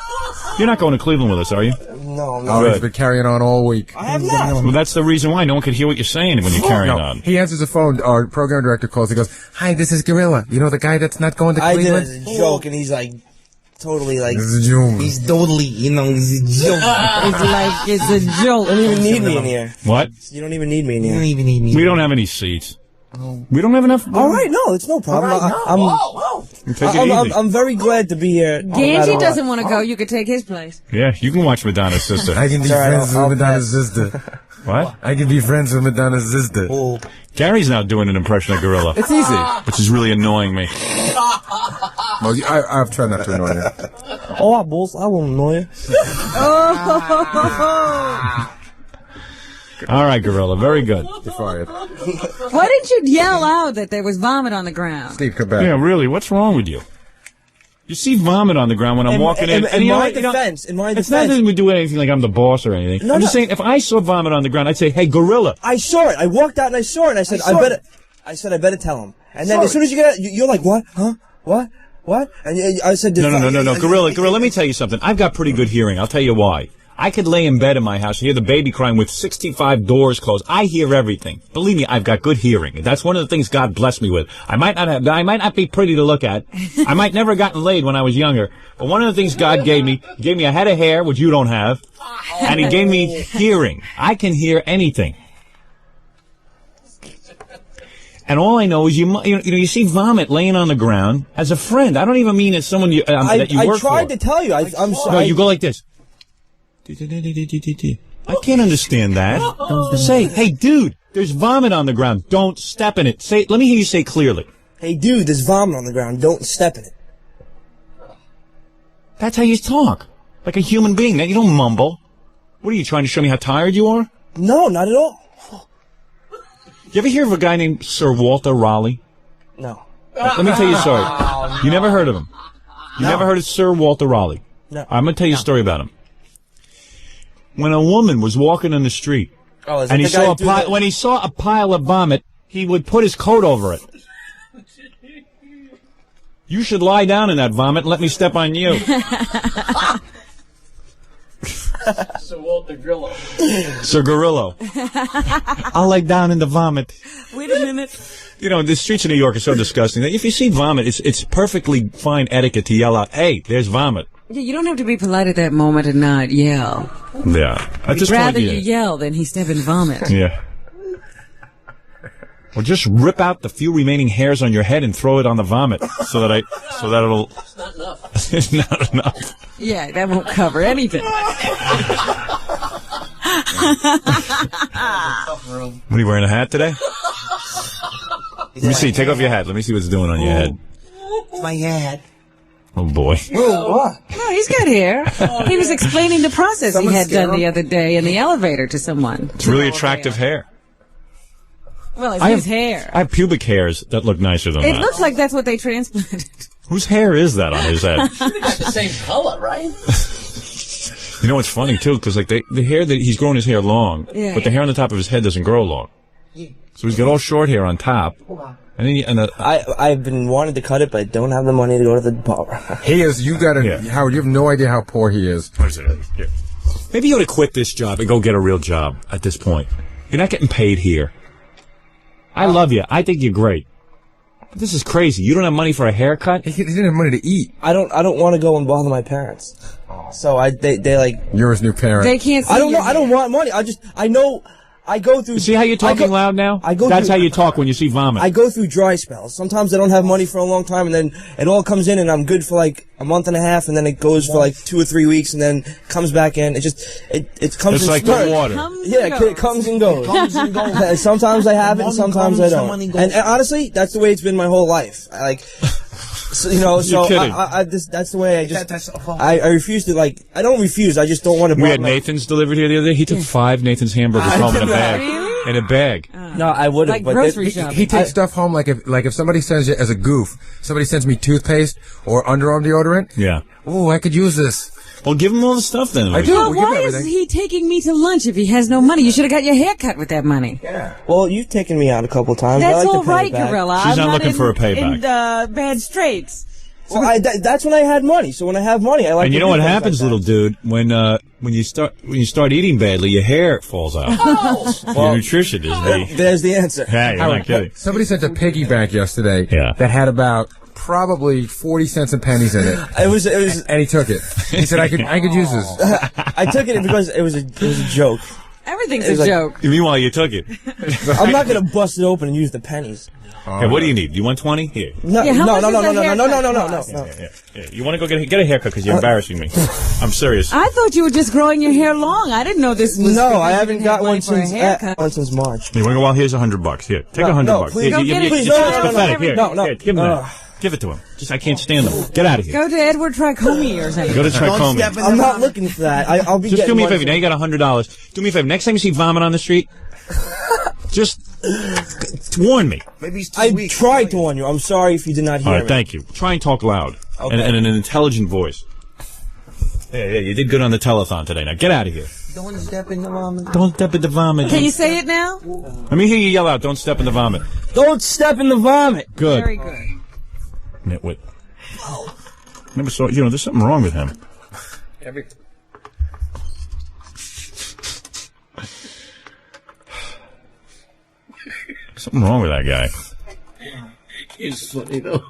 Speaker 15: You're not going to Cleveland with us, are you?
Speaker 6: No, I'm not. He's been carrying on all week.
Speaker 17: I have not.
Speaker 15: Well, that's the reason why. No one could hear what you're saying when you're carrying on.
Speaker 6: He answers the phone. Our program director calls. He goes, "Hi, this is Gorilla. You know the guy that's not going to Cleveland?"
Speaker 17: I did it as a joke, and he's like, totally like...
Speaker 6: This is a joke.
Speaker 17: He's totally, he's a joke.
Speaker 4: It's like it's a joke.
Speaker 17: You don't even need me in here.
Speaker 15: What?
Speaker 17: You don't even need me in here.
Speaker 15: You don't even need me. We don't have any seats. We don't have enough.
Speaker 17: All right, no, it's no problem. I'm very glad to be here.
Speaker 4: Gange doesn't want to go. You could take his place.
Speaker 15: Yeah, you can watch Madonna's sister.
Speaker 6: I can be friends with Madonna's sister.
Speaker 15: What?
Speaker 6: I can be friends with Madonna's sister.
Speaker 17: Oh.
Speaker 15: Gary's now doing an impression of Gorilla.
Speaker 6: It's easy.
Speaker 15: Which is really annoying me.
Speaker 6: Well, I've tried not to annoy you.
Speaker 17: Oh, boss, I won't annoy you.
Speaker 15: All right, Gorilla. Very good.
Speaker 6: You're fired.
Speaker 4: Why didn't you yell out that there was vomit on the ground?
Speaker 6: Steve, come back.
Speaker 15: Yeah, really. What's wrong with you? You see vomit on the ground when I'm walking in.
Speaker 17: In my defense,
Speaker 15: it's not that we do anything like I'm the boss or anything.
Speaker 17: No,
Speaker 15: I'm just saying, if I saw vomit on the ground, I'd say, "Hey, Gorilla."
Speaker 17: I saw it. I walked out and I saw it. And I said, I better tell him. And then as soon as you get out, you're like, what? Huh? What? What? And I said,
Speaker 15: No, Gorilla, let me tell you something. I've got pretty good hearing. I'll tell you why. I could lay in bed in my house and hear the baby crying with 65 doors closed. I hear everything. Believe me, I've got good hearing. That's one of the things God blessed me with. I might not be pretty to look at. I might never have gotten laid when I was younger. But one of the things God gave me a head of hair, which you don't have, and He gave me hearing. I can hear anything. And all I know is you see vomit laying on the ground as a friend. I don't even mean as someone that you work for.
Speaker 17: I tried to tell you. I'm sorry.
Speaker 15: No, you go like this. I can't understand that. Say, hey, dude, there's vomit on the ground. Don't step in it. Let me hear you say clearly.
Speaker 17: Hey, dude, there's vomit on the ground. Don't step in it.
Speaker 15: That's how you talk. Like a human being. You don't mumble. What are you, trying to show me how tired you are?
Speaker 17: No, not at all.
Speaker 15: You ever hear of a guy named Sir Walter Raleigh?
Speaker 17: No.
Speaker 15: Let me tell you a story. You never heard of him? You never heard of Sir Walter Raleigh?
Speaker 17: No.
Speaker 15: I'm going to tell you a story about him. When a woman was walking in the street, and when he saw a pile of vomit, he would put his coat over it. You should lie down in that vomit and let me step on you.
Speaker 5: Sir Walter Grillo.
Speaker 15: Sir Grillo. I'll lay down in the vomit.
Speaker 4: Wait a minute.
Speaker 15: You know, the streets of New York are so disgusting that if you see vomit, it's perfectly fine etiquette to yell out, "Hey, there's vomit."
Speaker 4: Yeah, you don't have to be polite at that moment and not yell.
Speaker 15: Yeah. At this
Speaker 4: Rather
Speaker 15: point,
Speaker 4: you yell than he step and vomit.
Speaker 15: Yeah. Or just rip out the few remaining hairs on your head and throw it on the vomit so that it'll.
Speaker 5: It's not enough.
Speaker 15: It's not enough.
Speaker 4: Yeah, that won't cover anything.
Speaker 15: What are you wearing, a hat today? Let me see. Take off your hat. Let me see what's doing on your head.
Speaker 18: My hat.
Speaker 15: Oh boy.
Speaker 4: No, he's got hair. He was explaining the process he had done the other day in the elevator to someone.
Speaker 15: It's really attractive hair.
Speaker 4: Well, it's his hair.
Speaker 15: I have pubic hairs that look nicer than
Speaker 4: It
Speaker 15: that.
Speaker 4: looks like that's what they transplanted.
Speaker 15: Whose hair is that on his head?
Speaker 5: It's the same color, right?
Speaker 15: You know what's funny too, because like the hair that he's growing his hair long,
Speaker 4: Yeah.
Speaker 15: but the hair on the top of his head doesn't grow long. So he's got all short hair on top. And then
Speaker 17: I've been wanting to cut it, but I don't have the money to go to the barber.
Speaker 6: He is. You got to, Howard. You have no idea how poor he is.
Speaker 15: Maybe you ought to quit this job and go get a real job at this point. You're not getting paid here. I love you. I think you're great. But this is crazy. You don't have money for a haircut?
Speaker 6: He didn't have money to eat.
Speaker 17: I don't want to go and bother my parents. So they like.
Speaker 6: You're his new parent.
Speaker 4: They can't see
Speaker 17: I don't know.
Speaker 4: your
Speaker 17: I don't want money. I know. I go through.
Speaker 15: See how you're talking loud now? That's how you talk when you see vomit.
Speaker 17: I go through dry spells. Sometimes I don't have money for a long time, and then it all comes in, and I'm good for like a month and a half, and then it goes for like 2 or 3 weeks, and then comes back in. It comes.
Speaker 15: It's
Speaker 17: in
Speaker 15: like
Speaker 17: spurts.
Speaker 15: the water.
Speaker 17: It comes and goes. Sometimes I have it, and sometimes I don't. And honestly, that's the way it's been my whole life. So, you know,
Speaker 15: You're kidding.
Speaker 17: that's the way I refuse to, like, I don't refuse, I just don't want to.
Speaker 15: We had Nathan's delivered here the other day. He took 5 Nathan's hamburgers home in a bag. In a bag.
Speaker 17: No, I wouldn't.
Speaker 4: Like
Speaker 17: but
Speaker 4: grocery
Speaker 6: He
Speaker 4: shopping.
Speaker 6: takes stuff home like if somebody sends you as a goof, somebody sends me toothpaste or underarm deodorant.
Speaker 15: Yeah.
Speaker 6: Oh, I could use this.
Speaker 15: Well, give him all the stuff then.
Speaker 6: I do.
Speaker 4: Well,
Speaker 6: We give
Speaker 4: why is
Speaker 6: everything.
Speaker 4: he taking me to lunch if he has no money? You should have got your hair cut with that money.
Speaker 17: Yeah. Well, you've taken me out a couple times.
Speaker 4: That's
Speaker 17: I like
Speaker 4: all
Speaker 17: to pay
Speaker 4: right,
Speaker 17: it back.
Speaker 4: Gorilla.
Speaker 15: She's
Speaker 4: I'm
Speaker 15: not looking
Speaker 4: in,
Speaker 15: for a payback.
Speaker 4: In bad straits.
Speaker 17: So that's when I had money. So when I have money, I like.
Speaker 15: And you
Speaker 17: to
Speaker 15: know
Speaker 17: do
Speaker 15: what
Speaker 17: things
Speaker 15: happens,
Speaker 17: like
Speaker 15: little dude, when you start eating badly, your hair falls out. Your nutrition is the.
Speaker 17: There's the answer.
Speaker 15: Yeah, you're not kidding.
Speaker 6: Somebody sent a piggy bank yesterday that had about probably 40 cents and pennies in it.
Speaker 17: It was,
Speaker 6: and he took it. He said, "I could use this."
Speaker 17: I took it because it was a joke.
Speaker 4: Everything's
Speaker 17: It was
Speaker 4: a
Speaker 17: like-
Speaker 4: joke.
Speaker 15: Meanwhile, you took it.
Speaker 17: I'm not gonna bust it open and use the pennies.
Speaker 15: Hey, what do you need? You want 20? Here.
Speaker 17: No,
Speaker 4: Yeah, how
Speaker 17: no,
Speaker 4: much
Speaker 17: no,
Speaker 4: is
Speaker 17: no,
Speaker 4: a
Speaker 17: no, no, no, no, no, no,
Speaker 4: haircut
Speaker 17: no,
Speaker 4: cost?
Speaker 17: no.
Speaker 15: Yeah. You want to go get a haircut because you're embarrassing me. I'm serious.
Speaker 4: I thought you were just growing your hair long. I didn't know this was.
Speaker 17: No,
Speaker 4: because
Speaker 17: I
Speaker 4: you
Speaker 17: haven't
Speaker 4: didn't
Speaker 17: got
Speaker 4: have money
Speaker 17: one
Speaker 4: for a
Speaker 17: since
Speaker 4: haircut.
Speaker 17: March.
Speaker 15: You want to go? Well, here's $100. Here, take $100.
Speaker 17: No, please.
Speaker 15: Here,
Speaker 17: Don't
Speaker 4: get it, please.
Speaker 17: No,
Speaker 15: it's
Speaker 17: no, no,
Speaker 15: pathetic.
Speaker 17: no,
Speaker 15: Here,
Speaker 17: no, no.
Speaker 15: here, give him that. Give it to him. Just I can't stand them. Get out of here.
Speaker 4: Go to Edward Tricomi or something.
Speaker 15: Go to Tricomi.
Speaker 17: I'm not looking for that. I'll be
Speaker 15: Just
Speaker 17: getting
Speaker 15: do me a
Speaker 17: one
Speaker 15: favor. Now you got $100. Do me a favor. Next time you see vomit on the street, just warn me.
Speaker 17: Maybe I tried to warn you. I'm sorry if you did not hear
Speaker 15: All right,
Speaker 17: me.
Speaker 15: thank you. Try and talk loud and in an intelligent voice. Yeah, you did good on the telethon today. Now get out of here.
Speaker 18: Don't step in the vomit.
Speaker 15: Don't step in the vomit.
Speaker 4: Can you say it now?
Speaker 15: Let me hear you yell out. Don't step in the vomit.
Speaker 17: Don't step in the vomit.
Speaker 15: Good.
Speaker 4: Very good.
Speaker 15: Nitwit. Never saw. You know, there's something wrong with him. Something wrong with that guy.
Speaker 5: He's funny, though.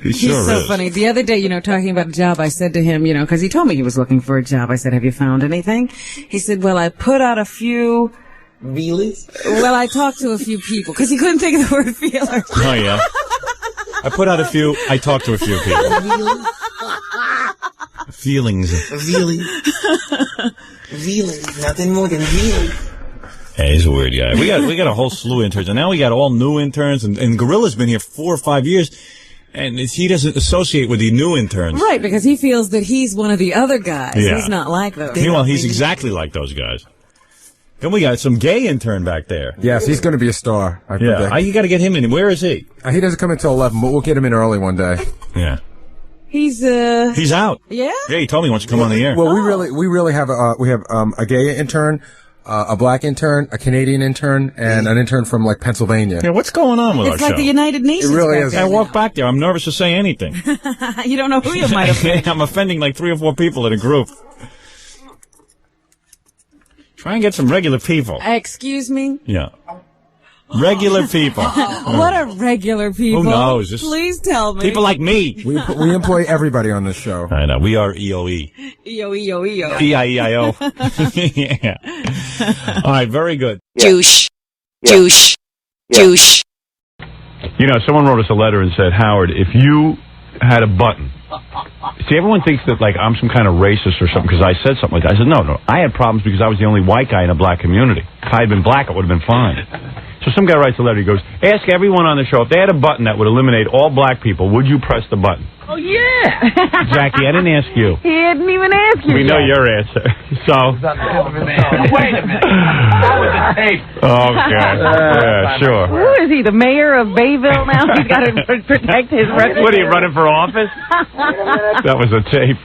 Speaker 15: He sure
Speaker 4: He's so
Speaker 15: is.
Speaker 4: funny. The other day, talking about a job, I said to him, because he told me he was looking for a job. I said, have you found anything? He said, well, I put out a few...
Speaker 18: Feelers?
Speaker 4: Well, I talked to a few people, because he couldn't think of the word feeler.
Speaker 15: Oh, yeah. I put out a few. I talked to a few people. Feelings.
Speaker 18: Feelings. Nothing more than feelings.
Speaker 15: Hey, he's a weird guy. We got a whole slew of interns, and now we got all new interns, and Gorilla's been here 4 or 5 years, and he doesn't associate with the new interns.
Speaker 4: Right, because he feels that he's one of the other guys.
Speaker 15: Yeah.
Speaker 4: He's not like those.
Speaker 15: Meanwhile, he's exactly like those guys. Then we got some gay intern back there.
Speaker 6: Yes, he's going to be a star. I predict.
Speaker 15: You got to get him in. Where is he?
Speaker 6: He doesn't come until 11, but we'll get him in early one day.
Speaker 15: Yeah.
Speaker 4: He's
Speaker 15: out.
Speaker 4: Yeah?
Speaker 15: Yeah, he told me he wants to come on the air.
Speaker 6: Well, we really have a gay intern, a black intern, a Canadian intern, and an intern from like Pennsylvania.
Speaker 15: Yeah, what's going on with
Speaker 4: It's
Speaker 15: our
Speaker 4: like
Speaker 15: show?
Speaker 4: the United Nations.
Speaker 6: It really
Speaker 4: back
Speaker 6: is.
Speaker 4: there
Speaker 15: I walk
Speaker 4: now.
Speaker 15: back there. I'm nervous to say anything.
Speaker 4: You don't know who you might have been.
Speaker 15: I'm offending like 3 or 4 people in a group. Try and get some regular people.
Speaker 4: Excuse me?
Speaker 15: Yeah. Regular people.
Speaker 4: What are regular people?
Speaker 15: Who knows?
Speaker 4: Please tell me.
Speaker 15: People like me.
Speaker 6: We employ everybody on this show.
Speaker 15: I know. We are EOE.
Speaker 4: EO.
Speaker 15: E-I-E-I-O. Yeah. All right, very good.
Speaker 4: Juice. Juice. Juice.
Speaker 1: You know, someone wrote us a letter and said, Howard, if you had a button. See, everyone thinks that, like, I'm some kind of racist or something because I said something like that. I said, no. I had problems because I was the only white guy in a black community. If I had been black, it would have been fine. So some guy writes a letter. He goes, ask everyone on the show, if they had a button that would eliminate all black people, would you press the button?
Speaker 19: Oh, yeah.
Speaker 1: Jackie, I didn't ask you.
Speaker 19: He didn't even ask you.
Speaker 1: We know your answer. So.
Speaker 3: Wait a minute. That was a tape.
Speaker 1: Okay. Yeah, sure.
Speaker 19: Who is he, the mayor of Bayville now? He's got to protect his reputation.
Speaker 1: What, are you running for office? That was a tape.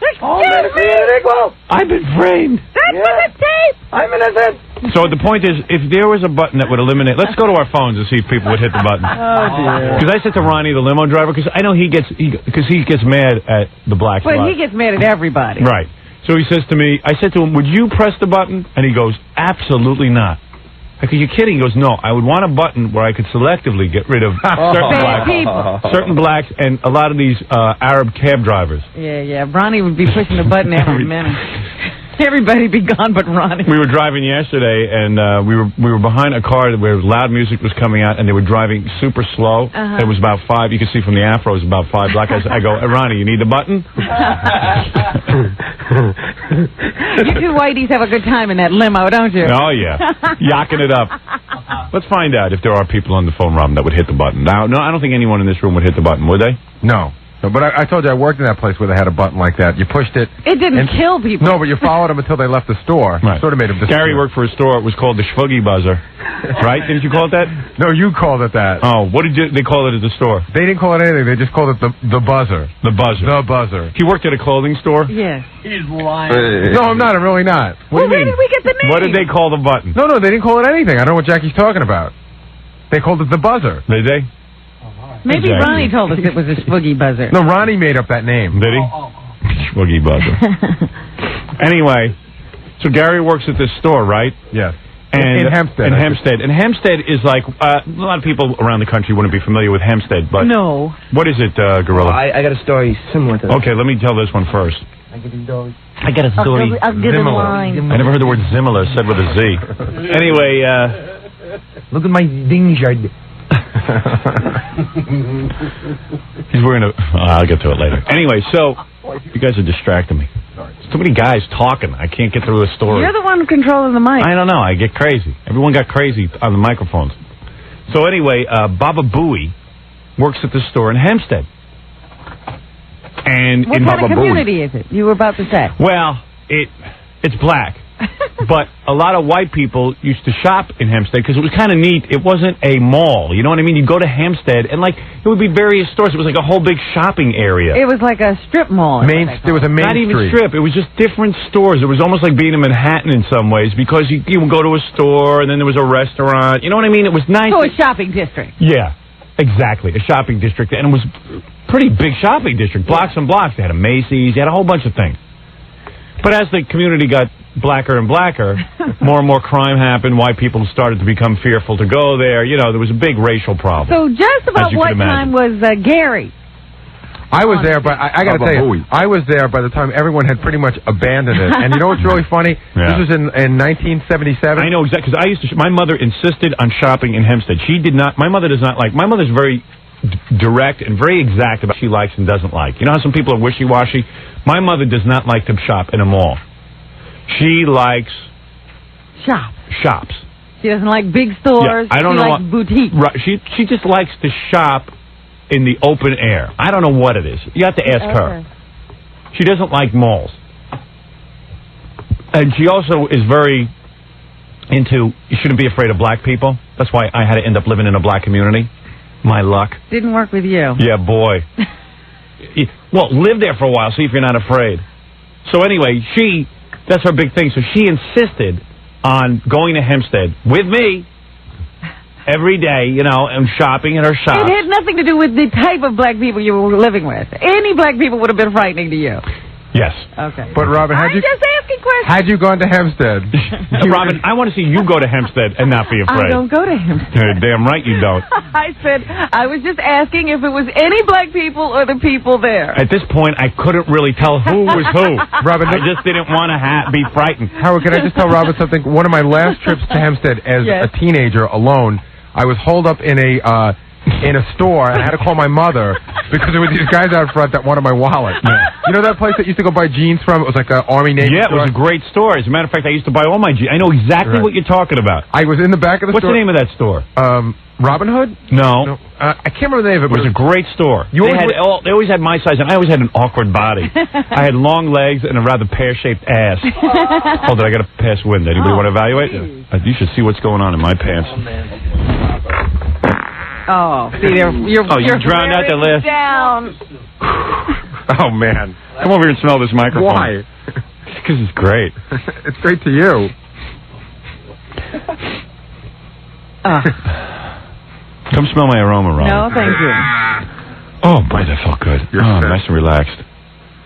Speaker 1: I've been framed.
Speaker 19: That was a tape.
Speaker 20: I'm innocent.
Speaker 1: So the point is, if there was a button that would eliminate, let's go to our phones and see if people would hit the button.
Speaker 19: Oh, dear.
Speaker 1: Because I said to Ronnie, the limo driver, because I know he gets mad at the blacks.
Speaker 19: But he gets mad at everybody.
Speaker 1: Right. So he says to me, I said to him, would you press the button? And he goes, absolutely not. I go, you're kidding? He goes, no, I would want a button where I could selectively get rid of certain blacks and a lot of these Arab cab drivers.
Speaker 19: Yeah. Ronnie would be pushing the button every minute. Everybody be gone but Ronnie.
Speaker 1: We were driving yesterday, and we were behind a car where loud music was coming out, and they were driving super slow. It was about 5. You can see from the afro, it was about 5 black guys. I go, hey, Ronnie, you need the button?
Speaker 19: You two whiteys have a good time in that limo, don't you?
Speaker 1: Oh, yeah. Yocking it up. Let's find out if there are people on the phone, Robin, that would hit the button. Now, no, I don't think anyone in this room would hit the button, would they?
Speaker 6: No. No, but I told you I worked in that place where they had a button like that. You pushed it.
Speaker 19: It didn't kill people.
Speaker 6: No, but you followed them until they left the store.
Speaker 1: Right.
Speaker 6: Sort of made them disappear.
Speaker 1: Gary worked for a store. It was called the Schwuggy Buzzer. Right? Didn't you call it that?
Speaker 6: No, you called it that.
Speaker 1: Oh, what did they call it at the store?
Speaker 6: They didn't call it anything. They just called it the buzzer.
Speaker 1: The buzzer.
Speaker 6: The buzzer.
Speaker 1: He worked at a clothing store?
Speaker 19: Yes.
Speaker 3: He's lying.
Speaker 6: No, I'm not. I'm really not.
Speaker 1: What do you mean?
Speaker 19: Where did we get the name?
Speaker 1: What did they call the button?
Speaker 6: No, they didn't call it anything. I don't know what Jackie's talking about. They called it the buzzer.
Speaker 1: Did they?
Speaker 19: Maybe
Speaker 1: Exactly.
Speaker 19: Ronnie told us it was a Spooky Buzzer.
Speaker 6: No, Ronnie made up that name.
Speaker 1: Did he? Schwuggy Buzzer. Anyway, so Gary works at this store, right?
Speaker 6: Yes.
Speaker 1: And
Speaker 6: in Hempstead.
Speaker 1: In Hempstead. And Hempstead is like, a lot of people around the country wouldn't be familiar with Hempstead, but...
Speaker 19: No.
Speaker 1: What is it, Gorilla?
Speaker 17: I got a story similar to that.
Speaker 1: Okay, let me tell this one first.
Speaker 17: I got a story.
Speaker 19: I'll get in line.
Speaker 1: I never heard the word similar said with a Z. Anyway,
Speaker 17: Look at my dingshard.
Speaker 1: he's wearing a... I'll get to it later. Anyway, so, you guys are distracting me. There's too many guys talking. I can't get through a story.
Speaker 19: You're the one controlling the mic.
Speaker 1: I don't know. I get crazy. Everyone got crazy on the microphones. So anyway, Baba Booey works at the store in Hempstead. And
Speaker 19: What
Speaker 1: in
Speaker 19: kind
Speaker 1: Baba
Speaker 19: of community is it? You were about to say.
Speaker 1: Well, it's black. But a lot of white people used to shop in Hempstead because it was kind of neat. It wasn't a mall. You know what I mean? You'd go to Hempstead, and, like, it would be various stores. It was like a whole big shopping area.
Speaker 19: It was like a strip mall.
Speaker 6: There was a main
Speaker 1: Not even
Speaker 6: street.
Speaker 1: strip. It was just different stores. It was almost like being in Manhattan in some ways because you would go to a store, and then there was a restaurant. You know what I mean? It was nice.
Speaker 19: So a shopping district.
Speaker 1: Yeah, exactly. A shopping district. And it was a pretty big shopping district. Blocks and blocks. They had a Macy's. They had a whole bunch of things. But as the community got blacker and blacker, more and more crime happened. White people started to become fearful to go there. You know, there was a big racial problem.
Speaker 19: So just about what time was Gary?
Speaker 6: I was there, but I got to tell you, I was there by the time everyone had pretty much abandoned it. And you know what's really funny?
Speaker 1: Yeah.
Speaker 6: This was in 1977.
Speaker 1: I know exactly, because I used to. My mother insisted on shopping in Hempstead. She did not. My mother does not like. My mother's very direct and very exact about what she likes and doesn't like. You know how some people are wishy-washy? My mother does not like to shop in a mall. She likes shops.
Speaker 19: She doesn't like big stores.
Speaker 1: Yeah, I don't
Speaker 19: she
Speaker 1: know
Speaker 19: likes boutiques.
Speaker 1: Right. She just likes to shop in the open air. I don't know what it is. You have to ask her. She doesn't like malls. And she also is very into, you shouldn't be afraid of black people. That's why I had to end up living in a black community. My luck.
Speaker 19: Didn't work with you.
Speaker 1: Yeah, boy. Well, live there for a while, see if you're not afraid. So anyway, that's her big thing. So she insisted on going to Hempstead with me every day, you know, and shopping at her shop.
Speaker 19: It had nothing to do with the type of black people you were living with. Any black people would have been frightening to you.
Speaker 1: Yes.
Speaker 19: Okay.
Speaker 6: But Robin,
Speaker 19: I'm just asking questions.
Speaker 6: had you gone to Hempstead?
Speaker 1: Robin, I want to see you go to Hempstead and not be afraid.
Speaker 19: I don't go to Hempstead.
Speaker 1: Damn right you don't.
Speaker 19: I said, I was just asking if it was any black people or the people there.
Speaker 1: At this point, I couldn't really tell who was who.
Speaker 6: Robin,
Speaker 1: I just didn't want to be frightened.
Speaker 6: Howard, can I just tell Robin something? One of my last trips to Hempstead as a teenager alone, I was holed up in a store, and I had to call my mother because there were these guys out front that wanted my wallet. You know that place that used to go buy jeans from? It was like an Army Navy store?
Speaker 1: Yeah, it was a great store. As a matter of fact, I used to buy all my jeans. I know exactly what you're talking about.
Speaker 6: I was in the back of the store.
Speaker 1: What's the name of that store?
Speaker 6: Robin Hood?
Speaker 1: No.
Speaker 6: I can't remember the name of it.
Speaker 1: It was a great store. They always had my size, and I always had an awkward body. I had long legs and a rather pear-shaped ass. Hold on, I got to pass wind. Anybody want to evaluate? You should see what's going on in my pants.
Speaker 19: Oh, see, you're
Speaker 1: drowned out the list.
Speaker 19: Down.
Speaker 1: Oh, man. Come over here and smell this microphone.
Speaker 6: Why?
Speaker 1: Because it's great.
Speaker 6: It's great to you.
Speaker 1: Come smell my aroma, Robin.
Speaker 19: No, thank you.
Speaker 1: Oh, boy, that felt good. Nice and relaxed.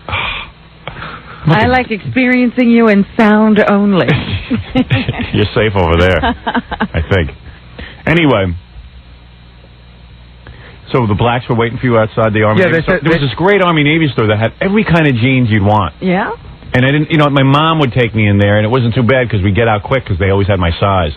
Speaker 19: I like experiencing you in sound only.
Speaker 1: You're safe over there, I think. Anyway. So the blacks were waiting for you outside the Army Navy store. There was this great Army Navy store that had every kind of jeans you'd want.
Speaker 19: Yeah?
Speaker 1: And I didn't, my mom would take me in there, and it wasn't too bad because we'd get out quick because they always had my size.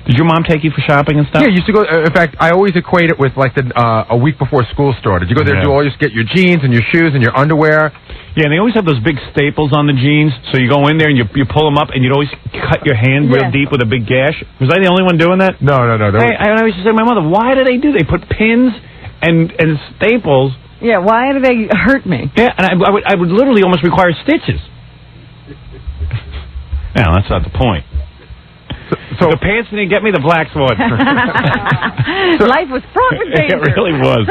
Speaker 1: Did your mom take you for shopping and stuff?
Speaker 6: Yeah, you used to go. In fact, I always equate it with like a week before school started. You go there and get your jeans and your shoes and your underwear.
Speaker 1: Yeah, and they always have those big staples on the jeans. So you go in there and you pull them up, and you'd always cut your hand real deep with a big gash. Was I the only one doing that?
Speaker 6: No.
Speaker 1: I used to say to my mother, why do they do? They put pins and staples.
Speaker 19: Yeah, why do they hurt me?
Speaker 1: Yeah, and I would literally almost require stitches. No, that's not the point. So the pants didn't get me, the blacks would.
Speaker 19: Life was fraught with danger.
Speaker 1: It really was.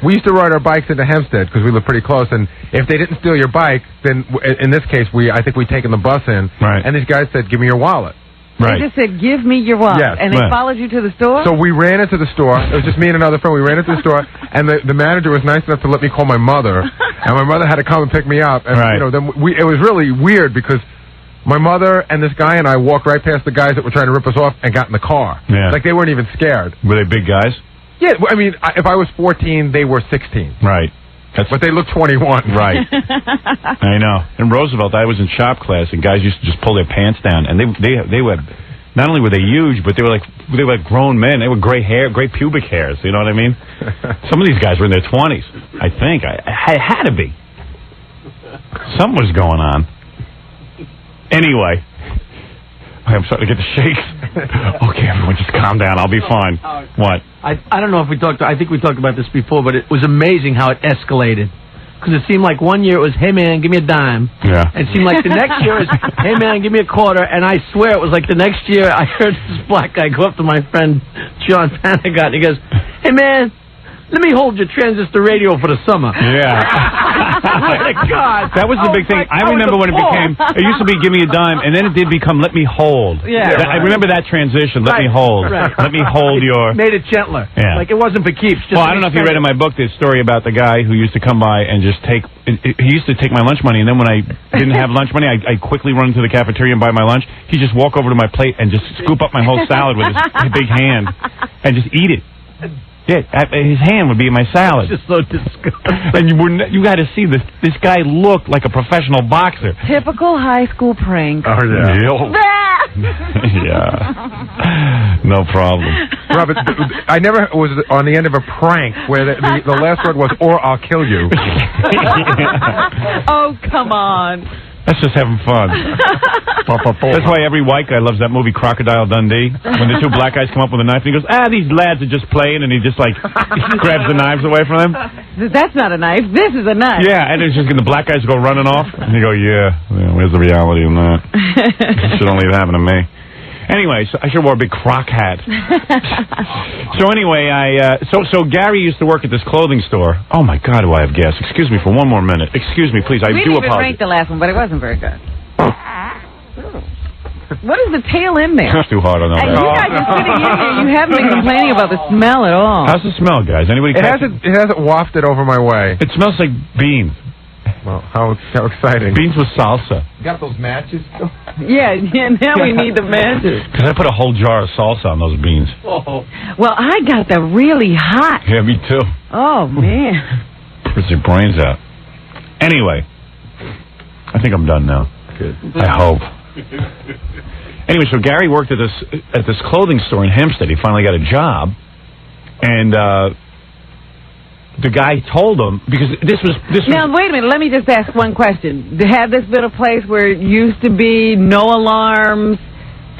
Speaker 6: We used to ride our bikes into Hempstead because we lived pretty close, and if they didn't steal your bike, then in this case, I think we'd taken the bus in, and these guys said, give me your wallet.
Speaker 19: They just said, give me your wallet, and they followed you to the store?
Speaker 6: So we ran into the store. It was just me and another friend. We ran into the store, and the manager was nice enough to let me call my mother, and my mother had to come and pick me up. And then it was really weird because my mother and this guy and I walked right past the guys that were trying to rip us off and got in the car. Yeah. Like, they weren't even scared.
Speaker 1: Were they big guys?
Speaker 6: Yeah, I mean, if I was 14, they were 16.
Speaker 1: Right.
Speaker 6: But they looked 21.
Speaker 1: Right. I know. In Roosevelt, I was in shop class, and guys used to just pull their pants down, and they were, not only were they huge, but they were like grown men. They were gray pubic hairs, you know what I mean? Some of these guys were in their 20s, I think. I had to be. Something was going on. Anyway, I'm starting to get the shakes. Okay, everyone, just calm down. I'll be fine. What?
Speaker 5: I don't know if we talked. I think we talked about this before, but it was amazing how it escalated. Because it seemed like one year it was, hey man, give me a dime.
Speaker 1: Yeah.
Speaker 5: And it seemed like the next year it was, hey man, give me a quarter. And I swear it was like the next year I heard this black guy go up to my friend John Panagot and he goes, hey man, let me hold your transistor radio for the summer.
Speaker 1: Yeah.
Speaker 5: My God.
Speaker 1: That was the big thing. I remember when it became, it used to be give me a dime, and then it did become let me hold.
Speaker 5: Yeah.
Speaker 1: I remember that transition, let me hold.
Speaker 5: Right.
Speaker 1: Let me hold your...
Speaker 5: Made it gentler.
Speaker 1: Yeah.
Speaker 5: Like it wasn't for keeps. Just
Speaker 1: I don't know if you read in my book this story about the guy who used to come by and just take... He used to take my lunch money, and then when I didn't have lunch money, I quickly run into the cafeteria and buy my lunch. He'd just walk over to my plate and just scoop up my whole salad with his big hand and just eat it. Yeah, his hand would be in my salad.
Speaker 5: It's just so disgusting.
Speaker 1: And you got to see this guy looked like a professional boxer.
Speaker 19: Typical high school prank.
Speaker 6: Oh, yeah.
Speaker 1: Yeah. No problem.
Speaker 6: Robert, I never was on the end of a prank where the last word was, or I'll kill you.
Speaker 19: Oh, come on.
Speaker 1: That's just having fun. That's why every white guy loves that movie Crocodile Dundee. When the two black guys come up with a knife and he goes, these lads are just playing, and he just like grabs the knives away from them.
Speaker 19: That's not a knife. This is a knife.
Speaker 1: Yeah, and it's just the black guys go running off, and you go, yeah, where's the reality in that? It should only happen to me. Anyway, so I should have wore a big croc hat. So anyway, so Gary used to work at this clothing store. Oh my God, do I have gas? Excuse me for one more minute. Excuse me, please. I do apologize.
Speaker 19: We didn't even rank the last one, but it wasn't very good. What is the tail in there?
Speaker 1: That's too hard on that.
Speaker 19: You guys are sitting in here. You haven't been complaining about the smell at all.
Speaker 1: How's the smell, guys? Anybody?
Speaker 6: It hasn't wafted over my way.
Speaker 1: It smells like beans.
Speaker 6: Well, how exciting.
Speaker 1: Beans with salsa.
Speaker 6: You got those matches?
Speaker 19: Yeah, now we need the matches.
Speaker 1: Because I put a whole jar of salsa on those beans.
Speaker 19: Well, I got them really hot.
Speaker 1: Yeah, me too.
Speaker 19: Oh, man.
Speaker 1: Puts your brains out. Anyway, I think I'm done now.
Speaker 6: Good.
Speaker 1: I hope. Anyway, so Gary worked at this clothing store in Hempstead. He finally got a job, and the guy told him, because this was.
Speaker 19: Now, wait a minute. Let me just ask one question. Had this been a place where it used to be no alarms,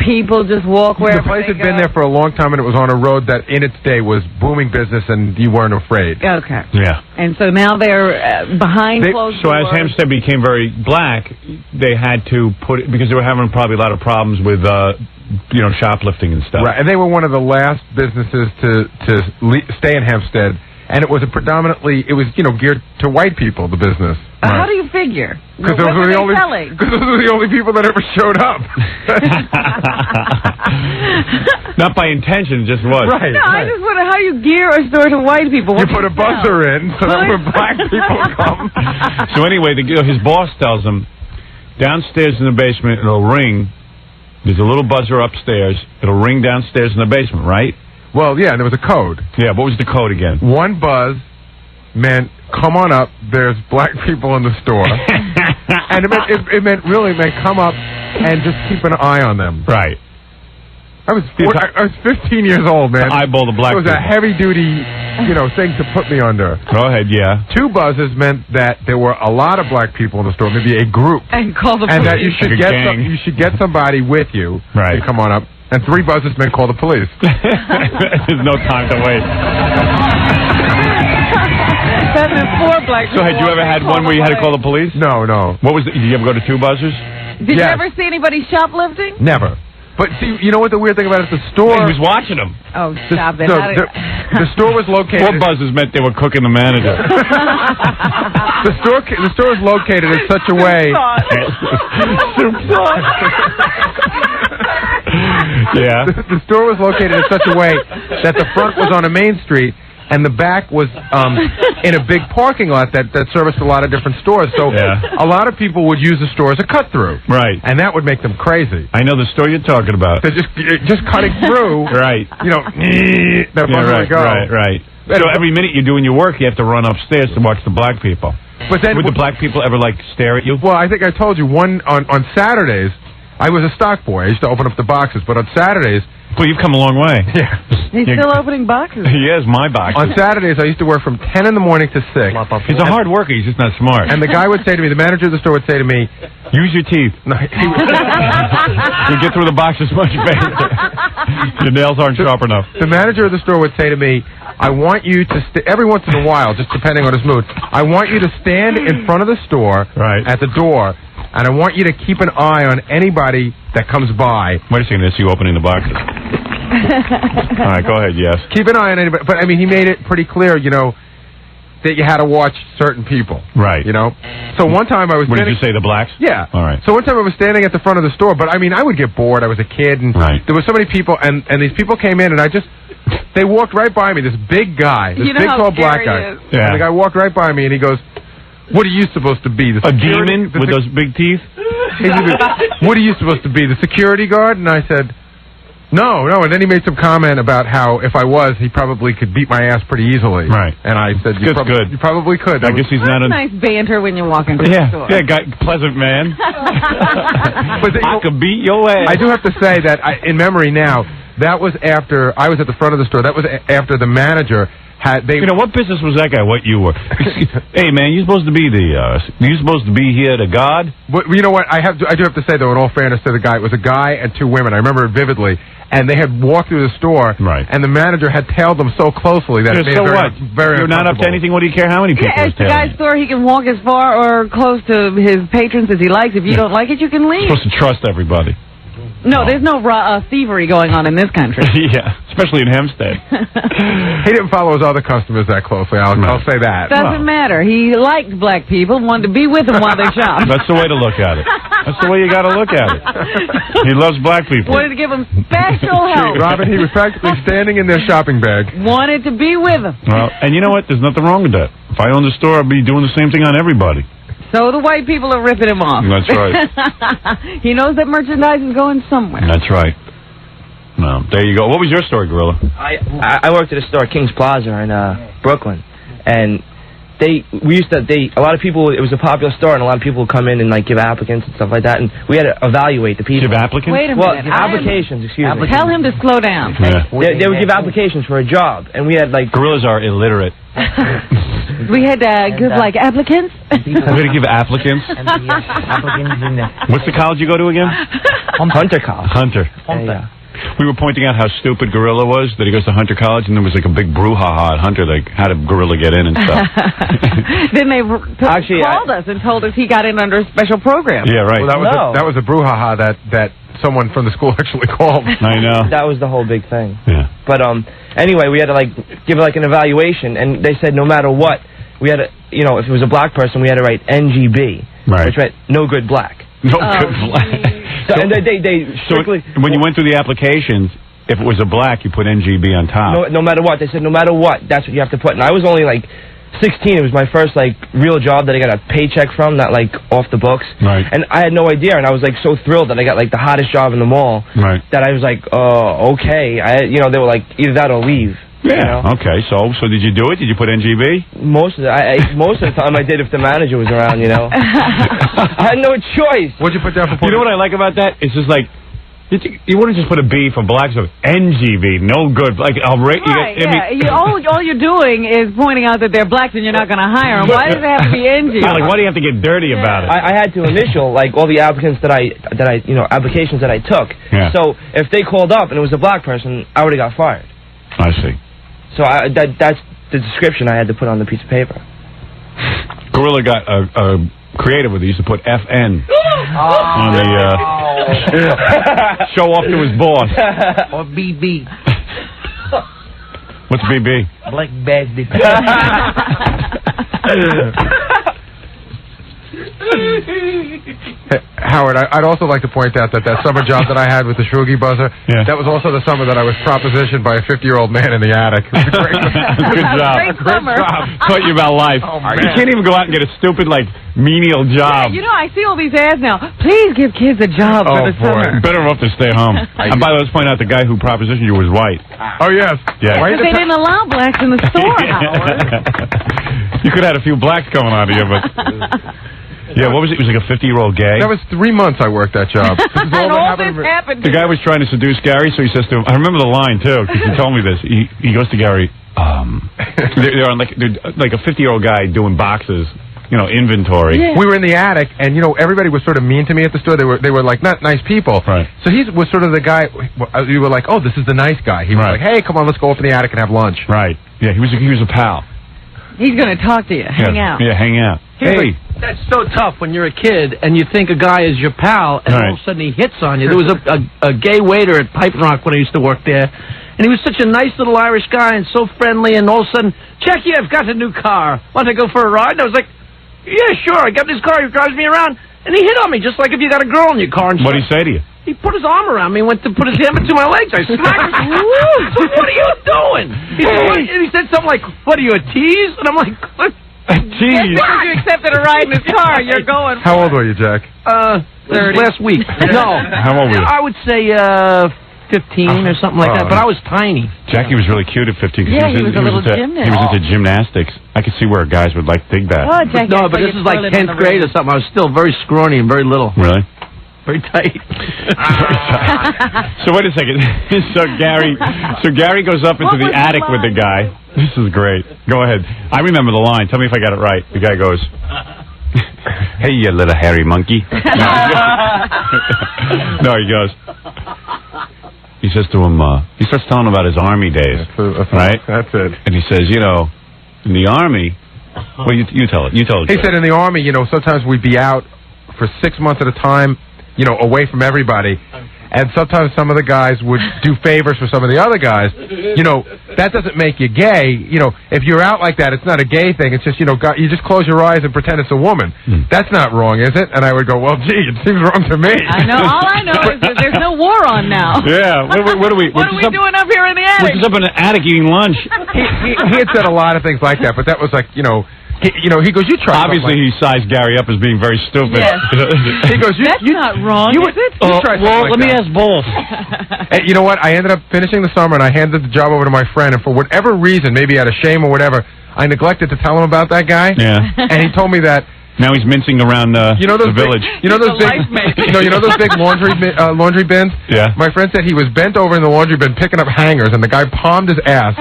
Speaker 19: people just walk wherever
Speaker 6: The place
Speaker 19: they
Speaker 6: had been there for a long time, and it was on a road that in its day was booming business, and you weren't afraid.
Speaker 19: Okay.
Speaker 1: Yeah.
Speaker 19: And so now they're behind closed
Speaker 1: So
Speaker 19: doors.
Speaker 1: as Hempstead became very black, they had to put it, because they were having probably a lot of problems with, shoplifting and stuff.
Speaker 6: Right, and they were one of the last businesses to stay in Hempstead, and it was geared to white people, the business.
Speaker 19: How do you figure?
Speaker 6: Because
Speaker 19: What were they selling?
Speaker 6: Because those were the only people that ever showed up.
Speaker 1: Not by intention, it just was.
Speaker 6: Right.
Speaker 19: No, I just wonder how you gear a store to white people.
Speaker 6: You put a buzzer in so that when black people come.
Speaker 1: So anyway, his boss tells him, downstairs in the basement, it'll ring. There's a little buzzer upstairs. It'll ring downstairs in the basement, right?
Speaker 6: Well, yeah, and there was a code.
Speaker 1: Yeah, what was the code again?
Speaker 6: One buzz meant, come on up, there's black people in the store. And it meant come up and just keep an eye on them.
Speaker 1: Right.
Speaker 6: I was 15 years old, man.
Speaker 1: Eyeball the black
Speaker 6: people. It was a heavy-duty, thing to put me under.
Speaker 1: Go ahead, yeah.
Speaker 6: 2 buzzes meant that there were a lot of black people in the store, maybe a group.
Speaker 19: And call the police.
Speaker 6: And that you should get somebody with you to come on up. And 3 buzzes meant call the police.
Speaker 1: There's no time to wait.
Speaker 19: That meant 4 black people.
Speaker 1: So had you ever had one where you had to call the police?
Speaker 6: No.
Speaker 1: What was did you ever go to 2 buzzers?
Speaker 19: Did you ever see anybody shoplifting?
Speaker 6: Never. But see, you know what the weird thing about it? The store...
Speaker 1: He was watching them.
Speaker 19: Oh, stop it.
Speaker 6: The store was located...
Speaker 1: 4 buzzers meant they were cooking the manager.
Speaker 6: The store was located in such a way... Yeah. The store was located in such a way that the front was on a main street and the back was in a big parking lot that serviced a lot of different stores. So a lot of people would use the store as a cut-through.
Speaker 1: Right.
Speaker 6: And that would make them crazy.
Speaker 1: I know the store you're talking about.
Speaker 6: They're just cutting through.
Speaker 1: Right.
Speaker 6: That
Speaker 1: right,
Speaker 6: go.
Speaker 1: Right. So every minute you're doing your work, you have to run upstairs to watch the black people.
Speaker 6: But then
Speaker 1: would the black people ever, stare at you?
Speaker 6: Well, I think I told you, on Saturdays... I was a stock boy. I used to open up the boxes, but on Saturdays...
Speaker 1: Well, you've come a long way.
Speaker 6: Yeah.
Speaker 19: He's still opening boxes.
Speaker 1: He is, my boxes.
Speaker 6: On Saturdays, I used to work from 10 in the morning to 6.
Speaker 1: He's a hard worker. He's just not smart.
Speaker 6: And the guy would say to me, the manager of the store would say to me...
Speaker 1: Use your teeth.
Speaker 6: No,
Speaker 1: you get through the boxes much faster. Your nails aren't sharp enough.
Speaker 6: The manager of the store would say to me, I want you to... every once in a while, just depending on his mood, I want you to stand in front of the store at the door... And I want you to keep an eye on anybody that comes by.
Speaker 1: Wait a second, that's you opening the boxes. All right, go ahead, yes.
Speaker 6: Keep an eye on anybody. But, he made it pretty clear, that you had to watch certain people.
Speaker 1: Right.
Speaker 6: So one time I was
Speaker 1: What did you say, the blacks?
Speaker 6: Yeah.
Speaker 1: All right.
Speaker 6: So one time I was standing at the front of the store, but, I would get bored. I was a kid, and there were so many people, and these people came in, and they walked right by me, this big guy, this big, tall black guy.
Speaker 19: Yeah.
Speaker 6: And the guy walked right by me, and he goes... What are you supposed to be?
Speaker 1: A demon with those big teeth?
Speaker 6: What are you supposed to be? The security guard? And I said, no. And then he made some comment about how if I was, he probably could beat my ass pretty easily.
Speaker 1: Right.
Speaker 6: And I said, you probably could.
Speaker 1: I guess he's not a...
Speaker 19: nice banter when you walk into the store.
Speaker 1: Yeah, pleasant man.
Speaker 6: But
Speaker 1: I could beat your ass.
Speaker 6: I do have to say that, in memory now, that was after I was at the front of the store. That was after the manager...
Speaker 1: what business was that guy? What you were? Hey, man, you're supposed to be here to God?
Speaker 6: But you know what? I do have to say, though, in all fairness to the guy, it was a guy and 2 women. I remember it vividly. And they had walked through the store, and the manager had tailed them so closely that it made it very
Speaker 1: You're not up to anything. What do you care how many people
Speaker 19: it's the guy's store. He can walk as far or close to his patrons as he likes. If you don't like it, you can leave.
Speaker 1: You're supposed to trust everybody.
Speaker 19: No, there's no thievery going on in this country.
Speaker 1: Yeah, especially in Hempstead.
Speaker 6: He didn't follow his other customers that closely. I'll say that.
Speaker 19: Doesn't matter. He liked black people, wanted to be with them while they shopped.
Speaker 1: That's the way to look at it. That's the way you got to look at it. He loves black people.
Speaker 19: Wanted to give them special help.
Speaker 6: Robin, he was practically standing in their shopping bag.
Speaker 19: Wanted to be with them.
Speaker 1: Well, and you know what? There's nothing wrong with that. If I owned a store, I'd be doing the same thing on everybody.
Speaker 19: So the white people are ripping him off.
Speaker 1: That's right.
Speaker 19: He knows that merchandise is going somewhere.
Speaker 1: That's right. No, there you go. What was your story, Grillo?
Speaker 16: I worked at a store, Kings Plaza in Brooklyn, and a lot of people, it was a popular store, and a lot of people would come in and like give applicants and stuff like that, and we had to evaluate the people.
Speaker 1: Give applicants?
Speaker 19: Wait a minute.
Speaker 16: Applications, excuse me.
Speaker 19: Tell him to slow down.
Speaker 1: Yeah.
Speaker 16: They would give applications for a job, and we had like...
Speaker 1: Gorillas are illiterate.
Speaker 19: We had give like applicants.
Speaker 1: We had to give applicants? What's the college you go to again?
Speaker 16: Hunter College.
Speaker 1: Hunter.
Speaker 16: Yeah.
Speaker 1: We were pointing out how stupid Gorilla was, that he goes to Hunter College, and there was like a big brouhaha at Hunter, like, how did Gorilla get in and stuff?
Speaker 19: Then they called us and told us he got in under a special program.
Speaker 1: Yeah, right.
Speaker 6: Well, that was a brouhaha that someone from the school actually called.
Speaker 1: I know.
Speaker 16: That was the whole big thing.
Speaker 1: Yeah.
Speaker 16: But anyway, we had to like give like an evaluation, and they said no matter what, we had to, you know, if it was a black person, we had to write NGB, which meant no good black.
Speaker 1: No good black.
Speaker 16: So, and they strictly...
Speaker 1: So when you went through the applications, if it was a black, you put NGB on top.
Speaker 16: No matter what. They said no matter what, that's what you have to put. And I was only like 16. It was my first like real job that I got a paycheck from, not like off the books.
Speaker 1: Right.
Speaker 16: And I had no idea, and I was like so thrilled that I got like the hottest job in the mall.
Speaker 1: Right.
Speaker 16: That I was like, okay. They were like either that or leave.
Speaker 1: Yeah.
Speaker 16: You know?
Speaker 1: Okay. So did you do it? Did you put NGB?
Speaker 16: Most of the time I did if the manager was around. You know. I had no choice.
Speaker 6: What'd you put down for?
Speaker 1: You know what I like about that? It's just like. You wouldn't just put a B for blacks of NGB, no good. Like I'll rate
Speaker 19: right, all you're doing is pointing out that they're blacks and you're not going to hire them. Why does it have to be NGB?
Speaker 1: Like, why do you have to get dirty about it?
Speaker 16: I had to initial like all the applicants applications that I took.
Speaker 1: Yeah.
Speaker 16: So if they called up and it was a black person, I would have got fired.
Speaker 1: I see.
Speaker 16: So that's the description I had to put on the piece of paper.
Speaker 1: Gorilla got creative with it. He used to put FN on the show off to his boss.
Speaker 3: Or BB.
Speaker 1: What's BB?
Speaker 3: Black Bastard.
Speaker 6: Howard, I'd also like to point out that summer job that I had with the Shroogie Buzzer, that was also the summer that I was propositioned by a 50-year-old man in the attic. It was a great
Speaker 1: Good job.
Speaker 19: Great summer.
Speaker 1: Taught you about life. You can't even go out and get a stupid, like, menial job.
Speaker 19: Yeah, I see all these ads now. Please give kids a job for the summer.
Speaker 1: Better off to stay home. And by the way, let's point out the guy who propositioned you was white.
Speaker 6: Oh, yes.
Speaker 1: Yeah.
Speaker 19: Because they didn't allow blacks in the store, Howard.
Speaker 1: You could have had a few blacks coming out of you, but... Yeah, what was it? It was like a 50-year-old gay?
Speaker 6: That was 3 months I worked that job.
Speaker 19: And all this happened.
Speaker 1: The guy was trying to seduce Gary, so he says to him, I remember the line, too, because he told me this. He goes to Gary, they're on like a 50-year-old guy doing boxes, inventory.
Speaker 6: Yeah. We were in the attic, and, everybody was sort of mean to me at the store. They were like, not nice people.
Speaker 1: Right.
Speaker 6: So he was sort of the guy, you were like, oh, this is the nice guy. He was like, hey, come on, let's go up in the attic and have lunch.
Speaker 1: Right. Yeah, he was a pal.
Speaker 19: He's going to talk to you. Hang out.
Speaker 1: Yeah, hang out. Hey.
Speaker 5: That's so tough when you're a kid and you think a guy is your pal, and all of a sudden he hits on you. There was a gay waiter at Pipe Rock when I used to work there, and he was such a nice little Irish guy and so friendly, and all of a sudden, Jackie, I've got a new car. Want to go for a ride? And I was like, yeah, sure. I got this car. He drives me around, and he hit on me just like if you got a girl in your car. And
Speaker 1: what did he say to you?
Speaker 5: He put his arm around me and went to put his hand between my legs. I smacked him. So what are you doing? He said something like, what are you, a tease? And I'm like, what?
Speaker 19: Just because you accepted a ride in his car, you're going.
Speaker 6: How old were you, Jack?
Speaker 5: 30. Last week. No.
Speaker 1: How old were you?
Speaker 5: I would say 15 or something like that, but I was tiny.
Speaker 1: Jackie was really cute at 15.
Speaker 19: Yeah, he was a little gymnast.
Speaker 1: He was into gymnastics. I could see where guys would dig that.
Speaker 19: Oh, Jackie,
Speaker 5: no, but this is like 10th grade or something. I was still very scrawny and very little.
Speaker 1: Really?
Speaker 5: Very tight.
Speaker 1: So wait a second. So Gary goes up into the attic with the guy. This is great. Go ahead. I remember the line. Tell me if I got it right. The guy goes, hey, you little hairy monkey. No, he goes. He says to him, he starts telling him about his army days, right?
Speaker 6: That's it.
Speaker 1: And he says, in the army, well, you tell it. You tell it.
Speaker 6: He said in the army, sometimes we'd be out for 6 months at a time, away from everybody. And sometimes some of the guys would do favors for some of the other guys. That doesn't make you gay. If you're out like that, it's not a gay thing. It's just, you just close your eyes and pretend it's a woman. That's not wrong, is it? And I would go, well, gee, it seems wrong to me.
Speaker 19: I know. All I know is that there's no war on now.
Speaker 1: Yeah. What are we
Speaker 19: doing up here in the attic?
Speaker 1: We're just up in the attic eating lunch.
Speaker 6: He had said a lot of things like that, but that was like, He goes, you try.
Speaker 1: Obviously, he sized Gary up as being very stupid.
Speaker 19: Yes.
Speaker 6: He goes,
Speaker 19: That's not wrong, is it?
Speaker 6: Let me ask both. And you know what? I ended up finishing the summer, and I handed the job over to my friend, and for whatever reason, maybe out of shame or whatever, I neglected to tell him about that guy.
Speaker 1: Yeah.
Speaker 6: And he told me that.
Speaker 1: Now he's mincing around the village.
Speaker 6: Those big laundry bins?
Speaker 1: Yeah.
Speaker 6: My friend said he was bent over in the laundry bin picking up hangers, and the guy palmed his ass.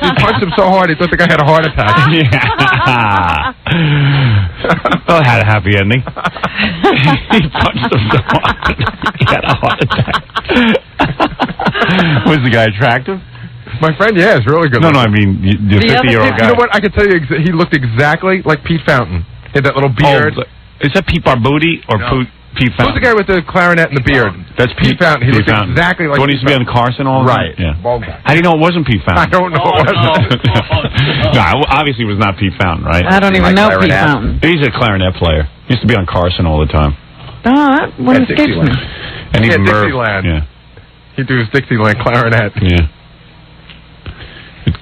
Speaker 6: He punched him so hard he thought the guy had a heart attack.
Speaker 1: Yeah. Well, it had a happy ending. He punched him so hard he had a heart attack. Was the guy attractive?
Speaker 6: My friend, yeah, is really good.
Speaker 1: No, I mean, the 50-year-old guy.
Speaker 6: You know what? I can tell you, he looked exactly like Pete Fountain. He had that little beard.
Speaker 1: Oh, is that Pete Barbuti or Pete Fountain?
Speaker 6: Who's the guy with the clarinet and the beard?
Speaker 1: That's Pete
Speaker 6: Fountain. He looked exactly like
Speaker 1: the one who used to be on Carson all the time?
Speaker 6: Right.
Speaker 1: Yeah.
Speaker 6: Bald guy.
Speaker 1: How do you know it wasn't Pete Fountain?
Speaker 6: I don't know it wasn't.
Speaker 1: No, obviously it was not Pete Fountain, right?
Speaker 19: I don't even know Pete Fountain.
Speaker 1: He's a clarinet player. He used to be on Carson all the time.
Speaker 19: That one escapes me.
Speaker 1: And even Merv.
Speaker 6: Dixieland.
Speaker 1: Yeah.
Speaker 6: He do his Dixieland clarinet.
Speaker 1: Yeah.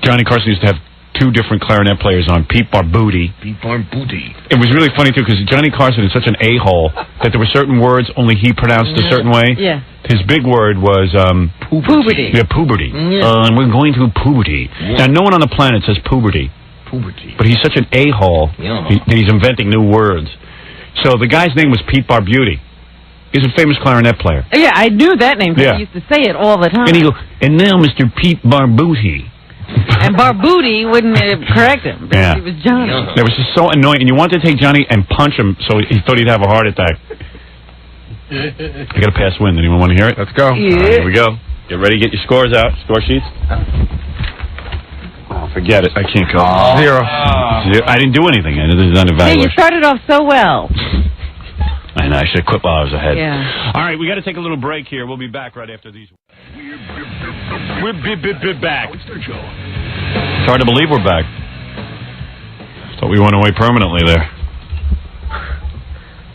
Speaker 1: Johnny Carson used to have two different clarinet players on, Pete Barbuti. It was really funny, too, because Johnny Carson is such an a-hole that there were certain words only he pronounced a certain way.
Speaker 19: Yeah.
Speaker 1: His big word was...
Speaker 19: puberty.
Speaker 1: Yeah, puberty.
Speaker 19: Yeah.
Speaker 1: And we're going through puberty. Yeah. Now, no one on the planet says puberty. But he's such an a-hole that he's inventing new words. So the guy's name was Pete Barbuti. He's a famous clarinet player.
Speaker 19: Yeah, I knew that name because he used to say it all the time.
Speaker 1: And he go, and now Mr. Pete Barbuti.
Speaker 19: And Barbuti wouldn't correct him because he was Johnny.
Speaker 1: That was just so annoying. And you wanted to take Johnny and punch him so he thought he'd have a heart attack. I got a pass win. Anyone want to hear it?
Speaker 6: Let's go.
Speaker 1: Yeah. Right, here we go. Get ready. Get your scores out. Score sheets. Oh, forget it. I can't go.
Speaker 6: Zero.
Speaker 1: I didn't do anything. This is an
Speaker 19: Hey,
Speaker 1: evaluation.
Speaker 19: you started off so well.
Speaker 1: I know. I should have quit while I was ahead.
Speaker 19: Yeah.
Speaker 1: All right. We got to take a little break here. We'll be back right after these. We're back. It's hard to believe we're back. Thought we went away permanently there.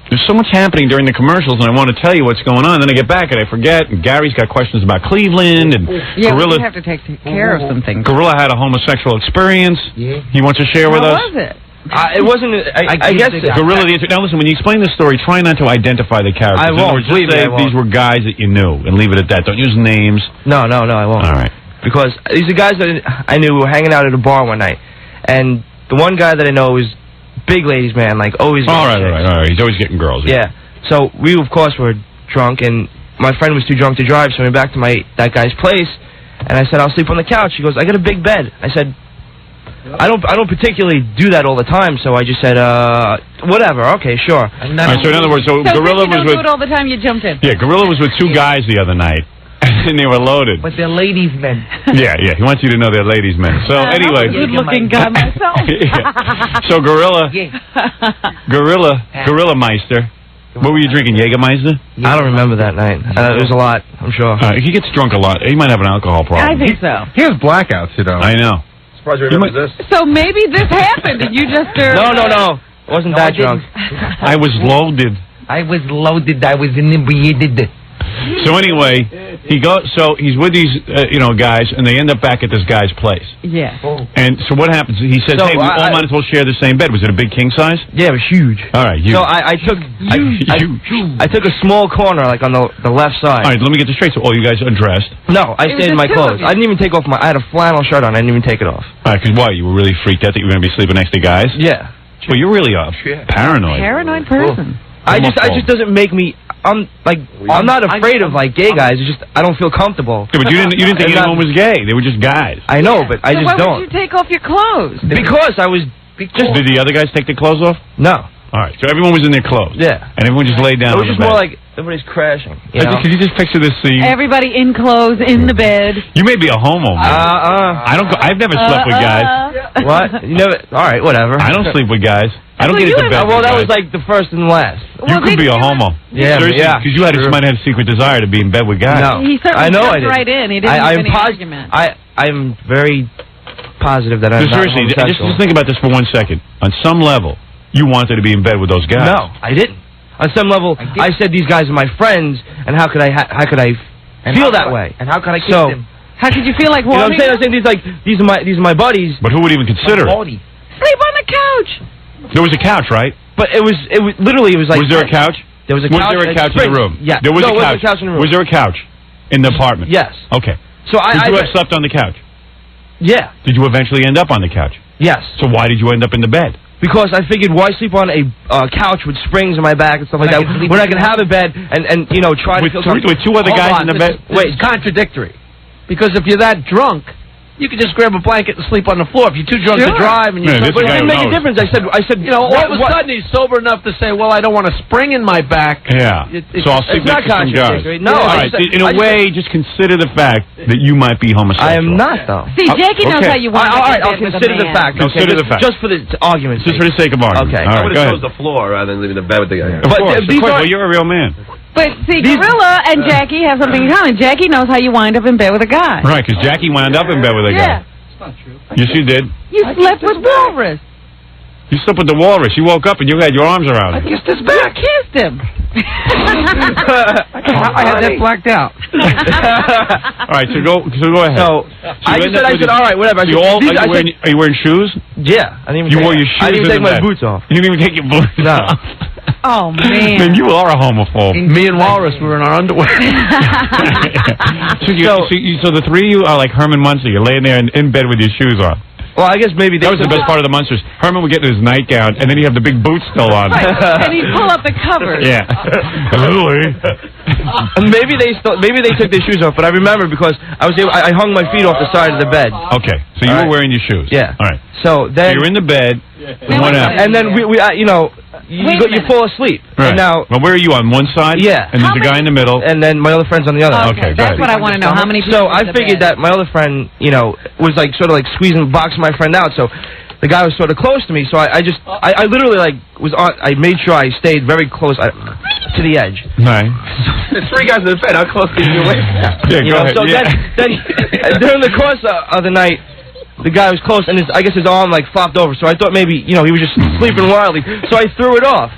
Speaker 1: There's so much happening during the commercials, and I want to tell you what's going on. Then I get back and I forget. And Gary's got questions about Cleveland and Gorilla.
Speaker 19: We have to take care of some things.
Speaker 1: Gorilla had a homosexual experience. Yeah. He wants to share with us.
Speaker 19: How was it?
Speaker 16: It wasn't. I guess
Speaker 1: Gorilla. Now listen, when you explain this story, try not to identify the characters.
Speaker 16: I won't.
Speaker 1: Just say these were guys that you knew, and leave it at that. Don't use names.
Speaker 16: No, I won't.
Speaker 1: All right.
Speaker 16: Because these are guys that I knew were hanging out at a bar one night, and the one guy that I know is big ladies man, like always.
Speaker 1: All right. He's always getting girls.
Speaker 16: Yeah. So we of course were drunk, and my friend was too drunk to drive, so we went back to that guy's place, and I said I'll sleep on the couch. He goes, I got a big bed. I said, I don't particularly do that all the time, so I just said, whatever, okay, sure.
Speaker 1: All right, so in other words, Gorilla was with...
Speaker 19: do it all the time, you jumped in.
Speaker 1: Yeah, Gorilla was with two guys the other night, and they were loaded.
Speaker 3: But they're ladies' men.
Speaker 1: Yeah, he wants you to know they're ladies' men. So anyway...
Speaker 19: I'm a good-looking guy myself.
Speaker 1: So Gorilla Meister, what were you drinking, Jägermeister?
Speaker 16: I don't remember that night. It was a lot, I'm sure.
Speaker 1: He gets drunk a lot. He might have an alcohol problem.
Speaker 19: I think so.
Speaker 6: He has blackouts, you know.
Speaker 1: I know.
Speaker 6: Surprised you remember this.
Speaker 19: So maybe this happened and you just...
Speaker 16: No. I wasn't that drunk.
Speaker 1: I was loaded.
Speaker 3: I was inebriated.
Speaker 1: So anyway, he's with these, guys, and they end up back at this guy's place.
Speaker 19: Yeah.
Speaker 1: And so what happens? He says, hey, we all might as well share the same bed. Was it a big king size?
Speaker 16: Yeah, it was huge.
Speaker 1: All right, huge.
Speaker 16: So I took a small corner, like on the left side.
Speaker 1: All right, let me get this straight. So all you guys undressed?
Speaker 16: No, I stayed in my clothes. I didn't even take off I had a flannel shirt on. I didn't even take it off.
Speaker 1: All right, because why? You were really freaked out that you were going to be sleeping next to guys?
Speaker 16: Yeah.
Speaker 1: Well, you're really paranoid.
Speaker 19: Paranoid person.
Speaker 16: I just doesn't make me... I'm not afraid of like gay guys. It's just I don't feel comfortable.
Speaker 1: Yeah, but you didn't think anyone was gay. They were just guys.
Speaker 16: I know, but I just
Speaker 19: Why
Speaker 16: don't.
Speaker 19: would you take off your clothes?
Speaker 16: Because I was just.
Speaker 1: Did the other guys take their clothes off?
Speaker 16: No.
Speaker 1: All right, so everyone was in their clothes.
Speaker 16: Yeah.
Speaker 1: And everyone just laid down.
Speaker 16: It was just more like everybody's crashing.
Speaker 1: Could you just picture this scene?
Speaker 19: Everybody in clothes in the bed.
Speaker 1: You may be a homo, man. I've never slept with guys.
Speaker 16: What? You never? All right, whatever.
Speaker 1: I don't sleep with guys. I don't get into bed.
Speaker 16: Well, that was like the first and last.
Speaker 1: You could be a homo.
Speaker 16: Yeah,
Speaker 1: seriously, because you might have a secret desire to be in bed with guys.
Speaker 16: No,
Speaker 19: He certainly
Speaker 16: I know
Speaker 19: jumped
Speaker 16: I did.
Speaker 19: right in. He didn't have any argument.
Speaker 16: I'm very positive that I'm not
Speaker 1: seriously,
Speaker 16: homosexual.
Speaker 1: just think about this for 1 second. On some level, you wanted to be in bed with those guys.
Speaker 16: No, I didn't. On some level, I said these guys are my friends, and how could I feel that way?
Speaker 3: And how could I kiss them?
Speaker 19: How could you feel like
Speaker 16: warming? You know what I'm saying? These are my buddies.
Speaker 1: But who would even consider it?
Speaker 19: Sleep on the couch.
Speaker 1: There was a couch, right?
Speaker 16: But it was literally, it was like...
Speaker 1: Was there a couch?
Speaker 16: There was a couch.
Speaker 1: Was there a couch in the room?
Speaker 16: Yeah.
Speaker 1: There was a
Speaker 16: couch in the room.
Speaker 1: Was there a couch in the apartment?
Speaker 16: Yes.
Speaker 1: Okay.
Speaker 16: So
Speaker 1: Did you have slept on the couch?
Speaker 16: Yeah.
Speaker 1: Did you eventually end up on the couch?
Speaker 16: Yes.
Speaker 1: So why did you end up in the bed?
Speaker 16: Because I figured, why sleep on a couch with springs in my back and stuff like that when I can have a bed and you know, try to feel something.
Speaker 1: With two other guys in the bed?
Speaker 5: Wait, it's contradictory. Because if you're that drunk, you can just grab a blanket and sleep on the floor. If you're too drunk to drive and
Speaker 1: Yeah,
Speaker 5: but
Speaker 1: this
Speaker 5: it
Speaker 1: guy
Speaker 5: didn't make
Speaker 1: knows.
Speaker 5: a difference. I said, you know, all of a sudden he's sober enough to say, well, I don't want a spring in my back.
Speaker 1: Yeah. So I'll sleep next to some guys.
Speaker 16: No,
Speaker 1: all right. In a way, just consider the fact that you might be homosexual.
Speaker 16: I am not, though.
Speaker 19: See, Jackie knows how you want to
Speaker 16: All right, I'll consider the fact.
Speaker 1: Consider the fact.
Speaker 16: Just for the argument.
Speaker 1: Just for the sake of argument.
Speaker 16: Okay.
Speaker 1: All right, go ahead.
Speaker 8: the floor rather than leaving the bed with the guy.
Speaker 1: Of course. Well, you're a real man.
Speaker 19: But see, Gorilla and Jackie have something in common. Jackie knows how you wind up in bed with a guy.
Speaker 1: Right, because Jackie wound up in bed with a guy.
Speaker 19: Not true.
Speaker 1: Yes, you did.
Speaker 19: You slept with Walrus.
Speaker 1: You slept with the walrus. You woke up and you had your arms around him.
Speaker 19: Kissed his back. You kissed him.
Speaker 5: I had that blacked out.
Speaker 1: All right, so go ahead.
Speaker 16: So I said, all right, whatever.
Speaker 1: Are you wearing shoes?
Speaker 16: Yeah. I didn't even
Speaker 1: you wore your shoes.
Speaker 16: I didn't even take my
Speaker 1: bed.
Speaker 16: boots off.
Speaker 1: You didn't even take your boots off.
Speaker 19: Oh, man.
Speaker 1: Man, you are a homophobe.
Speaker 5: Me and Walrus were in our underwear.
Speaker 1: So the three of you are like Herman Munster. You're laying there in bed with your shoes on.
Speaker 16: Well, I guess maybe
Speaker 1: that was the best part of the Munsters. Herman would get in his nightgown, and then he'd have the big boots still on.
Speaker 19: Right. And he'd pull up the covers.
Speaker 1: Yeah.
Speaker 16: Maybe they took their shoes off, but I remember because I hung my feet off the side of the bed.
Speaker 1: Okay, so you were wearing your shoes.
Speaker 16: Yeah.
Speaker 1: All right.
Speaker 16: So then
Speaker 1: you're in the bed. And what happened?
Speaker 16: And then you fall asleep.
Speaker 1: Right.
Speaker 16: And now,
Speaker 1: well, where are you on one side?
Speaker 16: Yeah.
Speaker 1: And there's a guy in the middle.
Speaker 16: And then my other friend's on the other.
Speaker 1: Okay,
Speaker 19: that's what I want to know. How many people?
Speaker 16: So I figured that my other friend, was like sort of like boxing my friend out. So the guy was sort of close to me. So I literally like was on. I made sure I stayed very close to the edge.
Speaker 1: Right.
Speaker 8: There's three guys in the bed. How close can you wait?
Speaker 1: Yeah, go ahead.
Speaker 16: So then during the course of the night, the guy was close, and I guess his arm like flopped over. So I thought maybe he was just sleeping wildly. So I threw it off.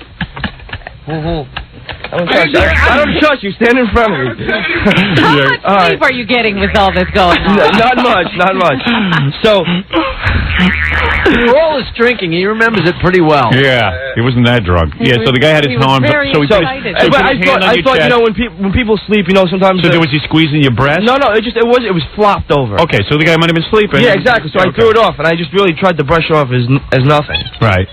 Speaker 16: I don't trust you. Stand in front of me.
Speaker 19: How much sleep are you getting with all this going on?
Speaker 16: Not much. So
Speaker 5: for all his drinking, he remembers it pretty well.
Speaker 1: Yeah, he wasn't that drunk. So the guy had his arms up. So he put
Speaker 16: I thought when people sleep, sometimes.
Speaker 1: So was he squeezing your breast?
Speaker 16: No, it was flopped over.
Speaker 1: Okay, so the guy might have been sleeping.
Speaker 16: Yeah, exactly. So I threw it off, and I just really tried to brush it off as nothing.
Speaker 1: Right.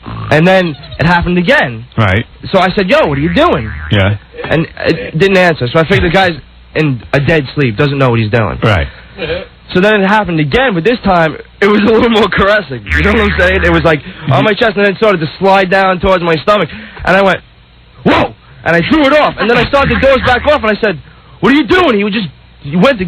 Speaker 16: And then it happened again.
Speaker 1: Right.
Speaker 16: So I said, "Yo, what are you doing?"
Speaker 1: Yeah.
Speaker 16: And it didn't answer. So I figured the guy's in a dead sleep, doesn't know what he's doing.
Speaker 1: Right.
Speaker 16: So then it happened again, but this time it was a little more caressing. You know what I'm saying? It was like on my chest, and then it started to slide down towards my stomach. And I went, "Whoa!" And I threw it off. And then I started the doors back off, and I said, "What are you doing?" He went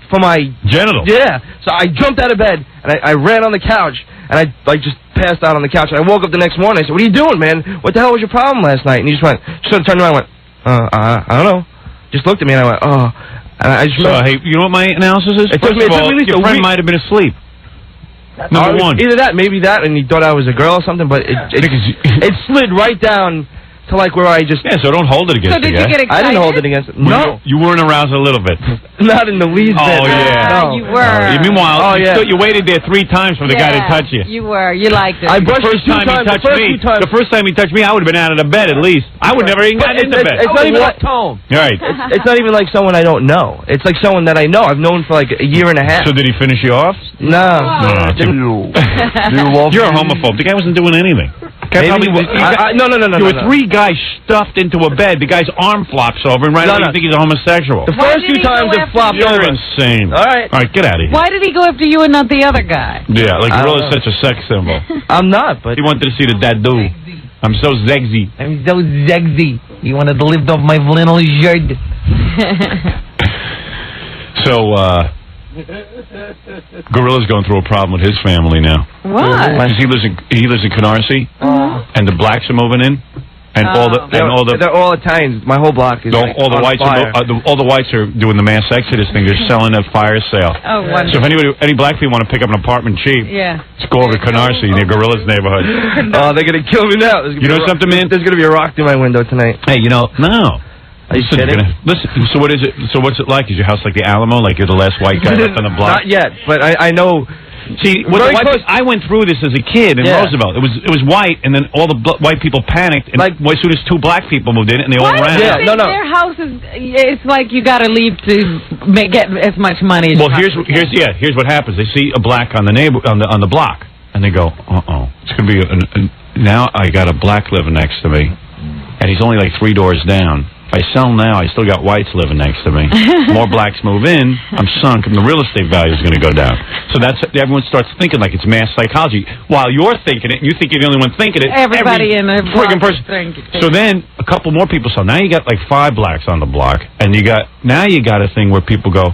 Speaker 16: for my
Speaker 1: genitals.
Speaker 16: Yeah. So I jumped out of bed, and I ran on the couch. And I just passed out on the couch. And I woke up the next morning. I said, "What are you doing, man? What the hell was your problem last night?" And he just sort of turned around and went, I don't know. Just looked at me and I went, oh. And I just
Speaker 1: hey, you know what my analysis is? First of all, your friend might have been asleep. Number one.
Speaker 16: Either that, maybe that, and he thought I was a girl or something, but it slid right down to like where I just...
Speaker 1: Yeah, so don't hold it against
Speaker 19: the guy. So did you get excited?
Speaker 16: I didn't hold it against it. No.
Speaker 1: You weren't aroused a little bit.
Speaker 16: Not in the least bit.
Speaker 1: Oh, yeah.
Speaker 16: No.
Speaker 19: You were.
Speaker 1: Meanwhile, you waited there 3 times for the guy to touch you.
Speaker 19: You were. You liked it.
Speaker 16: I brushed
Speaker 1: the first time he touched me, I would have been out of the bed at least. I would never even gotten into bed.
Speaker 16: It's not even
Speaker 5: like home.
Speaker 1: Right.
Speaker 16: It's not even like someone I don't know. It's like someone that I know. I've known for like a year and a half.
Speaker 1: So did he finish you off?
Speaker 16: No.
Speaker 1: You're a homophobe. The guy wasn't doing anything.
Speaker 16: No.
Speaker 1: There were 3 guys stuffed into a bed. The guy's arm flops over, and you think he's a homosexual.
Speaker 16: The first 2 times it flopped over.
Speaker 1: You're insane.
Speaker 16: All right,
Speaker 1: get out of here.
Speaker 19: Why did he go after you and not the other guy?
Speaker 1: Yeah, like Gorilla's such a sex symbol.
Speaker 16: I'm not, but
Speaker 1: he wanted to see the dadu. I'm so sexy.
Speaker 18: I'm so sexy. You wanted to lift off my flannel shirt.
Speaker 1: So, Gorilla's going through a problem with his family now.
Speaker 19: What?
Speaker 1: Because he lives in Canarsie, and the blacks are moving in, and
Speaker 16: they're all Italians. My whole block is
Speaker 1: all the whites. All the whites are doing the mass exodus thing. They're selling a fire sale.
Speaker 19: Oh, wonderful.
Speaker 1: So if any black people want to pick up an apartment cheap, just go over to Canarsie near Gorilla's neighborhood.
Speaker 16: Oh, they're gonna kill me now.
Speaker 1: You know something, man?
Speaker 16: There's gonna be a rock through my window tonight.
Speaker 1: Hey, no.
Speaker 16: Are you kidding?
Speaker 1: Listen, so what is it? So what's it like? Is your house like the Alamo? Like you're the last white guy left on the block?
Speaker 16: Not yet, but I know
Speaker 1: See, I went through this as a kid in Roosevelt. It was white, and then all the white people panicked, and as soon as 2 black people moved in, and they all ran.
Speaker 19: Yeah, their house it's like you got to leave to get as much money as
Speaker 1: here's what happens. They see a black on the block, and they go, it's going to be now I got a black living next to me, and he's only like 3 doors down. If I sell now, I still got whites living next to me. More blacks move in, I'm sunk, and the real estate value is going to go down. So everyone starts thinking like it's mass psychology. While you're thinking it, and you think you're the only one thinking it.
Speaker 19: Everybody in the
Speaker 1: friggin' person. So then a couple more people sell. Now you got like 5 blacks on the block, and you got a thing where people go,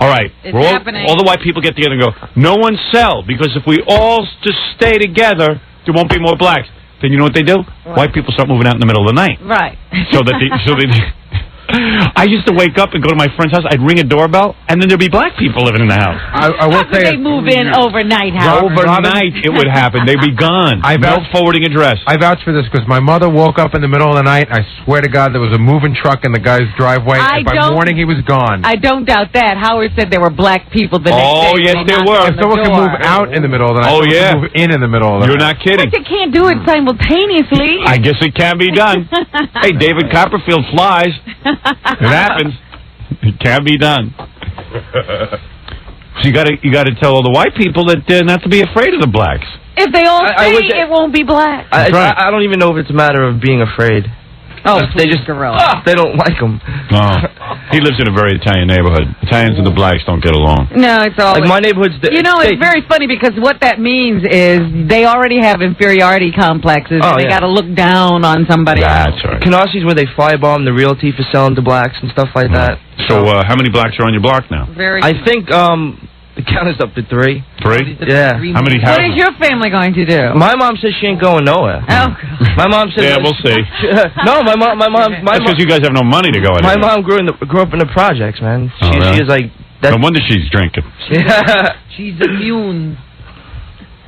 Speaker 1: all right, all the white people get together and go, no one sell, because if we all just stay together, there won't be more blacks. Then you know what they do? What? White people start moving out in the middle of the night.
Speaker 19: Right.
Speaker 1: So I used to wake up and go to my friend's house. I'd ring a doorbell, and then there'd be black people living in the house.
Speaker 19: I will say they move in overnight?
Speaker 1: Overnight, it would happen. They'd be gone. No forwarding address.
Speaker 6: I vouch for this because my mother woke up in the middle of the night. I swear to God, there was a moving truck in the guy's driveway. And by morning, he was gone.
Speaker 19: I don't doubt that. Howard said there were black people the next day.
Speaker 1: Oh, yes, there were.
Speaker 6: If someone can move out in the middle of the night, someone can move in the middle of the night.
Speaker 1: You're not kidding.
Speaker 19: But you can't do it simultaneously.
Speaker 1: I guess it can be done. Hey, David Copperfield flies. It happens. It can be done. So you got to tell all the white people that not to be afraid of the blacks.
Speaker 19: If they all say it won't be black.
Speaker 16: I don't even know if it's a matter of being afraid.
Speaker 19: Oh,
Speaker 16: they just they don't like him.
Speaker 1: Oh. He lives in a very Italian neighborhood. Italians and the blacks don't get along.
Speaker 19: No, it's all
Speaker 16: like my neighborhood's.
Speaker 19: It's very funny because what that means is they already have inferiority complexes. And they got to look down on somebody.
Speaker 1: That's right.
Speaker 16: Canossi's where they firebomb the realty for selling to blacks and stuff like that.
Speaker 1: So how many blacks are on your block now?
Speaker 16: I think the count is up to 3.
Speaker 1: 3?
Speaker 16: Yeah.
Speaker 1: How many?
Speaker 19: What is your family going to do?
Speaker 16: My mom says she ain't going nowhere.
Speaker 19: Oh.
Speaker 16: My mom says.
Speaker 1: Yeah, we'll see.
Speaker 16: No, my mom.
Speaker 1: That's because you guys have no money to go anywhere.
Speaker 16: My mom grew up in the projects, man. She is like.
Speaker 1: No wonder she's drinking.
Speaker 3: She's immune.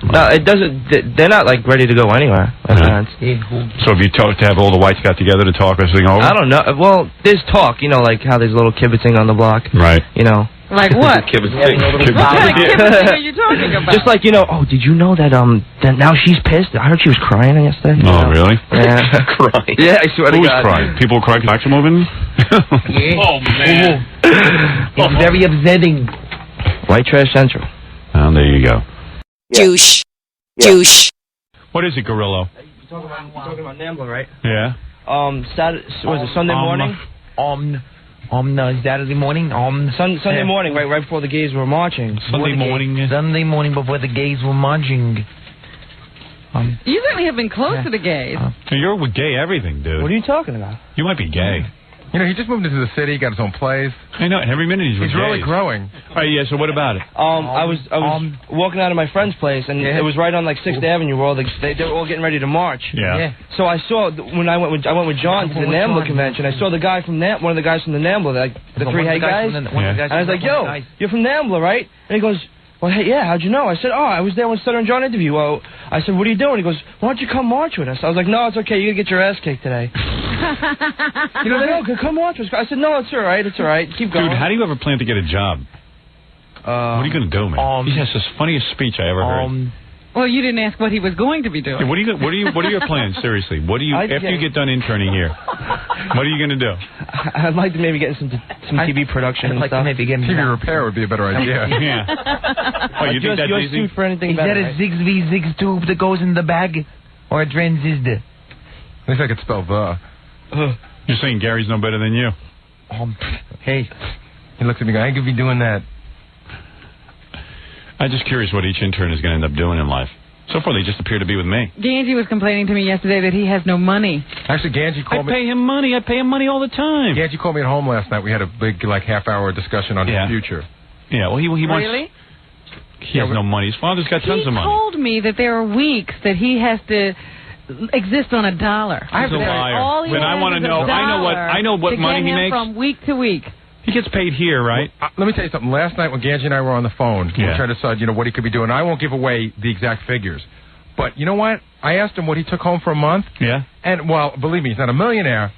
Speaker 16: No, it doesn't. They're not like ready to go anywhere.
Speaker 1: So if you talk to have all the whites got together to talk everything over?
Speaker 16: I don't know. Well, there's talk. You know, like how there's little kibitzing on the block.
Speaker 1: Right.
Speaker 16: You know.
Speaker 19: Like what?
Speaker 16: What kind of
Speaker 19: kibitzing are you talking about?
Speaker 16: Just like, you know, did you know that that now she's pissed? I heard she was crying yesterday.
Speaker 1: Oh, really?
Speaker 16: Yeah.
Speaker 22: Crying.
Speaker 16: Yeah, I swear to God.
Speaker 1: Who was crying? People were crying because blacks are moving?
Speaker 3: Yeah.
Speaker 1: Oh, man.
Speaker 3: It's very upsetting.
Speaker 16: White Trash Central.
Speaker 1: Oh, there you go.
Speaker 4: Douche. Douche.
Speaker 1: What is it, Grillo?
Speaker 16: You're talking about Nambla, right?
Speaker 1: Yeah.
Speaker 16: Saturday, was it Sunday morning?
Speaker 3: Saturday morning.
Speaker 16: Sunday morning, right before the gays were marching.
Speaker 3: Sunday morning before the gays were marching.
Speaker 19: You certainly have been close to the gays.
Speaker 1: You're with gay everything, dude.
Speaker 16: What are you talking about?
Speaker 1: You might be gay.
Speaker 6: You know, he just moved into the city, got his own place.
Speaker 1: I know, and every minute he's with
Speaker 6: He's really
Speaker 1: gays.
Speaker 6: growing.
Speaker 1: All right, yeah, so what about it?
Speaker 16: I was walking out of my friend's place, and it was right on like 6th Avenue where they were all getting ready to march.
Speaker 1: Yeah.
Speaker 16: So I saw when I went with John to the NAMBLA convention. I saw the guy from one of the guys from the NAMBLA, like the 3 head guys. And I was like, "Yo, you're from NAMBLA, right?" And he goes, "Well, hey, yeah, how'd you know?" I said, "Oh, I was there when Stutter and John interviewed." Well, I said, "What are you doing?" He goes, "Why don't you come march with us?" I was like, "No, it's okay. You're going to get your ass kicked today." You know, they go, "Come march with us." I said, "No, it's all right. It's all right. Keep going."
Speaker 1: Dude, how do you ever plan to get a job? What are you going to do, man? He has the funniest speech I ever heard.
Speaker 19: Well, you didn't ask what he was going to be doing.
Speaker 1: Yeah, what are your plans? Seriously, after you get done interning here? What are you going to do?
Speaker 16: I'd like to maybe get some TV production and stuff.
Speaker 6: TV repair would be a better idea.
Speaker 1: Yeah. Oh, you think that's easy?
Speaker 16: Suit for anything
Speaker 3: Is
Speaker 16: better,
Speaker 3: that a Ziggs tube that goes in the bag, or a transistor?
Speaker 6: At least I could spell the.
Speaker 1: You're saying Gary's no better than you?
Speaker 6: Hey, he looks at me going, "I could be doing that."
Speaker 1: I'm just curious what each intern is going to end up doing in life. So far, they just appear to be with me.
Speaker 19: Gange was complaining to me yesterday that he has no money.
Speaker 6: Actually, Gange called me.
Speaker 1: I pay him money. I pay him money all the time.
Speaker 6: Gange called me at home last night. We had a big, half-hour discussion on his future.
Speaker 1: Yeah, well, he wants...
Speaker 19: Really?
Speaker 1: He has no money. His father's got tons of money.
Speaker 19: He told me that there are weeks that he has to exist on $1.
Speaker 1: He's a liar.
Speaker 19: All he
Speaker 1: then I want to know. I know what money he makes
Speaker 19: from week to week.
Speaker 1: He gets paid here, right?
Speaker 6: Well, let me tell you something. Last night when Gange and I were on the phone, we were trying to decide, what he could be doing. I won't give away the exact figures. But you know what? I asked him what he took home for a month.
Speaker 1: Yeah.
Speaker 6: And, well, believe me, he's not a millionaire.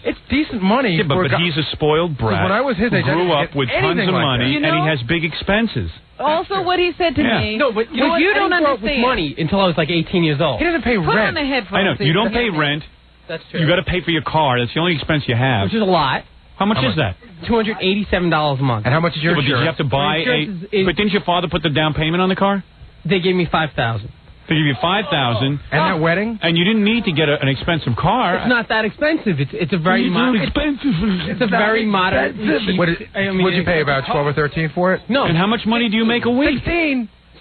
Speaker 6: It's decent money.
Speaker 1: Yeah, but he's a spoiled brat.
Speaker 6: When I was his age, I
Speaker 1: grew
Speaker 6: didn't
Speaker 1: up
Speaker 6: get
Speaker 1: with tons
Speaker 6: anything
Speaker 1: of
Speaker 6: like
Speaker 1: money,
Speaker 6: that.
Speaker 1: and he has big expenses.
Speaker 19: Also, what he said to me.
Speaker 10: No, but you know what?
Speaker 19: you
Speaker 10: I
Speaker 19: don't
Speaker 10: didn't grow up with
Speaker 19: understand.
Speaker 10: money until I was like 18 years old.
Speaker 6: He doesn't pay
Speaker 19: Put
Speaker 6: rent.
Speaker 19: on the headphones.
Speaker 1: I know. You don't pay rent.
Speaker 10: That's true.
Speaker 1: You got to pay for your car. That's the only expense you have.
Speaker 10: Which is a lot.
Speaker 1: How much is that?
Speaker 10: $287 a month.
Speaker 6: And how much is your
Speaker 1: But did you have to buy But didn't your father put the down payment on the car?
Speaker 10: They gave me $5,000.
Speaker 1: They give you $5,000.
Speaker 6: And that wedding?
Speaker 1: And you didn't need to get an expensive car.
Speaker 10: It's not that expensive. It's a very It's a very moderate.
Speaker 6: What did you pay, about 12 or 13 for it?
Speaker 10: No.
Speaker 1: And how much money do you make a week?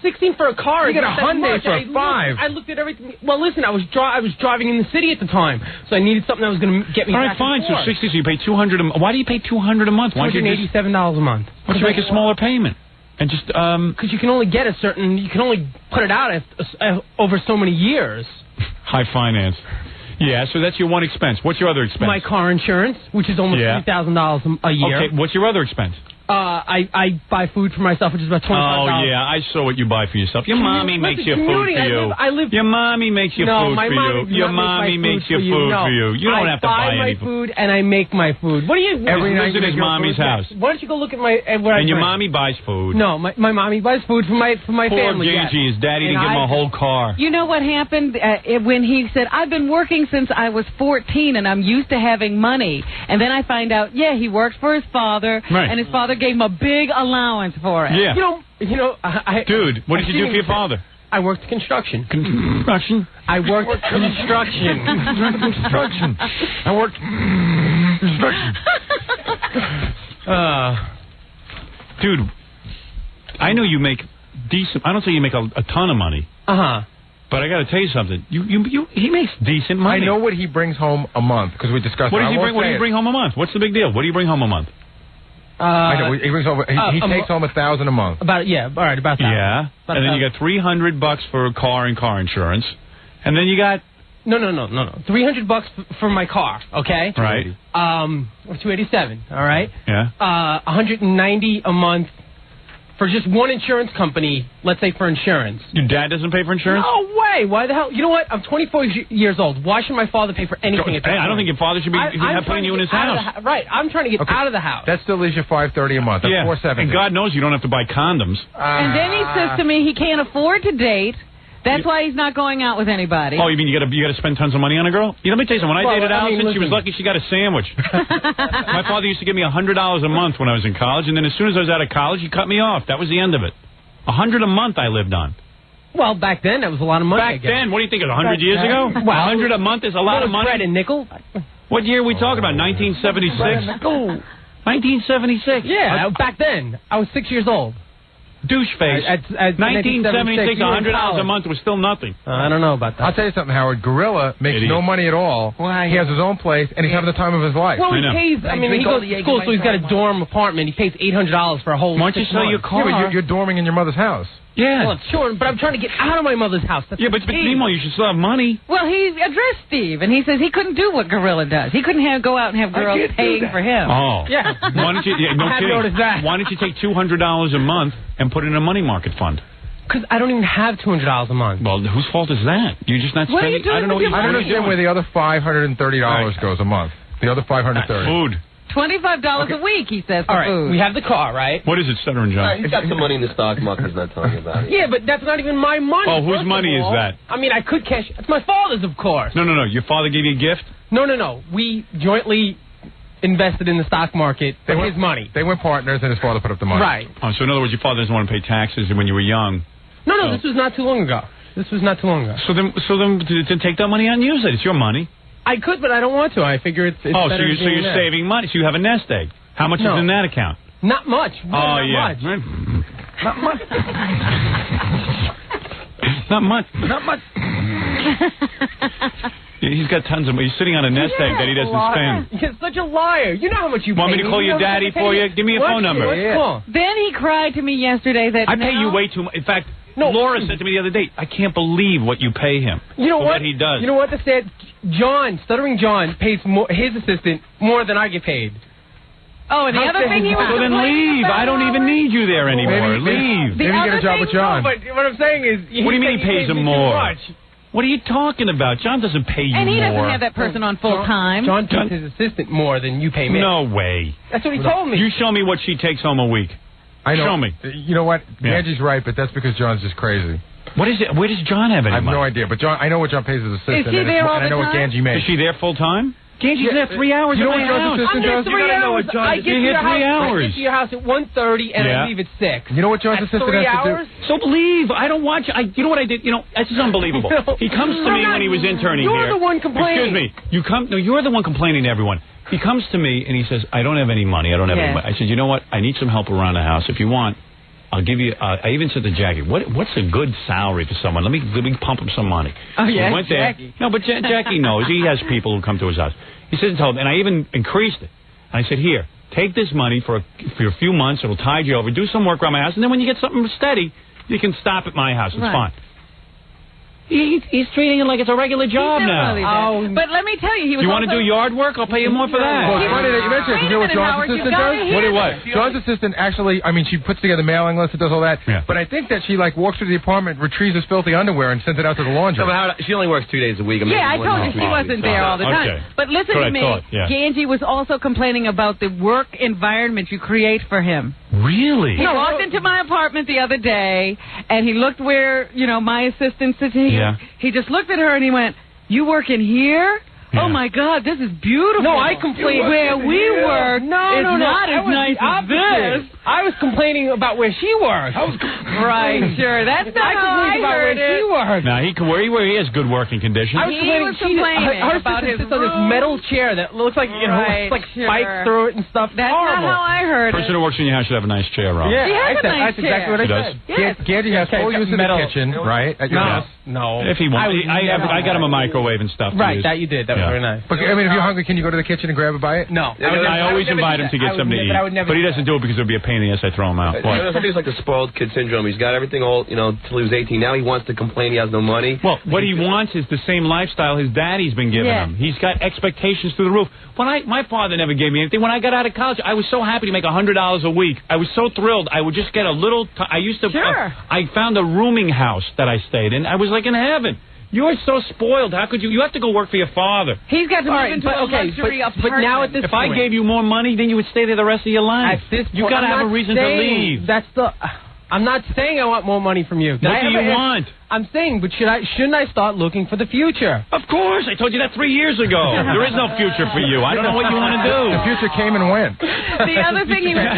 Speaker 10: 16 for a car.
Speaker 6: You get a Hyundai for
Speaker 10: $5.
Speaker 6: $5.
Speaker 10: I looked at everything. Well, listen, I was driving in the city at the time, so I needed something that was going to get me.
Speaker 1: All right,
Speaker 10: back
Speaker 1: fine.
Speaker 10: and
Speaker 1: So
Speaker 10: forth.
Speaker 1: 60. So you pay $200. Why do you pay $200 a month? Why don't you just
Speaker 10: $287 a month?
Speaker 1: Why don't you make a smaller payment? And just
Speaker 10: because you can only get a certain. You can only put it out over so many years.
Speaker 1: High finance. Yeah, so that's your one expense. What's your other expense?
Speaker 10: My car insurance, which is almost $3,000 a year.
Speaker 1: Okay, what's your other expense?
Speaker 10: I buy food for myself, which is about $25.
Speaker 1: Oh, yeah, I saw what you buy for yourself. Your mommy makes your food for you. Your mommy makes your food for you. Your mommy makes your food for you. You don't have to buy
Speaker 10: my
Speaker 1: any
Speaker 10: food, and I make my food. What do you...
Speaker 1: Every night at his mommy's house.
Speaker 10: Why don't you go look at my... And
Speaker 1: your mommy buys food.
Speaker 10: No, my mommy buys food for my family.
Speaker 1: Poor Gange, his daddy didn't give him a whole car.
Speaker 19: You know what happened when he said, I've been working since I was 14 and I'm used to having money. And then I find out, he works for his father, and his father gave him a big allowance for it.
Speaker 1: Yeah.
Speaker 10: You know,
Speaker 1: Dude, what did you do for your father?
Speaker 10: I worked construction.
Speaker 1: Construction?
Speaker 10: I worked construction.
Speaker 6: Construction.
Speaker 1: I worked construction. Dude, I know you make decent. I don't say you make a ton of money. But I got to tell you something. He makes decent money.
Speaker 6: I know what he brings home a month because we discussed.
Speaker 1: What does he bring? What do you bring home a month? What's the big deal? What do you bring home a month?
Speaker 6: I know he brings home. He takes home $1,000 a month.
Speaker 10: All right, about that.
Speaker 1: Yeah, and then you got $300 for a car and car insurance, and then you got
Speaker 10: no. $300 for my car. Okay.
Speaker 1: Right.
Speaker 10: Or $287. All right.
Speaker 1: Yeah.
Speaker 10: $190 a month for just one insurance company. Let's say for insurance.
Speaker 1: Your dad doesn't pay for insurance?
Speaker 10: No way. Why the hell? You know what? I'm 24 years old. Why should my father pay for anything?
Speaker 1: I don't think your father should be putting you in his house.
Speaker 10: Right. I'm trying to get out of the house.
Speaker 6: That still leaves you $530 a month. That's $470.
Speaker 1: And God knows you don't have to buy condoms.
Speaker 19: And then he says to me he can't afford to date. That's why he's not going out with anybody.
Speaker 1: Oh, you mean you got to spend tons of money on a girl? Let me tell you something. When I dated Allison, she was lucky she got a sandwich. My father used to give me $100 a month when I was in college, and then as soon as I was out of college, he cut me off. That was the end of it. $100 a month I lived on.
Speaker 10: Well, back then that was a lot of money.
Speaker 1: Back then, what do you think? 100 years ago?
Speaker 10: Well,
Speaker 1: $100 a month is a lot of money.
Speaker 10: Bread and nickel.
Speaker 1: What year are we talking about? 1976. 1976.
Speaker 10: Yeah, back then I was 6 years old.
Speaker 1: Douche face.
Speaker 10: At
Speaker 1: 1976, $100 a month was still nothing.
Speaker 10: I don't know about that.
Speaker 6: I'll tell you something, Howard. Gorilla makes no money at all.
Speaker 10: Why?
Speaker 6: He has his own place, and he's having the time of his life.
Speaker 10: Well, he pays. I mean, he goes to school, so he's got a dorm apartment. He pays $800 for a whole.
Speaker 1: Why don't you sell your car?
Speaker 6: Yeah, but you're dorming in your mother's house.
Speaker 1: Yeah.
Speaker 10: Well, sure, but I'm trying to get out of my mother's house. That's
Speaker 1: but meanwhile, you should still have money.
Speaker 19: Well, he addressed Steve, and he says he couldn't do what Gorilla does. He couldn't go out and have girls paying for him.
Speaker 1: Oh.
Speaker 10: Yeah.
Speaker 1: Why don't you? No
Speaker 10: I have
Speaker 1: kidding.
Speaker 10: noticed that.
Speaker 1: Why don't you take $200 a month and put it in a money market fund?
Speaker 10: Because I don't even have $200 a month.
Speaker 1: Well, whose fault is that? You're just not
Speaker 10: What are you
Speaker 1: spending. I don't know
Speaker 10: doing
Speaker 1: what
Speaker 6: I don't
Speaker 1: you're
Speaker 6: understand where the other $530 goes a month. The other $530.
Speaker 1: Food.
Speaker 19: $25 a week, he says, for food.
Speaker 10: We have the car, right?
Speaker 1: What is it, Stuttering John?
Speaker 22: He's got some money in the stock market. He's not telling you about it.
Speaker 10: Yeah, but that's not even my money.
Speaker 1: Oh, whose money is that?
Speaker 10: I mean, I could cash. It's my father's, of course.
Speaker 1: No. Your father gave you a gift?
Speaker 10: No. We jointly invested in the stock market with his money.
Speaker 6: They were partners, and his father put up the money.
Speaker 10: Right.
Speaker 1: Oh, so in other words, your father doesn't want to pay taxes when you were young.
Speaker 10: No, this was not too long ago. So
Speaker 1: then to take that money out and use it. It's your money.
Speaker 10: I could, but I don't want to. I figure it's
Speaker 1: so
Speaker 10: better
Speaker 1: you're saving money. So you have a nest egg. How much is in that account?
Speaker 10: Not much.
Speaker 1: Not
Speaker 10: much.
Speaker 1: Not much. Not much. Not much. He's got tons of money. He's sitting on a nest egg that he doesn't spend.
Speaker 10: You're such a liar. You know how much you pay.
Speaker 1: Want me to call your daddy for you? Give me a phone number.
Speaker 19: Then he cried to me yesterday that
Speaker 1: I pay you way too much. In fact, Laura said to me the other day, I can't believe what you pay him.
Speaker 10: You know
Speaker 1: what he does.
Speaker 10: You know what? Stuttering John pays his assistant more than I get paid.
Speaker 19: Oh, and the other thing he was
Speaker 1: So then leave. I don't even need you there anymore. Leave.
Speaker 6: Maybe you get a job with John.
Speaker 10: No, but what I'm saying is...
Speaker 1: What do you mean he pays him more?
Speaker 15: What are you talking about? John doesn't pay you
Speaker 19: And he
Speaker 15: more.
Speaker 19: doesn't have that person on full time.
Speaker 10: John pays his assistant more than you pay me.
Speaker 15: No way.
Speaker 10: That's what he told me.
Speaker 15: You show me what she takes home a week.
Speaker 6: I know.
Speaker 15: Show me.
Speaker 6: You know what? Gange's right, but that's because John's just crazy.
Speaker 15: What is it? Where does John have any
Speaker 6: I have
Speaker 15: money?
Speaker 6: no idea, but John, I know what John pays his assistant.
Speaker 19: Is he there all
Speaker 6: and I know
Speaker 19: the
Speaker 6: what
Speaker 19: time?
Speaker 6: Gange makes.
Speaker 15: Is she there full time? Gange's there 3 hours.
Speaker 6: You know
Speaker 15: at
Speaker 6: what
Speaker 15: my
Speaker 6: John's
Speaker 15: house.
Speaker 6: assistant does?
Speaker 10: You gotta know what John
Speaker 15: I
Speaker 10: does.
Speaker 15: get
Speaker 10: You
Speaker 15: here 3 hours.
Speaker 10: I get to your house at 1:30 and I leave at 6.
Speaker 6: You know what John's assistant
Speaker 10: That's 3
Speaker 6: has to
Speaker 10: hours?
Speaker 6: do?
Speaker 15: So believe. I don't watch. You know what I did? You know, this is unbelievable.
Speaker 10: No.
Speaker 15: He comes to me when he was interning
Speaker 10: You're
Speaker 15: here.
Speaker 10: the one complaining.
Speaker 15: Excuse me. You're the one complaining to everyone. He comes to me and he says, I don't have any money. I don't have any money. I said, you know what? I need some help around the house. If you want, I'll give you. I even said to Jackie, what's a good salary for someone? Let me pump him some money.
Speaker 10: Oh, yeah,
Speaker 15: we went there.
Speaker 10: Jackie.
Speaker 15: No, but Jackie knows. He has people who come to his house. He said, and I even increased it. And I said, here, take this money for a few months. It'll tide you over. Do some work around my house. And then when you get something steady, you can stop at my house. It's fine. He's treating it like it's a regular job now.
Speaker 19: But let me tell you, he was
Speaker 15: You want to do yard work? I'll pay you more for that.
Speaker 6: Well, it's funny that you mentioned it. You know what John's assistant does?
Speaker 15: What?
Speaker 6: John's assistant actually, I mean, she puts together mailing lists and does all that. Yeah. But I think that she, like, walks through the apartment, retrieves his filthy underwear, and sends it out to the laundry.
Speaker 22: No, but she only works 2 days a week.
Speaker 19: Yeah, I told you she wasn't there all the time.
Speaker 22: Okay.
Speaker 19: But listen to me. Gange was also complaining about the work environment you create for him.
Speaker 15: Really?
Speaker 19: He walked into my apartment the other day, and he looked where, my assistant's sitting.
Speaker 15: Yeah.
Speaker 19: He just looked at her, and he went, you work in here? Yeah. Oh, my God, this is beautiful.
Speaker 10: No, I complained.
Speaker 19: Where we work is not as nice as this.
Speaker 10: I was complaining about where she works.
Speaker 19: Right, sure. That's not how I heard it.
Speaker 10: She works.
Speaker 15: Now, he has good working conditions.
Speaker 10: I was complaining. Her
Speaker 19: about
Speaker 10: sister
Speaker 19: his
Speaker 10: sits on this metal chair that looks like, spikes through it and stuff.
Speaker 19: That's
Speaker 10: horrible.
Speaker 19: not how I heard it.
Speaker 15: Person who works in your house should have a nice chair, Rob.
Speaker 6: Yeah,
Speaker 19: She has a nice
Speaker 6: that's exactly what I
Speaker 15: She
Speaker 6: said.
Speaker 15: does?
Speaker 6: Gange has full use of the kitchen, right? At your house.
Speaker 10: No.
Speaker 15: If he wants. I got him a microwave and stuff.
Speaker 10: Right, that you did. That was very nice.
Speaker 6: But, I mean, if you're hungry, can you go to the kitchen and grab a bite?
Speaker 10: No.
Speaker 15: I always invite him to get something to eat. But he doesn't do it because it would be a pain in the ass. I throw him out.
Speaker 22: I think it's like the spoiled kid syndrome. He's got everything all, till he was 18. Now he wants to complain he has no money.
Speaker 15: Well, what he wants is the same lifestyle his daddy's been giving him. He's got expectations through the roof. My father never gave me anything. When I got out of college, I was so happy to make $100 a week. I was so thrilled. I would just get a little. I used to.
Speaker 19: Sure.
Speaker 15: I found a rooming house that I stayed in. I was like in heaven. You're so spoiled. How could you? You have to go work for your father.
Speaker 19: He's got to move into a luxury apartment.
Speaker 10: But now at this
Speaker 15: point, if I gave you more money, then you would stay there the rest of your life.
Speaker 10: At this point,
Speaker 15: you got to have a reason to leave.
Speaker 10: I'm not saying I want more money from you.
Speaker 15: What do you want?
Speaker 10: I'm saying, but shouldn't I start looking for the future?
Speaker 15: Of course. I told you that 3 years ago. There is no future for you. I don't know what you want to do.
Speaker 6: The future came and went.
Speaker 19: The other thing he was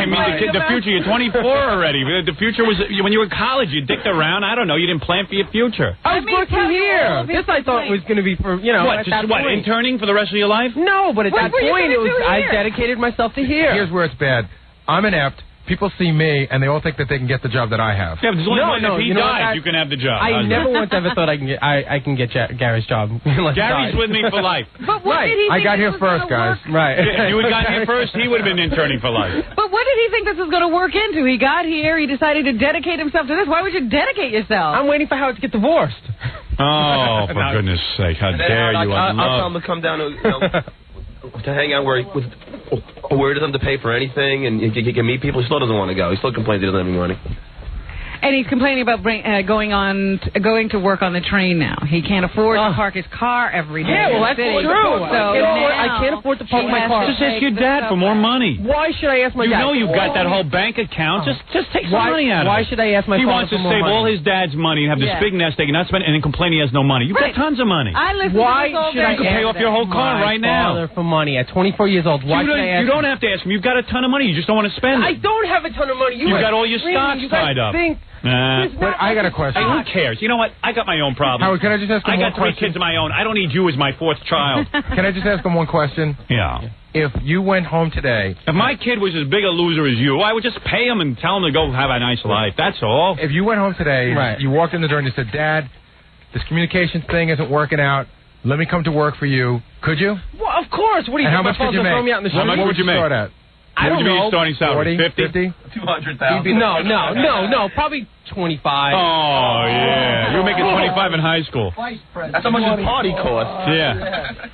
Speaker 15: the future, you're 24 already. The future was when you were in college. You dicked around. I don't know. You didn't plan for your future.
Speaker 10: I was working here. This I thought was going to be for,
Speaker 15: What,
Speaker 10: at that point.
Speaker 15: interning for the rest of your life?
Speaker 10: No, but at that point, I dedicated myself to here.
Speaker 6: Here's where it's bad. I'm inept. People see me, and they all think that they can get the job that I have.
Speaker 15: Yeah, but there's only one. If he dies, you can have the job.
Speaker 10: I never once ever thought I can get Gary's job.
Speaker 15: Gary's with me for life.
Speaker 19: But what did he think
Speaker 6: I got here first, guys.
Speaker 10: Right.
Speaker 15: If you had gotten here first, he would have been interning for life.
Speaker 19: But what did he think this was going to work into? He got here, he decided to dedicate himself to this. Why would you dedicate yourself?
Speaker 10: I'm waiting for Howard to get divorced.
Speaker 15: Oh, for goodness sake. How dare you.
Speaker 22: I'll tell him to come down to hang out where he doesn't have to pay for anything, and he can meet people. He still doesn't want to go. He still complains he doesn't have any money.
Speaker 19: And he's complaining about going to work on the train now. He can't afford to park his car every day.
Speaker 10: Yeah, well, that's true.
Speaker 19: So
Speaker 10: I can't afford to park my car.
Speaker 15: Just ask your dad for more money.
Speaker 10: Why should I ask my dad?
Speaker 15: You know you've got that whole bank account. Just take some money out of it.
Speaker 10: Why should I ask my father?
Speaker 15: He wants to
Speaker 10: for more
Speaker 15: save
Speaker 10: money?
Speaker 15: all his dad's money and have this big nest egg and not spend it and then complain he has no money. You've got tons of money.
Speaker 19: I listen
Speaker 10: Why
Speaker 19: to this all
Speaker 10: should I
Speaker 19: day.
Speaker 15: You can pay off your whole car right now.
Speaker 10: Father for money at 24 years old. Why should I ask?
Speaker 15: You don't have to ask him. You've got a ton of money. You just don't want to spend it.
Speaker 10: I don't have a ton of money.
Speaker 15: You've got all your stocks tied up.
Speaker 6: But I got a question.
Speaker 15: Hey, who cares? You know what? I got my own problems.
Speaker 6: Howard, can I just ask him
Speaker 15: I
Speaker 6: one
Speaker 15: got 3
Speaker 6: question?
Speaker 15: kids of my own. I don't need you as my 4th child.
Speaker 6: Can I just ask him one question?
Speaker 15: Yeah.
Speaker 6: If you went home today...
Speaker 15: If my kid was as big a loser as you, I would just pay him and tell him to go have a nice life. That's all.
Speaker 6: If you went home today, you walked in the door and you said, Dad, this communications thing isn't working out. Let me come to work for you. Could you?
Speaker 10: Well, of course. What do you
Speaker 6: and
Speaker 10: think?
Speaker 6: how much could you make?
Speaker 10: Throw me out in the
Speaker 15: How much would you make?
Speaker 6: Start at?
Speaker 10: I don't know.
Speaker 15: What would you be starting salary?
Speaker 6: 50?
Speaker 22: 200,000.
Speaker 10: No. Probably 25.
Speaker 15: Oh, yeah. You were making 25 in high school.
Speaker 22: That's how much his party cost.
Speaker 15: Yeah.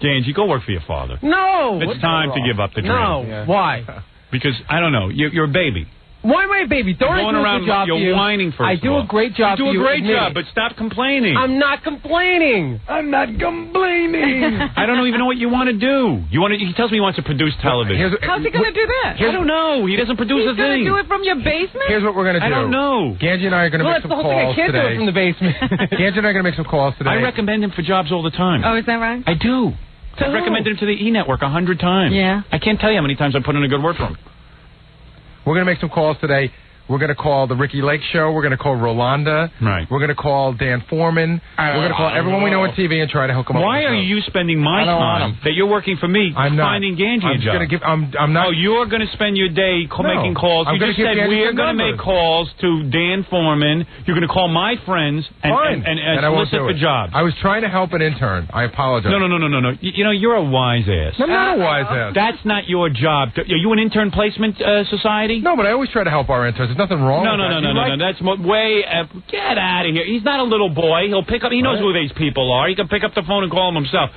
Speaker 15: Gange, go work for your father.
Speaker 10: No.
Speaker 15: It's time to give up the dream.
Speaker 10: No. Why?
Speaker 15: Because, I don't know, you're a baby.
Speaker 10: Why am I a baby? Don't I
Speaker 15: going
Speaker 10: do a
Speaker 15: around,
Speaker 10: good job
Speaker 15: you're
Speaker 10: for you?
Speaker 15: whining first
Speaker 10: I do
Speaker 15: of all.
Speaker 10: a great job for you.
Speaker 15: You do a great
Speaker 10: admit
Speaker 15: job,
Speaker 10: it.
Speaker 15: but stop complaining.
Speaker 10: I'm not complaining.
Speaker 15: I'm not complaining. I don't even know what you want to do. He tells me he wants to produce television.
Speaker 19: How's he going to do that?
Speaker 15: I don't know. He doesn't produce a
Speaker 19: He's going
Speaker 15: thing.
Speaker 19: to do it from your basement?
Speaker 6: Here's what we're going to do.
Speaker 15: I don't know.
Speaker 6: Gange and I are going to make some calls
Speaker 10: I can't
Speaker 6: today.
Speaker 10: do it from the basement.
Speaker 6: Gange and I are going to make some calls today.
Speaker 15: I recommend him for jobs all the time.
Speaker 19: Oh, is that right?
Speaker 15: I do. I've recommended him to the E-Network 100 times.
Speaker 19: Yeah.
Speaker 15: I can't tell you how many times I put in a good word for him.
Speaker 6: We're going to make some calls today. We're going to call the Ricky Lake Show. We're going to call Rolanda.
Speaker 15: Right.
Speaker 6: We're going to call Dan Foreman. We're going to call everyone we know on TV and try to hook them up.
Speaker 15: Why are you spending my time that you're working for me
Speaker 6: I'm not.
Speaker 15: finding Gange a job?
Speaker 6: I'm not.
Speaker 15: Oh, you're going to spend your day making calls.
Speaker 6: I'm
Speaker 15: You
Speaker 6: gonna
Speaker 15: just
Speaker 6: give
Speaker 15: said
Speaker 6: Gange
Speaker 15: we're
Speaker 6: some
Speaker 15: going to make
Speaker 6: numbers.
Speaker 15: calls to Dan Foreman. You're going to call my friends and
Speaker 6: I won't
Speaker 15: solicit
Speaker 6: do
Speaker 15: for
Speaker 6: it.
Speaker 15: jobs.
Speaker 6: I was trying to help an intern. I apologize.
Speaker 15: No. You know, you're a wise ass.
Speaker 6: I'm not a wise ass.
Speaker 15: That's not your job. Are you an intern placement society?
Speaker 6: No, but I always try to help our interns. There's nothing wrong with that.
Speaker 15: No. That's way... get out of here. He's not a little boy. He'll pick up... He knows who these people are. He can pick up the phone and call them himself.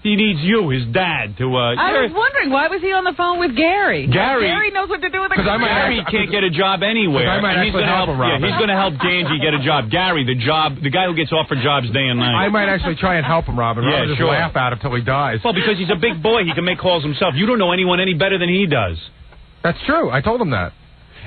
Speaker 15: He needs you, his dad, to...
Speaker 19: I was wondering, why was he on the phone with Gary? Gary knows what to do with the computer.
Speaker 15: Gary can't get a job anywhere.
Speaker 6: I might
Speaker 15: and he's
Speaker 6: actually
Speaker 15: going to
Speaker 6: help him, Robin.
Speaker 15: he's going to help Gange get a job. Gary, the guy who gets offered jobs day and night.
Speaker 6: I might actually try and help him, Robin.
Speaker 15: Yeah,
Speaker 6: Rather just
Speaker 15: sure.
Speaker 6: laugh at him till he dies.
Speaker 15: Well, because he's a big boy, he can make calls himself. You don't know anyone any better than he does.
Speaker 6: That's true. I told him that.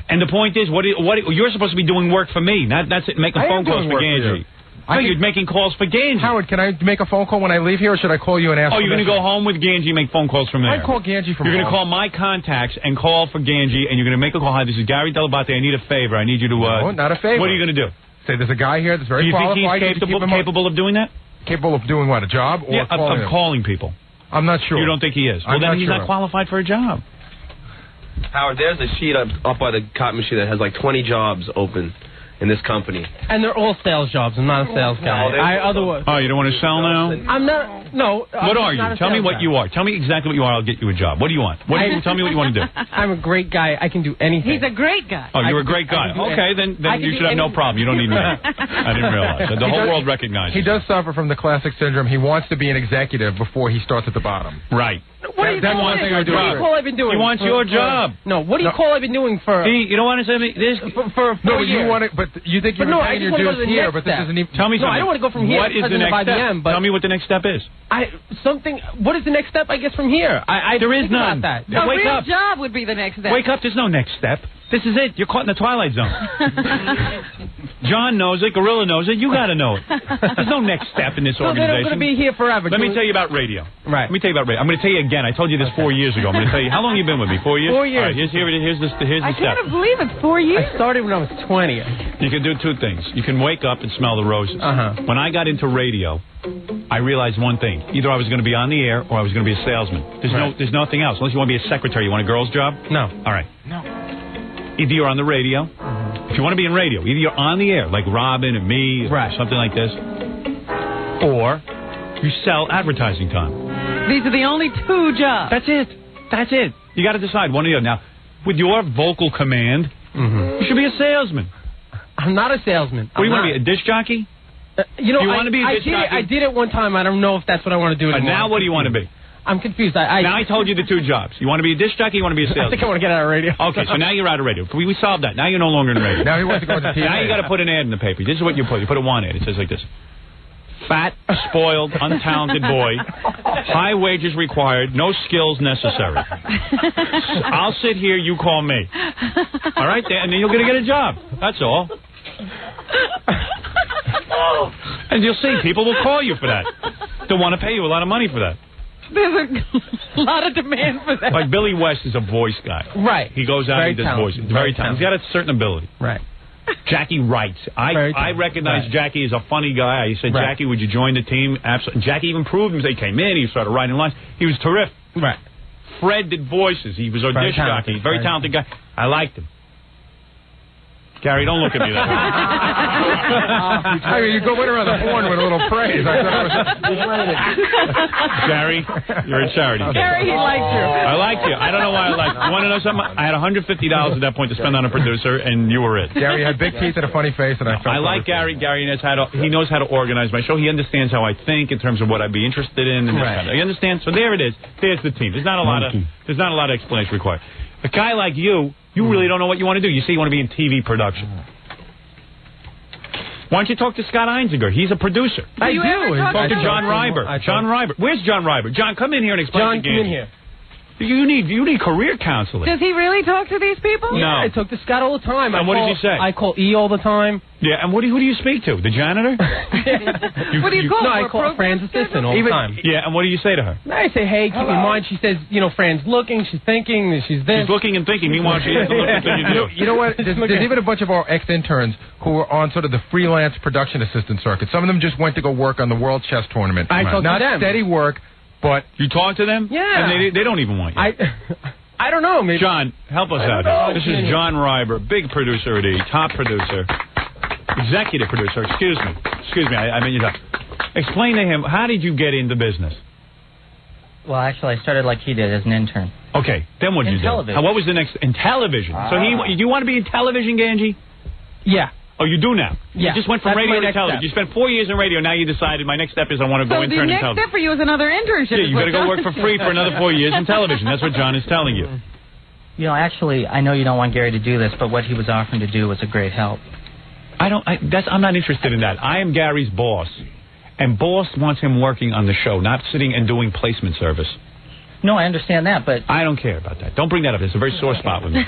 Speaker 15: And the point is, you're supposed to be doing work for me. That's it, making phone calls for Gange. No, you're making calls for Gange.
Speaker 6: Howard, can I make a phone call when I leave here, or should I call you and ask?
Speaker 15: Oh, you're going to go home with Gange and make phone calls from there.
Speaker 6: I call Gange from
Speaker 15: You're going to
Speaker 6: home.
Speaker 15: call my contacts and call for Gange, and you're going to make a call. Hi, this is Gary Delabate. I need a favor. I need you to...
Speaker 6: No, not a favor.
Speaker 15: What are you going to do?
Speaker 6: Say there's a guy here that's very qualified.
Speaker 15: Do you think he's capable of doing that?
Speaker 6: Capable of doing what, a job? Or
Speaker 15: of calling people.
Speaker 6: I'm not sure.
Speaker 15: You don't think he is? Well, then he's not qualified for a job.
Speaker 22: Howard, there's a sheet up by the cotton machine that has like 20 jobs open in this company.
Speaker 10: And they're all sales jobs. I'm not a sales guy.
Speaker 15: Oh, you don't want to sell now?
Speaker 10: I'm not. No.
Speaker 15: What are you? Tell me what you are. Tell me exactly what you are. I'll get you a job. What do you want? Tell me what you want to do.
Speaker 10: I'm a great guy. I can do anything.
Speaker 19: He's a great guy.
Speaker 15: Oh, you're a great guy. Okay, then you should have no problem. You don't need me. I didn't realize that. The whole world recognizes.
Speaker 6: He does suffer from the classic syndrome. He wants to be an executive before he starts at the bottom.
Speaker 15: Right.
Speaker 10: What do you call I've been doing?
Speaker 15: He wants your job.
Speaker 10: No, what do you call I've been doing for?
Speaker 15: See, you don't want to say this
Speaker 10: for 4
Speaker 6: No,
Speaker 10: years.
Speaker 6: you want it, but you think you're paying your dues here, but this isn't even.
Speaker 15: Tell me something.
Speaker 10: No, I don't want to go from here.
Speaker 15: What is the next step? Tell me what the next step is.
Speaker 10: What is the next step? I guess from here.
Speaker 15: There is none.
Speaker 10: About that.
Speaker 19: A
Speaker 15: Wake
Speaker 19: real
Speaker 15: up.
Speaker 19: job would be the next step.
Speaker 15: Wake up. There's no next step. This is it. You're caught in the twilight zone. John knows it. Gorilla knows it. You got to know it. There's no next step in this
Speaker 10: So they're
Speaker 15: organization.
Speaker 10: going to be here forever.
Speaker 15: Let me tell you about radio.
Speaker 10: Right.
Speaker 15: Let me tell you about radio. I'm going to tell you again. I told you this 4 years ago. I'm going to tell you. How long have you been with me? 4 years?
Speaker 10: 4 years.
Speaker 15: All right, here's the
Speaker 19: I
Speaker 15: step.
Speaker 19: can't believe it's 4 years.
Speaker 10: I started when I was 20.
Speaker 15: You can do two things. You can wake up and smell the roses. When I got into radio, I realized one thing. Either I was going to be on the air or I was going to be a salesman. There's nothing else. Unless you want to be a secretary. You want a girl's job?
Speaker 10: No.
Speaker 15: All right. No. Either you're on the radio. If you want to be in radio, either you're on the air, like Robin and me, or something like this, or you sell advertising time.
Speaker 19: These are the only two jobs.
Speaker 15: That's it. You got to decide one or the other. Now, with your vocal command, you should be a salesman.
Speaker 10: I'm not a salesman.
Speaker 15: What do you want to be, a disc jockey?
Speaker 10: You know,
Speaker 15: do you want to be a disc jockey?
Speaker 10: I did it one time. I don't know if that's what I want to do anymore.
Speaker 15: Now what do you want to be?
Speaker 10: I'm confused. Now
Speaker 15: I told you the two jobs. You want to be a disc jockey, you want to be a salesman?
Speaker 10: I think I want to get out of radio.
Speaker 15: Okay, so now you're out of radio. We solved that. Now you're no longer in radio.
Speaker 6: Now he wants to go into TV.
Speaker 15: Now you got to put an ad in the paper. This is what you put. You put a want ad. It says like this. Fat, spoiled, untalented boy. High wages required. No skills necessary. I'll sit here. You call me. All right? And then you're going to get a job. That's all. And you'll see. People will call you for that. They'll want to pay you a lot of money for that.
Speaker 19: There's a lot of demand for that.
Speaker 15: Like Billy West is a voice guy.
Speaker 10: Right.
Speaker 15: He goes out and does voices. Very talented. He's got a certain ability.
Speaker 10: Right.
Speaker 15: Jackie writes. I recognize Jackie as a funny guy. I said, Jackie, would you join the team? Absolutely. Jackie even proved him. He came in. He started writing lines. He was terrific.
Speaker 10: Right.
Speaker 15: Fred did voices. He was a disc jockey. Very talented guy. I liked him. Gary, don't look at me that way.
Speaker 6: I mean, you go in around the horn with a little praise. I thought
Speaker 15: Gary, you're a charity.
Speaker 19: Gary, he liked you.
Speaker 15: I liked you. I don't know why I liked you. You want to know something? I had $150 at that point to spend on a producer, and you were it.
Speaker 6: Gary had big teeth and a funny face, and I felt
Speaker 15: I like Gary. Gary knows how to organize my show. He understands how I think in terms of what I'd be interested in. And kind of, you understand? So there it is. There's the team. There's not a lot of explanation required. A guy like you
Speaker 1: You really don't know what you want to do. You say you want to be in TV production. Why don't you talk to Scott Einziger? He's a producer.
Speaker 10: I do.
Speaker 1: Talk to John Reiber. John Reiber. Where's John Reiber? John, come in here and explain to Gange.
Speaker 10: John, come in here.
Speaker 1: You need career counseling.
Speaker 19: Does he really talk to these people?
Speaker 1: No.
Speaker 10: Yeah, I talk to Scott all the time.
Speaker 1: And what does he say?
Speaker 10: I call E all the time.
Speaker 1: Yeah, and who do you speak to? The janitor?
Speaker 19: What do you call
Speaker 10: No,
Speaker 19: her?
Speaker 10: I call Fran's assistant all the time.
Speaker 1: Yeah, and what do you say to her?
Speaker 10: I say, hey, keep in mind, she says, Fran's looking, she's thinking, she's this.
Speaker 1: She's looking and thinking. Meanwhile, she has to look until you do.
Speaker 6: You know what? There's even a bunch of our ex-interns who are on sort of the freelance production assistant circuit. Some of them just went to go work on the World Chess Tournament.
Speaker 10: I talk to
Speaker 6: Not
Speaker 10: them.
Speaker 6: steady work, but...
Speaker 1: You talk to them?
Speaker 10: Yeah.
Speaker 1: And they don't even want you.
Speaker 10: I don't know. Maybe.
Speaker 1: John, help us out here. This is John Reiber, big producer at E, top producer, executive producer. Excuse me. I mean, explain to him, how did you get into business?
Speaker 11: Well, actually, I started like he did as an intern.
Speaker 1: Okay, then what did you do?
Speaker 11: Television.
Speaker 1: What was the next? In television. So do you want to be in television, Gange?
Speaker 10: Yeah.
Speaker 1: Oh, you do now?
Speaker 10: Yeah.
Speaker 1: You just went from
Speaker 10: That's
Speaker 1: radio
Speaker 10: my
Speaker 1: to
Speaker 10: next
Speaker 1: television.
Speaker 10: step.
Speaker 1: You spent 4 years in radio. Now you decided my next step is I want to go intern in
Speaker 19: So the next
Speaker 1: television.
Speaker 19: step for you is another internship.
Speaker 1: Yeah, you got to go work for free for another 4 years in television. That's what John is telling you.
Speaker 11: Actually, I know you don't want Gary to do this, but what he was offering to do was a great help.
Speaker 1: I'm not interested in that. I am Gary's boss, and boss wants him working on the show, not sitting and doing placement service.
Speaker 11: No, I understand that, but...
Speaker 1: I don't care about that. Don't bring that up. It's a very sore spot with me.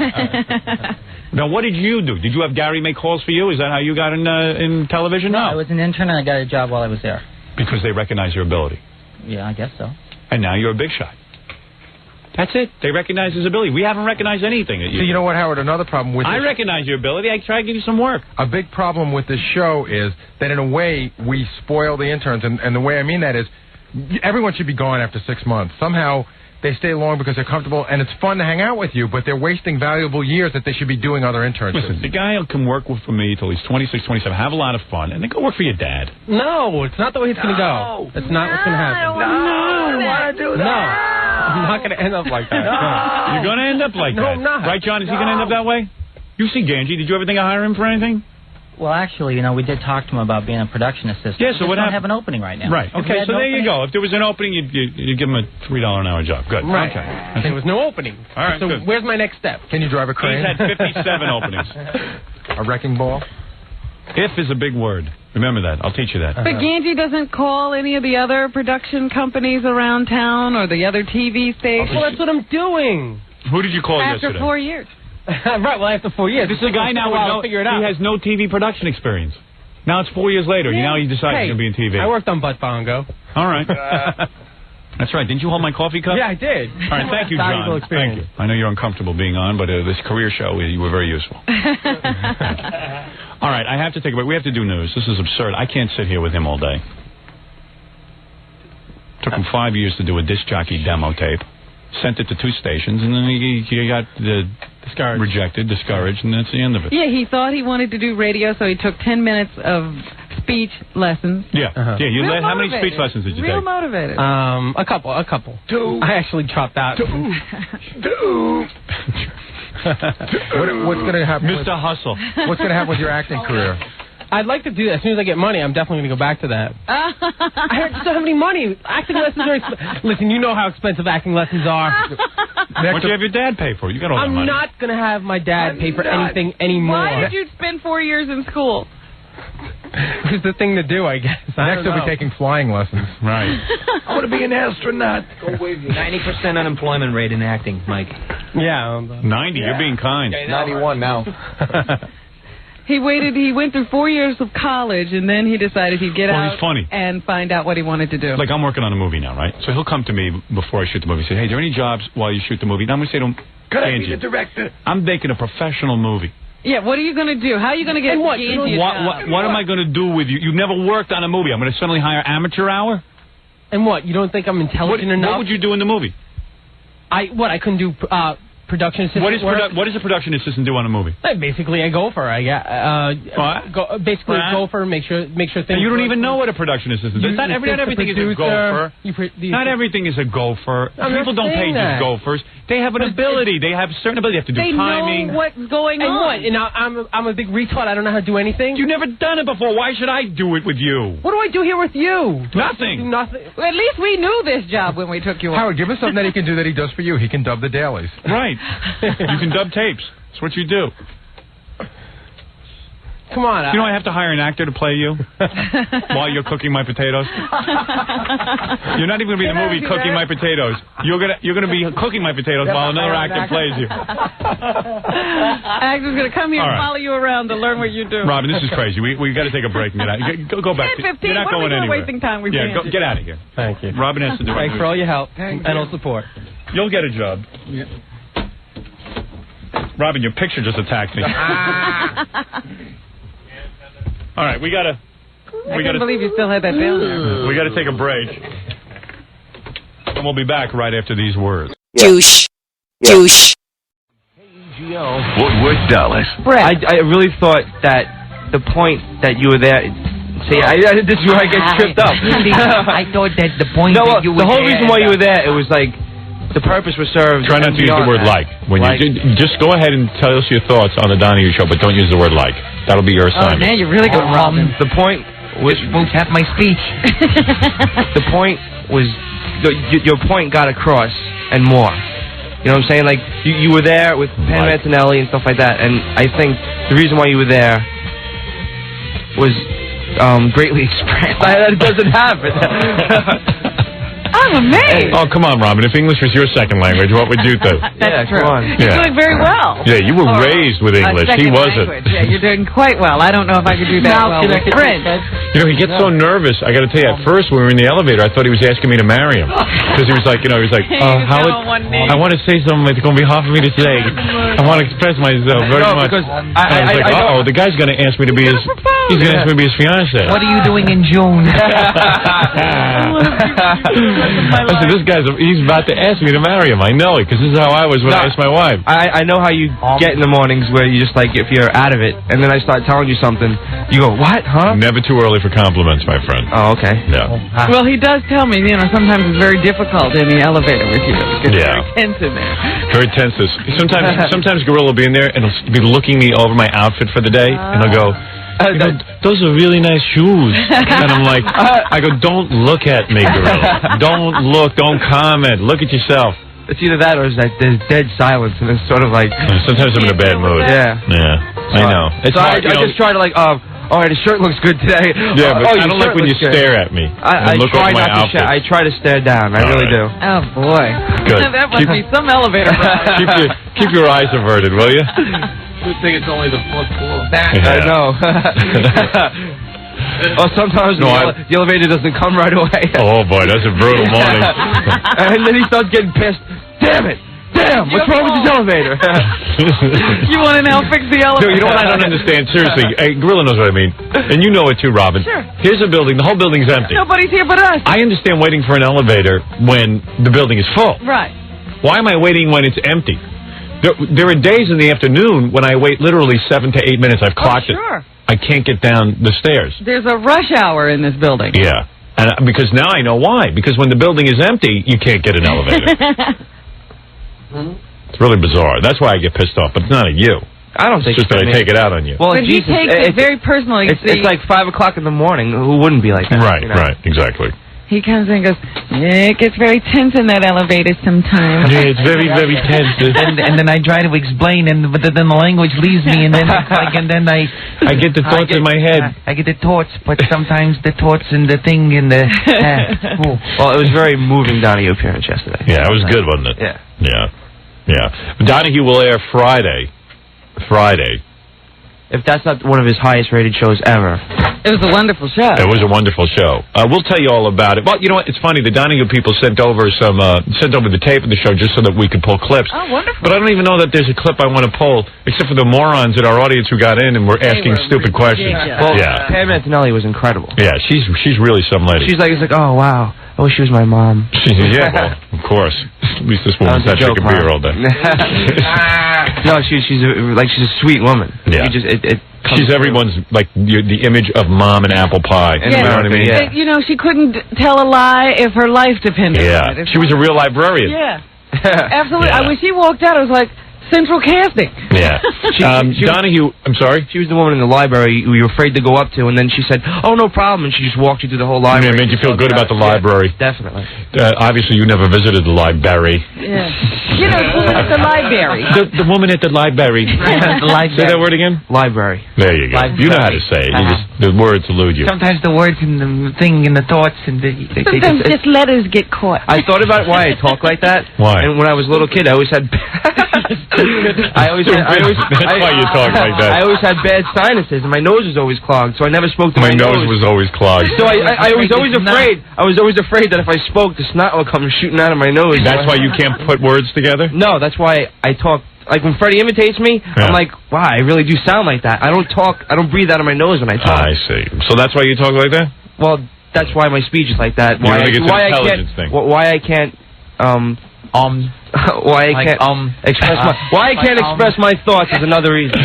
Speaker 1: Now, what did you do? Did you have Gary make calls for you? Is that how you got in television?
Speaker 11: No, I was an intern and I got a job while I was there.
Speaker 1: Because they recognize your ability.
Speaker 11: Yeah, I guess so.
Speaker 1: And now you're a big shot. That's it. They recognize his ability. We haven't recognized anything at you.
Speaker 6: So you know what, Howard? Another problem with
Speaker 1: I recognize your ability. I try to give you some work.
Speaker 6: A big problem with this show is that in a way we spoil the interns, and the way I mean that is everyone should be gone after 6 months. Somehow they stay long because they're comfortable, and it's fun to hang out with you, but they're wasting valuable years that they should be doing other internships.
Speaker 1: Listen, the guy can work for me till he's 26, 27, have a lot of fun, and then go work for your dad.
Speaker 10: No, it's not the way it's going to go. That's not what's going to happen.
Speaker 23: I don't want to do that.
Speaker 10: No. I'm not going to end up like that.
Speaker 23: No.
Speaker 1: You're going to end up like that.
Speaker 10: No, I'm not.
Speaker 1: Right, John? Is he going to end up that way? You see Gange. Did you ever think of hiring him for anything?
Speaker 11: Well, actually, we did talk to him about being a production assistant.
Speaker 1: Yeah, so
Speaker 11: we
Speaker 1: what
Speaker 11: don't
Speaker 1: happened?
Speaker 11: have an opening right now.
Speaker 1: Right.
Speaker 11: If we
Speaker 1: Okay,
Speaker 11: had
Speaker 1: so
Speaker 11: an
Speaker 1: there you
Speaker 11: opening-
Speaker 1: go. If there was an opening, you'd give him a $3 an hour job. Good.
Speaker 10: Right.
Speaker 1: Okay.
Speaker 10: There was no opening.
Speaker 1: All right,
Speaker 10: so
Speaker 1: good.
Speaker 10: where's my next step?
Speaker 6: Can you drive a crane?
Speaker 1: He's had 57 openings.
Speaker 6: A wrecking ball?
Speaker 1: If is a big word. Remember that. I'll teach you that.
Speaker 19: But Gange doesn't call any of the other production companies around town or the other TV stations.
Speaker 10: Well, that's what I'm doing.
Speaker 1: Who did you call
Speaker 19: After
Speaker 1: yesterday?
Speaker 19: 4 years.
Speaker 10: Right, well, after 4 years.
Speaker 1: This is a guy now with no,
Speaker 10: figure it out.
Speaker 1: he has no TV production experience. Now it's 4 years later.
Speaker 10: Yeah.
Speaker 1: Now he decides
Speaker 10: Hey,
Speaker 1: he's going to be in TV.
Speaker 10: I worked on Butt Bongo.
Speaker 1: All right. That's right. Didn't you hold my coffee cup?
Speaker 10: Yeah, I did.
Speaker 1: All right. Thank you,
Speaker 10: Valuable
Speaker 1: John.
Speaker 10: experience.
Speaker 1: Thank you. I know you're uncomfortable being on, but this career show, you were very useful. All right. I have to take a break. We have to do news. This is absurd. I can't sit here with him all day. Took him 5 years to do a disc jockey demo tape. Sent it to 2 stations, and then he got rejected, discouraged, and that's the end of it.
Speaker 19: Yeah, he thought he wanted to do radio, so he took 10 minutes of speech lessons.
Speaker 1: Yeah. Yeah. You
Speaker 19: Real
Speaker 1: let, how many
Speaker 19: motivated.
Speaker 1: speech lessons did you
Speaker 19: Real
Speaker 1: take?
Speaker 19: motivated.
Speaker 10: A couple. 2. I actually chopped out. 2.
Speaker 6: What's going to happen?
Speaker 1: Mr. Hustle.
Speaker 6: What's going to happen with your acting career?
Speaker 10: I'd like to do that. As soon as I get money, I'm definitely going to go back to that. I just don't have any money. Acting lessons are expensive. Listen, you know how expensive acting lessons are.
Speaker 1: Why don't you have your dad pay for it? You got all that
Speaker 10: I'm
Speaker 1: money.
Speaker 10: not going to have my dad pay for anything anymore.
Speaker 19: Why did you spend 4 years in school?
Speaker 10: It's the thing to do, I guess.
Speaker 6: Next he'll be taking flying lessons.
Speaker 1: Right.
Speaker 23: I want to be an astronaut.
Speaker 12: 90% unemployment rate in acting, Mike.
Speaker 10: Yeah.
Speaker 1: 90. You're being kind.
Speaker 12: 91 now.
Speaker 19: He went through 4 years of college, and then he decided he'd get out
Speaker 1: he's funny.
Speaker 19: and find out what he wanted to do.
Speaker 1: Like, I'm working on a movie now, right? So he'll come to me before I shoot the movie and say, hey, are there any jobs while you shoot the movie? And I'm going to say to him,
Speaker 23: Could I be
Speaker 1: Gange,
Speaker 23: the director?
Speaker 1: I'm making a professional movie.
Speaker 19: Yeah, what are you going to do? How are you going to get
Speaker 1: What
Speaker 19: Gange
Speaker 1: am I going to do with you? You've never worked on a movie. I'm going to suddenly hire amateur hour?
Speaker 10: And what? You don't think I'm intelligent enough?
Speaker 1: What would you do in the movie?
Speaker 10: I couldn't do production assistant work?
Speaker 1: What does a production assistant do on a movie?
Speaker 10: Basically, a gopher. Gopher. Make sure things.
Speaker 1: And you don't
Speaker 10: work.
Speaker 1: even know what a production assistant is. Not everything is a gopher. Not everything is a gopher. People don't pay just gophers. They have an ability. They have certain ability. They have to do timing.
Speaker 19: They know what's going
Speaker 10: and
Speaker 19: on.
Speaker 10: What? And I'm a big retard. I don't know how to do anything.
Speaker 1: You've never done it before. Why should I do it with you?
Speaker 10: What do I do here with you?
Speaker 1: Nothing.
Speaker 10: Do nothing.
Speaker 19: Well, at least we knew this job when we took you on.
Speaker 6: Howard, give us something that he can do that he does for you. He can dub the dailies.
Speaker 1: Right. tape. You can dub tapes. That's what you do.
Speaker 10: Come on.
Speaker 1: You know I have to hire an actor to play you while you're cooking my potatoes. You're not even going to be in the movie Cooking My Potatoes. You're gonna be cooking my potatoes while another actor plays you.
Speaker 19: Actor's going to come here and follow you around to learn what you do.
Speaker 1: Robin, this is crazy. We got to take a break and get out. Go back.
Speaker 19: 10:15.
Speaker 1: You're not going anywhere.
Speaker 19: Wasting time.
Speaker 1: Get out of here.
Speaker 10: Thank you.
Speaker 1: Robin has to do it.
Speaker 10: Thanks for all your help and all support.
Speaker 1: You'll get a job. Yeah. Robin, your picture just attacked me. All right, we gotta.
Speaker 19: I can't believe you still had that down there.
Speaker 1: We gotta take a break, and we'll be back right after these words.
Speaker 7: Douche. Douche.
Speaker 21: Fort Worth, Dallas.
Speaker 16: I really thought that the point that you were there. See, this is where I get tripped up.
Speaker 3: I thought that the point that you were
Speaker 16: the whole
Speaker 3: there,
Speaker 16: reason why you were there, it was like the purpose was served.
Speaker 1: Try not to use the word like. When you just go ahead and tell us your thoughts on the Donahue show, but don't use the word like. That'll be your assignment.
Speaker 9: Oh, man, you're really good, Robin.
Speaker 16: The point was
Speaker 3: won't have my speech.
Speaker 16: The point was your point got across and more. You know what I'm saying? Like you were there with Pam Antonelli and stuff like that, and I think the reason why you were there was greatly expressed. That doesn't happen.
Speaker 19: I'm amazed.
Speaker 1: Oh, come on, Robin. If English was your second language, what would you do?
Speaker 19: That's true.
Speaker 16: Come on.
Speaker 19: You're doing very well.
Speaker 1: Yeah, you were raised with English. He wasn't.
Speaker 19: Yeah, you're doing quite well. I don't know if I could do that well with French.
Speaker 1: You know, he gets so nervous. I got to tell you, at first when we were in the elevator, I thought he was asking me to marry him because he was like, I want to say something that's going to be hard for me to say. I want to express myself very much.
Speaker 16: Because
Speaker 1: I was like, uh-oh, the guy's going to ask me to be his. He's going to ask me to be his fiance.
Speaker 3: What are you doing in June?
Speaker 1: I said, he's about to ask me to marry him. I know it, because this is how I was when I asked my wife.
Speaker 16: I know how you get in the mornings where you just like, if you're out of it, and then I start telling you something, you go, what, huh?
Speaker 1: Never too early for compliments, my friend.
Speaker 16: Oh, okay.
Speaker 1: Yeah.
Speaker 19: Well, he does tell me, sometimes it's very difficult in the elevator with you. It's very tense in there.
Speaker 1: Very tense. Sometimes Grillo will be in there, and he'll be looking me over my outfit for the day, and he'll go, those are really nice shoes. And I'm like, I go, don't look at me, Grillo. Don't comment. Look at yourself.
Speaker 16: It's either that or it's like there's dead silence, and it's sort of like...
Speaker 1: Sometimes I'm in a bad mood.
Speaker 16: Yeah.
Speaker 1: I know. It's hard,
Speaker 16: I just try to like, all right, his shirt looks good today.
Speaker 1: Yeah, but I don't like when you stare at me.
Speaker 16: I
Speaker 1: look
Speaker 16: try
Speaker 1: over my
Speaker 16: not to
Speaker 1: outfit.
Speaker 16: I try to stare down. I really do.
Speaker 19: Oh, boy.
Speaker 1: Good.
Speaker 19: That must be some elevator ride.
Speaker 1: Keep your eyes averted, will you?
Speaker 5: Good thing it's only the fourth floor.
Speaker 16: I know. Well, sometimes the elevator doesn't come right away.
Speaker 1: Oh, boy, that's a brutal morning.
Speaker 16: And then he starts getting pissed. Damn it. Damn, what's wrong with this elevator?
Speaker 19: You want to now fix the elevator?
Speaker 1: Dude, you know what I don't understand? Seriously, Grillo knows what I mean. And you know it too, Robin.
Speaker 19: Sure.
Speaker 1: Here's a building. The whole building's empty.
Speaker 19: Nobody's here but us.
Speaker 1: I understand waiting for an elevator when the building is full.
Speaker 19: Right.
Speaker 1: Why am I waiting when it's empty? There are days in the afternoon when I wait literally 7 to 8 minutes. I've clocked it. I can't get down the stairs.
Speaker 19: There's a rush hour in this building.
Speaker 1: Yeah. And because now I know why. Because when the building is empty, you can't get an elevator. It's really bizarre. That's why I get pissed off. But it's not at you.
Speaker 16: I don't think
Speaker 1: it's just that I take it out on you.
Speaker 16: Well,
Speaker 19: but he takes it very personally.
Speaker 16: It's like 5 o'clock in the morning. Who wouldn't be like that?
Speaker 1: Right, right, exactly.
Speaker 19: He comes in and goes, yeah, it gets very tense in that elevator sometimes.
Speaker 1: Yeah, it's very, very tense.
Speaker 3: and then I try to explain, but then the language leaves me, and then I
Speaker 1: get the thoughts in my head.
Speaker 3: I get the thoughts, but sometimes the thoughts and the thing and the...
Speaker 16: Well, it was very moving Donahue appearance yesterday.
Speaker 1: Yeah, it was good, wasn't it?
Speaker 16: Yeah.
Speaker 1: Yeah. Donahue will air Friday.
Speaker 16: If that's not one of his highest-rated shows ever.
Speaker 19: It was a wonderful show.
Speaker 1: It was a wonderful show. We'll tell you all about it. Well, you know what? It's funny. The Donahue people sent over the tape of the show just so that we could pull clips.
Speaker 19: Oh, wonderful.
Speaker 1: But I don't even know that there's a clip I want to pull, except for the morons in our audience who got in and were asking stupid questions.
Speaker 16: Well, Pam Antonelli was incredible.
Speaker 1: Yeah, she's really some lady.
Speaker 16: She's like, oh, wow. I wish she was my mom.
Speaker 1: Yeah, well, of course. At least this woman's had chicken beer all day.
Speaker 16: No, she's a sweet woman.
Speaker 1: Yeah. She's everyone's, like, the image of mom and apple pie.
Speaker 19: Yeah.
Speaker 1: You know what I mean?
Speaker 19: Yeah. You know, she couldn't tell a lie if her life depended on it.
Speaker 1: She was a real librarian.
Speaker 19: Yeah. Absolutely.
Speaker 1: Yeah.
Speaker 19: When she walked out, I was like, Central Casting.
Speaker 1: Yeah. Donahue, I'm sorry?
Speaker 8: She was the woman in the library who you were afraid to go up to, and then she said, "Oh, no problem," and she just walked you through the whole library.
Speaker 1: It made you feel good about the library.
Speaker 8: Yeah, definitely.
Speaker 1: Obviously, you never visited the library.
Speaker 19: Yeah. You know, the woman at the library.
Speaker 1: The woman at the library. Say that word again?
Speaker 8: Library.
Speaker 1: There you go.
Speaker 11: Library.
Speaker 1: You know how to say it. You just, the words elude you.
Speaker 11: Sometimes the words and the thing and the thoughts and
Speaker 19: Sometimes just letters get caught.
Speaker 8: I thought about why I talk like that.
Speaker 1: Why?
Speaker 8: And when I was a little kid, I always had.
Speaker 1: That's why you talk like that.
Speaker 8: I always had bad sinuses, and my nose was always clogged, so I never spoke to my nose.
Speaker 1: My nose was always clogged.
Speaker 8: So I was always afraid. I was always afraid that if I spoke, the snot would come shooting out of my nose.
Speaker 1: That's why you can't put words together?
Speaker 8: No, that's why I talk. Like when Freddie imitates me, I'm like, wow, I really do sound like that. I don't talk. I don't breathe out of my nose when I talk.
Speaker 1: I see. So that's why you talk like that?
Speaker 8: Well, that's why my speech is like that.
Speaker 1: You think it's an intelligence thing?
Speaker 8: Why I can't express my thoughts is another reason.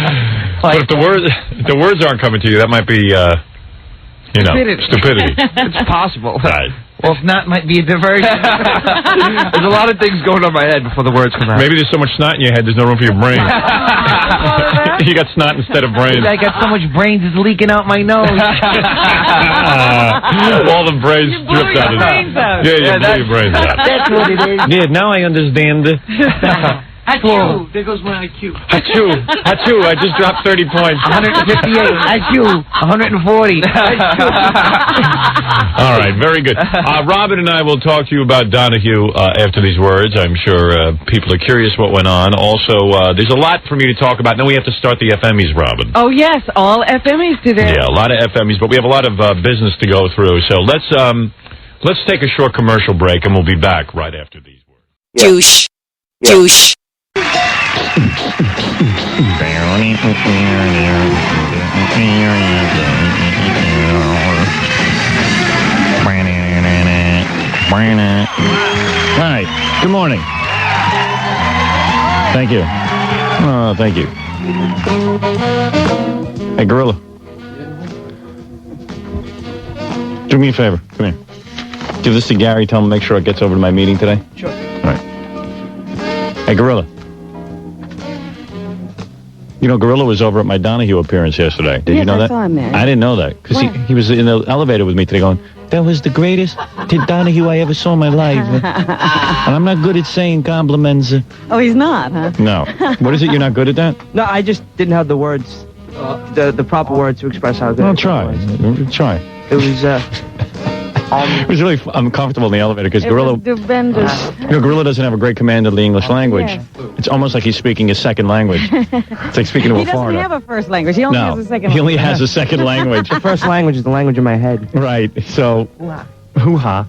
Speaker 1: But if the words aren't coming to you, that might be stupidity.
Speaker 8: It's possible.
Speaker 1: Right.
Speaker 11: Well, if not, might be a diversion.
Speaker 8: There's a lot of things going on in my head before the words come out.
Speaker 1: Maybe there's so much snot in your head, there's no room for your brain. You got snot instead of brains.
Speaker 11: I got so much brains, it's leaking out my nose.
Speaker 1: All the brains dripped out of it. Yeah, you blew your brains out.
Speaker 11: That's what it is.
Speaker 1: Yeah, now I understand.
Speaker 11: Achoo! There goes my IQ.
Speaker 1: Achoo! Achoo! I just dropped 30 points.
Speaker 11: 158. Achoo! 140.
Speaker 1: All right, very good. Robin and I will talk to you about Donahue after these words. I'm sure people are curious what went on. Also, there's a lot for me to talk about. Then we have to start the FMEs, Robin.
Speaker 19: Oh, yes, all FMEs today.
Speaker 1: Yeah, a lot of FMEs, but we have a lot of business to go through. So let's take a short commercial break, and we'll be back right after these words.
Speaker 7: Douche. Douche.
Speaker 15: Hi. Good morning. Thank you. Oh, thank you. Hey, Grillo. Do me a favor. Come here. Give this to Gary. Tell him to make sure it gets over to my meeting today.
Speaker 17: Sure.
Speaker 15: All right. Hey, Grillo. You know, Grillo was over at my Donahue appearance yesterday. Did you know that?
Speaker 19: I saw him there.
Speaker 15: I didn't know that. Because he was in the elevator with me today going, that was the greatest Donahue I ever saw in my life. And I'm not good at saying compliments.
Speaker 19: Oh, he's not, huh?
Speaker 15: No. What is it? You're not good at that?
Speaker 16: No, I just didn't have the words, the proper words to express how good.
Speaker 15: Well, try. Try.
Speaker 16: It was,
Speaker 15: it was really uncomfortable in the elevator because Grillo, Grillo doesn't have a great command of the English language.
Speaker 19: Yeah.
Speaker 15: It's almost like he's speaking a second language. It's like speaking to a foreigner.
Speaker 19: He doesn't have a first language. He only has a second language.
Speaker 15: He only has a second language.
Speaker 16: The first language is the language in my head.
Speaker 15: Right. So, hoo-ha.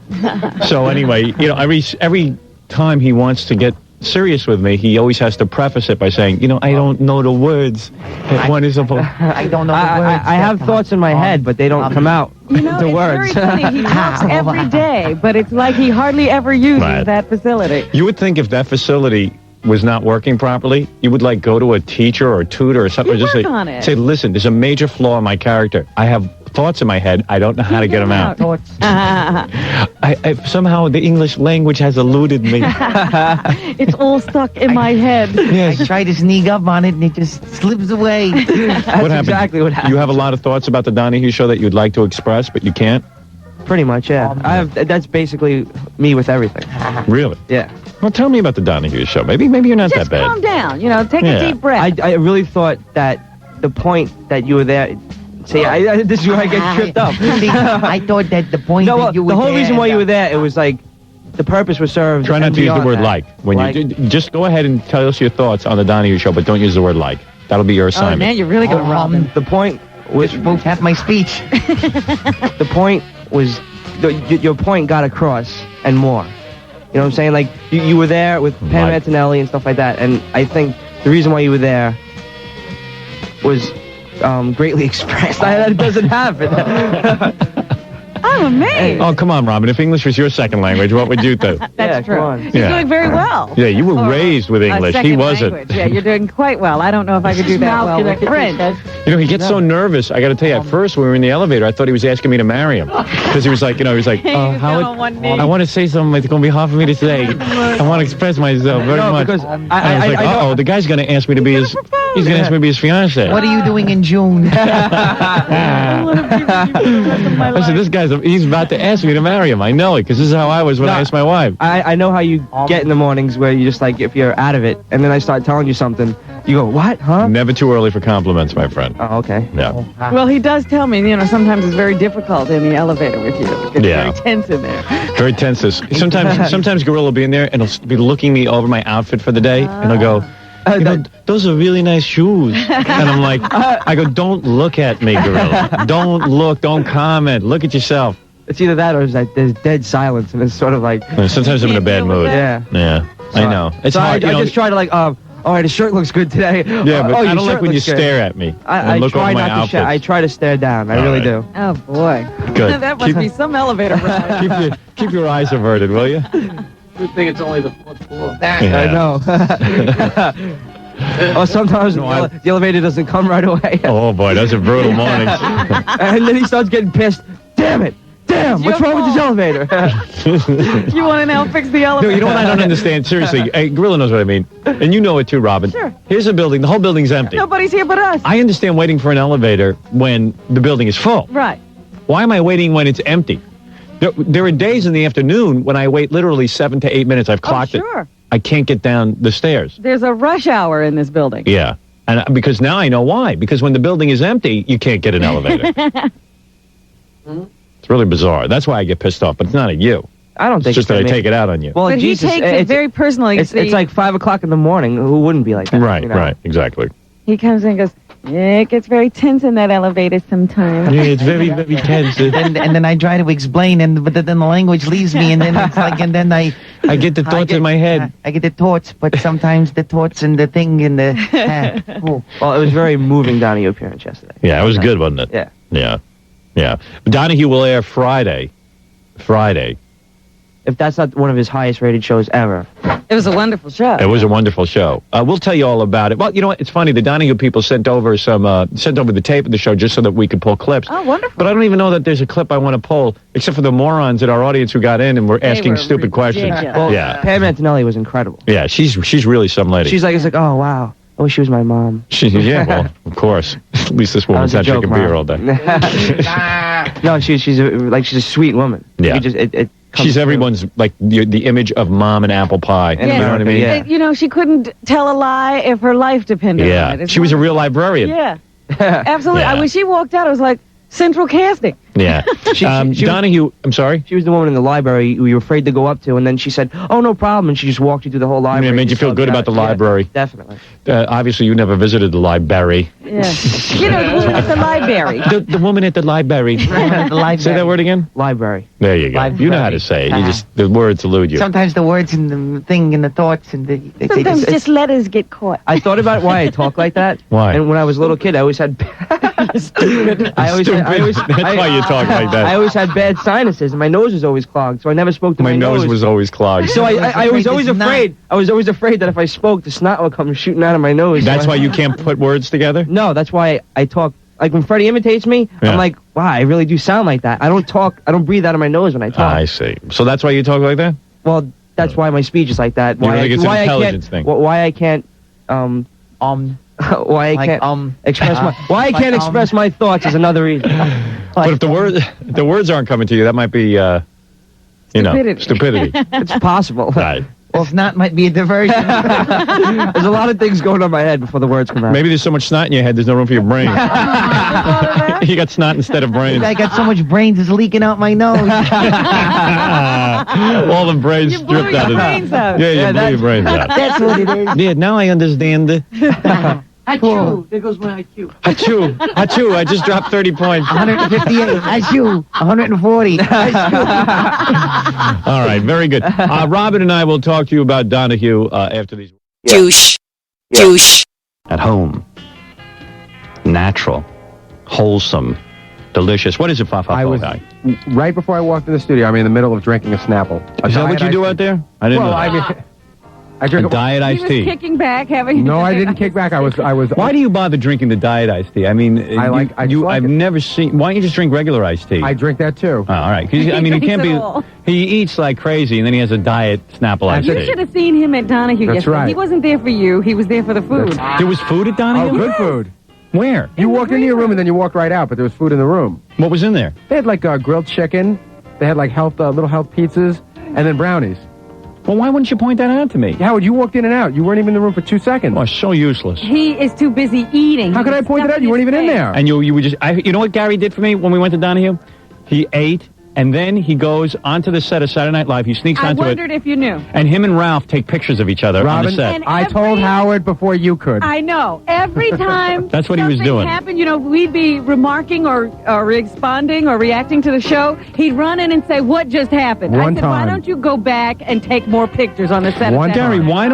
Speaker 15: So anyway, you know, every time he wants to get serious with me, he always has to preface it by saying, you know, I don't know the words that one is supposed.
Speaker 11: I don't know the words.
Speaker 16: I have thoughts in my head, but they don't come out.
Speaker 19: You know,
Speaker 16: the
Speaker 19: it's
Speaker 16: words.
Speaker 19: very funny. He talks every day, but it's like he hardly ever uses that facility.
Speaker 15: You would think if that facility was not working properly, you would like go to a teacher or a tutor or something. Just
Speaker 19: work on it.
Speaker 15: Say, listen, there's a major flaw in my character. I have thoughts in my head. I don't know how to get them out. Somehow the English language has eluded me.
Speaker 19: It's all stuck in my head.
Speaker 11: Yes. I try to sneak up on it and it just slips away.
Speaker 15: What happened?
Speaker 16: Exactly what happened.
Speaker 15: You have a lot of thoughts about the Donahue show that you'd like to express, but you can't?
Speaker 16: Pretty much, yeah. That's basically me with everything.
Speaker 15: Really?
Speaker 16: Yeah.
Speaker 15: Well, tell me about the Donahue show. Maybe you're not that bad.
Speaker 19: Calm down. You know, take a deep breath.
Speaker 16: I really thought that the point that you were there. See, this is where I get tripped up.
Speaker 11: I thought that the point that you were
Speaker 16: the whole
Speaker 11: there,
Speaker 16: reason why you were there, it was like the purpose was served.
Speaker 15: Try not to use the word
Speaker 16: that.
Speaker 15: like. When you just go ahead and tell us your thoughts on the Donahue show, but don't use the word like. That'll be your assignment.
Speaker 19: Oh man, you're really good, Robin.
Speaker 16: The point was
Speaker 11: both have my speech.
Speaker 16: The point was your point got across and more. You know what I'm saying? Like you were there with Pam Antonelli and stuff like that, and I think the reason why you were there was greatly expressed. That doesn't happen.
Speaker 19: I I'm amazed.
Speaker 1: Oh, come on, Robin. If English was your second language, what would you do?
Speaker 19: That's true. You're
Speaker 1: Yeah.
Speaker 19: doing very well.
Speaker 1: Yeah, you were raised with English. He
Speaker 19: Second
Speaker 1: wasn't.
Speaker 19: language. Yeah, you're doing quite well. I don't know if I could do that well with French.
Speaker 1: You know, he gets so nervous. I got to tell you, at first when we were in the elevator, I thought he was asking me to marry him because he was like, I want to say something that's going to be hard for me to say. I want to express myself very much.
Speaker 16: Because
Speaker 1: and I was like, uh-oh, the guy's going to ask me to be his. He's going to ask me to be his fiance.
Speaker 18: What are you doing in June?
Speaker 1: I said, he's about to ask me to marry him. I know it because this is how I was when I asked my wife.
Speaker 16: I know how you get in the mornings where you just like, if you're out of it, and then I start telling you something, you go, what, huh?
Speaker 1: Never too early for compliments, my friend.
Speaker 16: Oh, okay.
Speaker 1: Yeah.
Speaker 19: Well, he does tell me, sometimes it's very difficult in the elevator with you. It's
Speaker 1: Yeah.
Speaker 19: very tense in there.
Speaker 1: Very tense. Sometimes Grillo will be in there and he'll be looking me over my outfit for the day, and he'll go, those are really nice shoes. And I'm like, I go, don't look at me, Grillo. Don't comment. Look at yourself.
Speaker 16: It's either that or it's like there's dead silence, and it's sort of like...
Speaker 1: Sometimes I'm in a bad mood.
Speaker 16: Yeah.
Speaker 1: Yeah, I know. It's hard.
Speaker 16: I just try to like, all right, his shirt looks good today.
Speaker 1: Yeah, but I don't like when you stare at me and look over my outfit.
Speaker 16: I try to stare down. I really do.
Speaker 19: Oh, boy.
Speaker 1: Good.
Speaker 19: That must be some elevator ride.
Speaker 1: Keep your eyes averted, will you?
Speaker 5: Good thing it's only the 4th floor.
Speaker 16: I know. Or sometimes the elevator doesn't come right away.
Speaker 1: Oh, boy, those are brutal mornings.
Speaker 16: And then he starts getting pissed. Damn it. Damn, what's wrong with this elevator?
Speaker 19: You want to now fix the elevator?
Speaker 1: No, you know what I don't understand? Seriously, hey, Grillo knows what I mean. And you know it too, Robin.
Speaker 19: Sure.
Speaker 1: Here's a building. The whole building's empty.
Speaker 19: Nobody's here but us.
Speaker 1: I understand waiting for an elevator when the building is full.
Speaker 19: Right.
Speaker 1: Why am I waiting when it's empty? There are days in the afternoon when I wait literally 7 to 8 minutes. I've clocked it. I can't get down the stairs.
Speaker 19: There's a rush hour in this building.
Speaker 1: Yeah. And because now I know why. Because when the building is empty, you can't get an elevator. It's really bizarre. That's why I get pissed off, but it's not at you.
Speaker 16: I don't think
Speaker 1: it's just that I take it out on you.
Speaker 16: Well,
Speaker 19: but
Speaker 16: Jesus,
Speaker 19: he takes it very personally.
Speaker 16: It's like 5 o'clock in the morning. Who wouldn't be like that?
Speaker 1: Right, right, exactly.
Speaker 19: He comes in and goes, yeah, it gets very tense in that elevator sometimes.
Speaker 1: Yeah, it's very, very tense.
Speaker 18: and then I try to explain, but then the language leaves me, and then it's like, and then I
Speaker 1: get the thoughts in my head.
Speaker 18: I get the thoughts, but sometimes the thoughts and the thing and the...
Speaker 16: Well, it was very moving, Donahue appearance yesterday.
Speaker 1: Yeah, it was good, wasn't it?
Speaker 16: Yeah.
Speaker 1: Yeah. Yeah. Donahue will air Friday.
Speaker 16: If that's not one of his highest rated shows ever.
Speaker 19: It was a wonderful show.
Speaker 1: It was a wonderful show. We'll tell you all about it. Well, you know what? It's funny. The Donahue people sent over the tape of the show just so that we could pull clips.
Speaker 19: Oh, wonderful.
Speaker 1: But I don't even know that there's a clip I want to pull, except for the morons in our audience who got in and were asking stupid questions.
Speaker 16: Well,
Speaker 1: yeah.
Speaker 16: Pam Antonelli was incredible.
Speaker 1: Yeah, she's really some lady.
Speaker 16: She's like, oh, wow. I wish she was my mom.
Speaker 1: Yeah, well, of course. At least this woman's not drinking beer all day.
Speaker 16: No, she's a sweet woman.
Speaker 1: Yeah. She's everyone's, like, the image of mom and apple pie.
Speaker 19: Yeah.
Speaker 1: You know what I mean?
Speaker 19: Yeah. She couldn't tell a lie if her life depended on it.
Speaker 1: She was a real librarian.
Speaker 19: Yeah. Absolutely.
Speaker 1: Yeah.
Speaker 19: When she walked out, I was like, central casting.
Speaker 1: Yeah. Donahue, I'm sorry?
Speaker 16: She was the woman in the library you were afraid to go up to, and then she said, oh, no problem, and she just walked you through the whole library.
Speaker 1: Yeah, it made you feel good about the library.
Speaker 16: Yeah, definitely.
Speaker 1: Obviously, you never visited the library.
Speaker 19: Yeah. The woman at the library.
Speaker 1: The woman at the library. Say that word again?
Speaker 16: Library.
Speaker 1: There you go.
Speaker 18: Library.
Speaker 1: You know how to say it. The words elude you.
Speaker 18: Sometimes the words and the thing and the thoughts and the...
Speaker 19: Sometimes just letters get caught.
Speaker 16: I thought about why I talk like that.
Speaker 1: Why?
Speaker 16: And when I was a little kid, I always had...
Speaker 1: That's why you talk like that.
Speaker 16: I always had bad sinuses, and my nose was always clogged, so I never spoke to my nose.
Speaker 1: My nose was always clogged.
Speaker 16: So I was always afraid. I was always afraid that if I spoke, the snot would come shooting out of my nose.
Speaker 1: That's why you can't put words together?
Speaker 16: No, that's why I talk. Like when Freddie imitates me, I'm like, wow, I really do sound like that. I don't breathe out of my nose when I talk.
Speaker 1: I see. So that's why you talk like that?
Speaker 16: Well, that's why my speech is like that.
Speaker 1: You think it's an intelligence thing?
Speaker 16: Why I can't express my thoughts is another reason.
Speaker 1: But if the words aren't coming to you, that might be stupidity.
Speaker 16: It's possible.
Speaker 1: Right.
Speaker 18: Well, if not, might be a diversion.
Speaker 16: There's a lot of things going on in my head before the words come out.
Speaker 1: Maybe there's so much snot in your head, there's no room for your brain. You got snot instead of brains.
Speaker 18: I got so much brains, it's leaking out my nose.
Speaker 1: All the brains stripped out of it. Yeah, you blew your brains out.
Speaker 18: That's what it is.
Speaker 1: Yeah, now I understand.
Speaker 18: Achoo.
Speaker 5: There goes my IQ.
Speaker 1: Achoo. Achoo. I just dropped 30 points.
Speaker 18: 158. Achoo. 140.
Speaker 1: All right, very good. Robin and I will talk to you about Donahue after these.
Speaker 7: Douche. Douche.
Speaker 1: At home. Natural. Wholesome. Delicious. What is it, Fa Fa Fa guy?
Speaker 2: right before I walked in the studio, I'm in the middle of drinking a Snapple.
Speaker 1: Is that what you do out there? I didn't know that.
Speaker 2: I drink
Speaker 1: a diet iced
Speaker 19: He
Speaker 1: tea.
Speaker 19: was kicking back, having.
Speaker 2: No, I didn't kick back. I was.
Speaker 1: Why do you bother drinking the diet iced tea? I mean, I've never seen. Why don't you just drink regular iced tea?
Speaker 2: I drink that too.
Speaker 1: Oh, all right. 'Cause, I mean, you can't be. He eats like crazy, and then he has a diet Snapple iced tea.
Speaker 19: You should have seen him at Donahue
Speaker 2: That's
Speaker 19: yesterday.
Speaker 2: right.
Speaker 19: He wasn't there for you. He was there for the food.
Speaker 1: There was food at Donahue?
Speaker 2: Oh, good food.
Speaker 1: Where?
Speaker 2: You walked into your room and then you walked right out, but there was food in the room.
Speaker 1: What was in there?
Speaker 2: They had like grilled chicken. They had like little health pizzas, and then brownies.
Speaker 1: Well, why wouldn't you point that out to me?
Speaker 2: Howard, you walked in and out. You weren't even in the room for 2 seconds.
Speaker 1: Oh, so useless.
Speaker 19: He is too busy eating.
Speaker 2: How could I point it out? You weren't even in there.
Speaker 1: And you were just. You know what Gary did for me when we went to Donahue? He ate. And then he goes onto the set of Saturday Night Live. He sneaks onto it.
Speaker 19: I wondered if you knew.
Speaker 1: And him and Ralph take pictures of each other on the set.
Speaker 2: I told Howard before you could.
Speaker 19: I know. Every time
Speaker 1: That's what he was doing.
Speaker 19: happened, we'd be remarking or responding or reacting to the show. He'd run in and say, "What just happened?" I said, "Why don't you go back and take more pictures on the set of
Speaker 1: Gary, why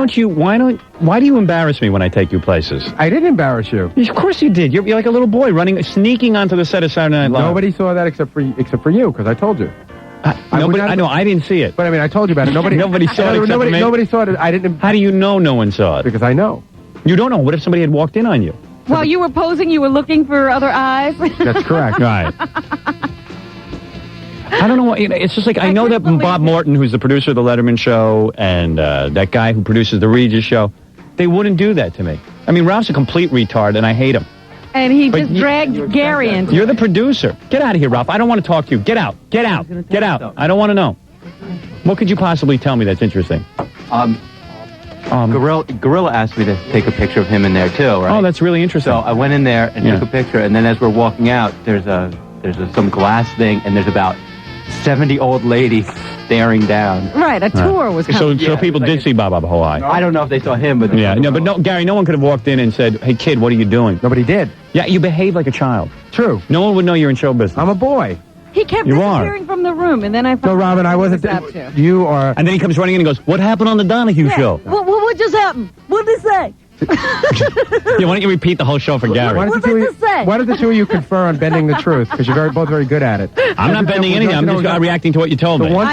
Speaker 1: do you embarrass me when I take you places?
Speaker 2: I didn't embarrass you.
Speaker 1: Of course you did. You're like a little boy sneaking onto the set of Saturday Night Live.
Speaker 2: Nobody saw that except for you, because I told you.
Speaker 1: I know. I didn't see it.
Speaker 2: But I mean, I told you about it. Nobody saw it. Nobody saw it. I didn't.
Speaker 1: How do you know no one saw it?
Speaker 2: Because I know.
Speaker 1: You don't know. What if somebody had walked in on you?
Speaker 19: While you were posing, you were looking for other eyes.
Speaker 2: That's correct.
Speaker 1: Right. I don't know what. It's just like I know that Bob Morton, who's the producer of the Letterman Show, and that guy who produces the Regis Show, they wouldn't do that to me. I mean, Ralph's a complete retard, and I hate him.
Speaker 19: And he just dragged Gary into
Speaker 1: You're the producer. Get out of here, Ralph. I don't want to talk to you. Get out. Get out. Get out. I don't want to know. What could you possibly tell me that's interesting?
Speaker 13: Gorilla asked me to take a picture of him in there too, right?
Speaker 1: Oh, that's really interesting.
Speaker 13: So I went in there and took a picture, and then as we're walking out, there's some glass thing, and there's about 70 old ladies staring down.
Speaker 19: Right, a tour was coming.
Speaker 1: So people did see Bob Hawaii.
Speaker 13: I don't know if they saw him, but
Speaker 1: Gary, no one could have walked in and said, "Hey, kid, what are you doing?"
Speaker 2: Nobody did.
Speaker 1: Yeah, you behave like a child.
Speaker 2: True.
Speaker 1: No one would know you're in show business.
Speaker 2: I'm a boy.
Speaker 19: He kept disappearing from the room, and then I found
Speaker 2: No, Robin, I wasn't. You are.
Speaker 1: And then he comes running in and goes, "What happened on the Donahue show?"
Speaker 19: What just happened? What did they say?
Speaker 1: Yeah, why don't you repeat the whole show for Gary?
Speaker 2: Why don't the two of you confer on bending the truth? Because you're both very good at it.
Speaker 1: I'm not bending anything. I'm just reacting to what you told me.
Speaker 2: The one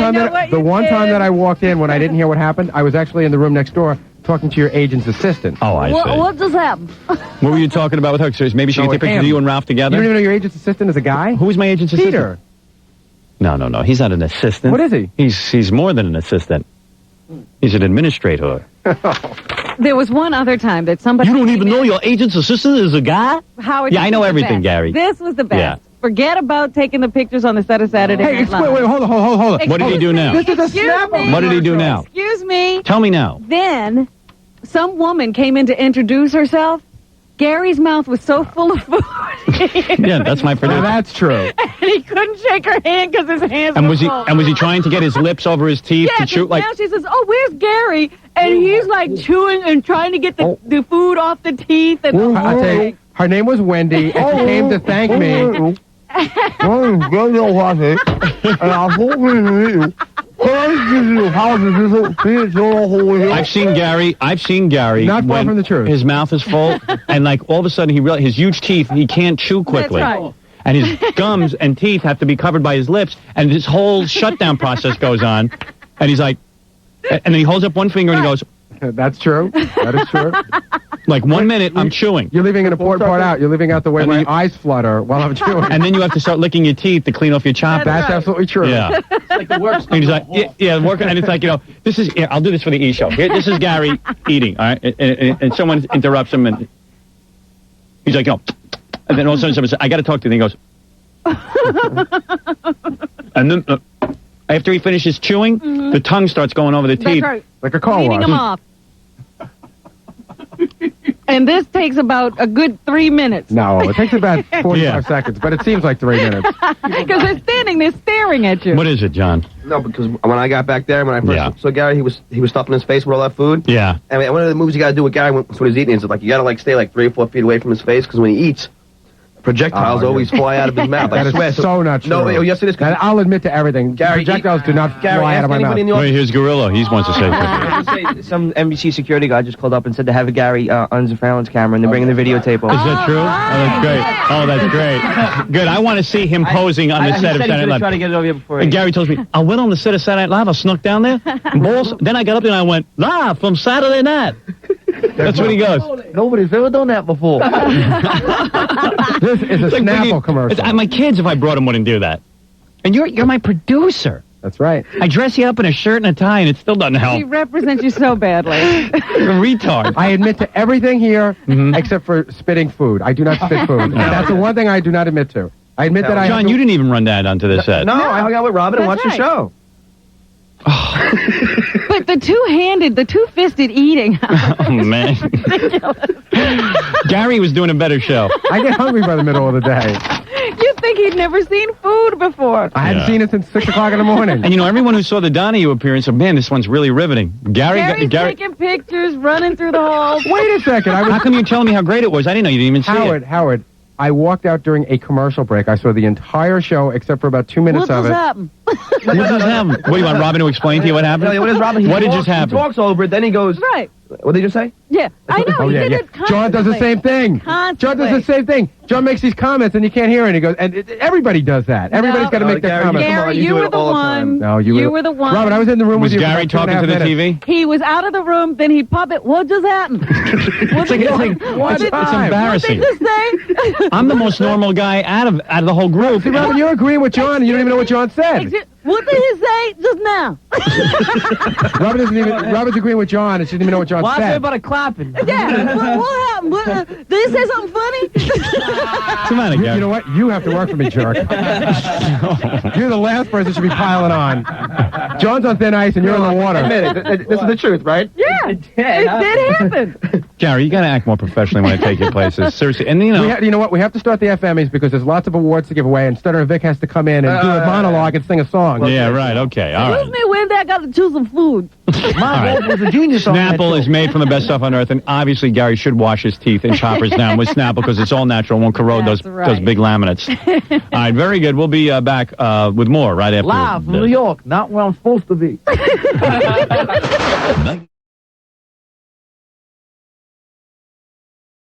Speaker 2: time that I walked in when I didn't hear what happened, I was actually in the room next door talking to your agent's assistant.
Speaker 1: Oh, I see.
Speaker 19: What just happened?
Speaker 1: What were you talking about with her? So maybe she could take pictures of you and Ralph together?
Speaker 2: You don't even know your agent's assistant is a guy?
Speaker 1: Who is my agent's assistant?
Speaker 2: Peter.
Speaker 1: No. He's not an assistant.
Speaker 2: What is he?
Speaker 1: He's more than an assistant. He's an administrator.
Speaker 19: There was one other time that somebody...
Speaker 1: You don't even know your agent's assistant is a guy?
Speaker 19: Howard,
Speaker 1: yeah, I know everything, Gary.
Speaker 19: This was the best.
Speaker 1: Yeah.
Speaker 19: Forget about taking the pictures on the set of Saturday Night Live.
Speaker 2: Wait, hold on.
Speaker 1: What did he do now?
Speaker 2: This is a snap.
Speaker 1: What did he do now?
Speaker 19: Excuse me.
Speaker 1: Tell me now.
Speaker 19: Then, some woman came in to introduce herself. Gary's mouth was so full of food.
Speaker 1: Yeah, that's my producer.
Speaker 2: That's true.
Speaker 19: And he couldn't shake her hand because his hands
Speaker 1: and
Speaker 19: were
Speaker 1: was
Speaker 19: full.
Speaker 1: he trying to get his lips over his teeth to chew?
Speaker 19: Now she says, "Oh, where's Gary?" And he's like chewing and trying to get the food off the teeth. And
Speaker 2: I tell you, her name was Wendy, and she came to thank me.
Speaker 1: I've seen Gary.
Speaker 2: Not far from the truth.
Speaker 1: His mouth is full, and like all of a sudden he realized his huge teeth, he can't chew quickly.
Speaker 19: That's right.
Speaker 1: And his gums and teeth have to be covered by his lips, and this whole shutdown process goes on. And he's like, and then he holds up one finger and he goes,
Speaker 2: "That's true. That is true."
Speaker 1: Like 1 minute, I'm chewing.
Speaker 2: You're leaving an important part out. You're leaving out the way my eyes flutter while I'm chewing.
Speaker 1: And then you have to start licking your teeth to clean off your choppers.
Speaker 2: That's absolutely true.
Speaker 1: Yeah.
Speaker 12: It's like the worst.
Speaker 1: And he's like, working. And it's like, this is, I'll do this for the E! Show. Here, this is Gary eating, all right? And someone interrupts him, and he's like, and then all of a sudden someone says, "I got to talk to you." And he goes, and then after he finishes chewing, the tongue starts going over the teeth.
Speaker 19: Right.
Speaker 2: Like a car
Speaker 19: Cleaning
Speaker 2: wash.
Speaker 19: them off. And this takes about a good 3 minutes.
Speaker 2: No, it takes about 45 seconds, but it seems like 3 minutes.
Speaker 19: Because they're standing there staring at you.
Speaker 1: What is it, John?
Speaker 22: No, because when I got back there, when I first saw Gary, he was stuffing his face with all that food.
Speaker 1: Yeah.
Speaker 22: And one of the moves you got to do with Gary when he's eating is like you got to stay 3 or 4 feet away from his face because when he eats,
Speaker 12: Projectiles always fly out of his mouth. I
Speaker 2: That
Speaker 12: swear.
Speaker 2: is so not true.
Speaker 12: No, yes, it is.
Speaker 2: I'll admit to everything.
Speaker 12: Gary,
Speaker 2: Projectiles do not fly out of my mouth.
Speaker 1: Wait, here's Grillo. He wants to say something.
Speaker 16: Some NBC security guy just called up and said to have Gary on the surveillance camera, and they're bringing the videotape over.
Speaker 1: Is that true? Oh, that's great. Oh, that's great. Good. I want to see him posing on the set of Saturday Night Live.
Speaker 16: Try to get it over here before.
Speaker 1: And Gary tells me, I went on the set of Saturday Night Live. I snuck down there. And balls. Then I got up there and I went, live from Saturday Night. That's what he goes.
Speaker 12: Nobody's ever done that before.
Speaker 2: This is a Snapple commercial.
Speaker 1: My kids, if I brought them, wouldn't do that. And you're my producer.
Speaker 2: That's right.
Speaker 1: I dress you up in a shirt and a tie, and it still doesn't help.
Speaker 19: He represents you so badly.
Speaker 1: You're a retard.
Speaker 2: I admit to everything here except for spitting food. I do not spit food. That's the one thing I do not admit to. I admit that I
Speaker 1: John, you didn't even run that onto the set.
Speaker 12: No, I hung out with Robin and watched the show.
Speaker 19: But the two-handed, the two-fisted eating.
Speaker 1: Oh, man. Gary was doing a better show.
Speaker 2: I get hungry by the middle of the day.
Speaker 19: You think he'd never seen food before.
Speaker 2: I hadn't seen it since 6 o'clock in the morning.
Speaker 1: And, everyone who saw the Donahue appearance said, man, this one's really riveting.
Speaker 19: Gary's taking pictures, running through the halls.
Speaker 2: Wait a second.
Speaker 1: How come you're telling me how great it was? I didn't know you didn't even see it.
Speaker 2: Howard, I walked out during a commercial break. I saw the entire show except for about 2 minutes of it.
Speaker 19: What
Speaker 1: just happened? What, you want Robin to explain to you what happened?
Speaker 12: No, what is Robin?
Speaker 1: What did just happen?
Speaker 12: He talks over it, then he goes...
Speaker 19: Right.
Speaker 12: What did you just say?
Speaker 19: Yeah, I know. He did it constantly.
Speaker 2: John does the same thing. John does the same thing. John makes these comments and you can't hear it. He goes, and everybody does that. Everybody's got to make their comments.
Speaker 19: Gary, you were the one.
Speaker 2: No, you
Speaker 19: were the one.
Speaker 2: Robin, I was in the room with you.
Speaker 1: Was Gary talking to the TV?
Speaker 19: He was out of the room, then he popped it. What just happened?
Speaker 1: It's embarrassing.
Speaker 19: What did you say?
Speaker 1: I'm the most normal guy out of the whole group.
Speaker 2: See, Robin, you're agreeing with John and you don't even know what John said.
Speaker 19: What did he say just now?
Speaker 2: Robin's agreeing with John and she didn't even know what John
Speaker 16: Why
Speaker 2: said.
Speaker 16: is everybody clapping?
Speaker 19: Yeah, what happened? Did he say something funny?
Speaker 1: What's the matter, Gary?
Speaker 2: You know what? You have to work for me, jerk. You're the last person should be piling on. John's on thin ice and you're in the water.
Speaker 12: Admit it. This is the truth, right?
Speaker 19: Yeah, it did happen.
Speaker 1: Gary, you got to act more professionally when I take you places. Seriously. And,
Speaker 2: you know what? We have to start the FMEs because there's lots of awards to give away, and Stutter and Vic has to come in and do a monologue and sing a song.
Speaker 1: Yeah, right. Okay. All right.
Speaker 19: Excuse me, when I got to choose some food.
Speaker 12: My vote was a junior song.
Speaker 1: Snapple is made from the best stuff on earth, and obviously Gary should wash his teeth and choppers down with Snapple because it's all natural, won't corrode those big laminates. All right, very good. We'll be back with more right after.
Speaker 23: Live from New York, not where I'm supposed to be.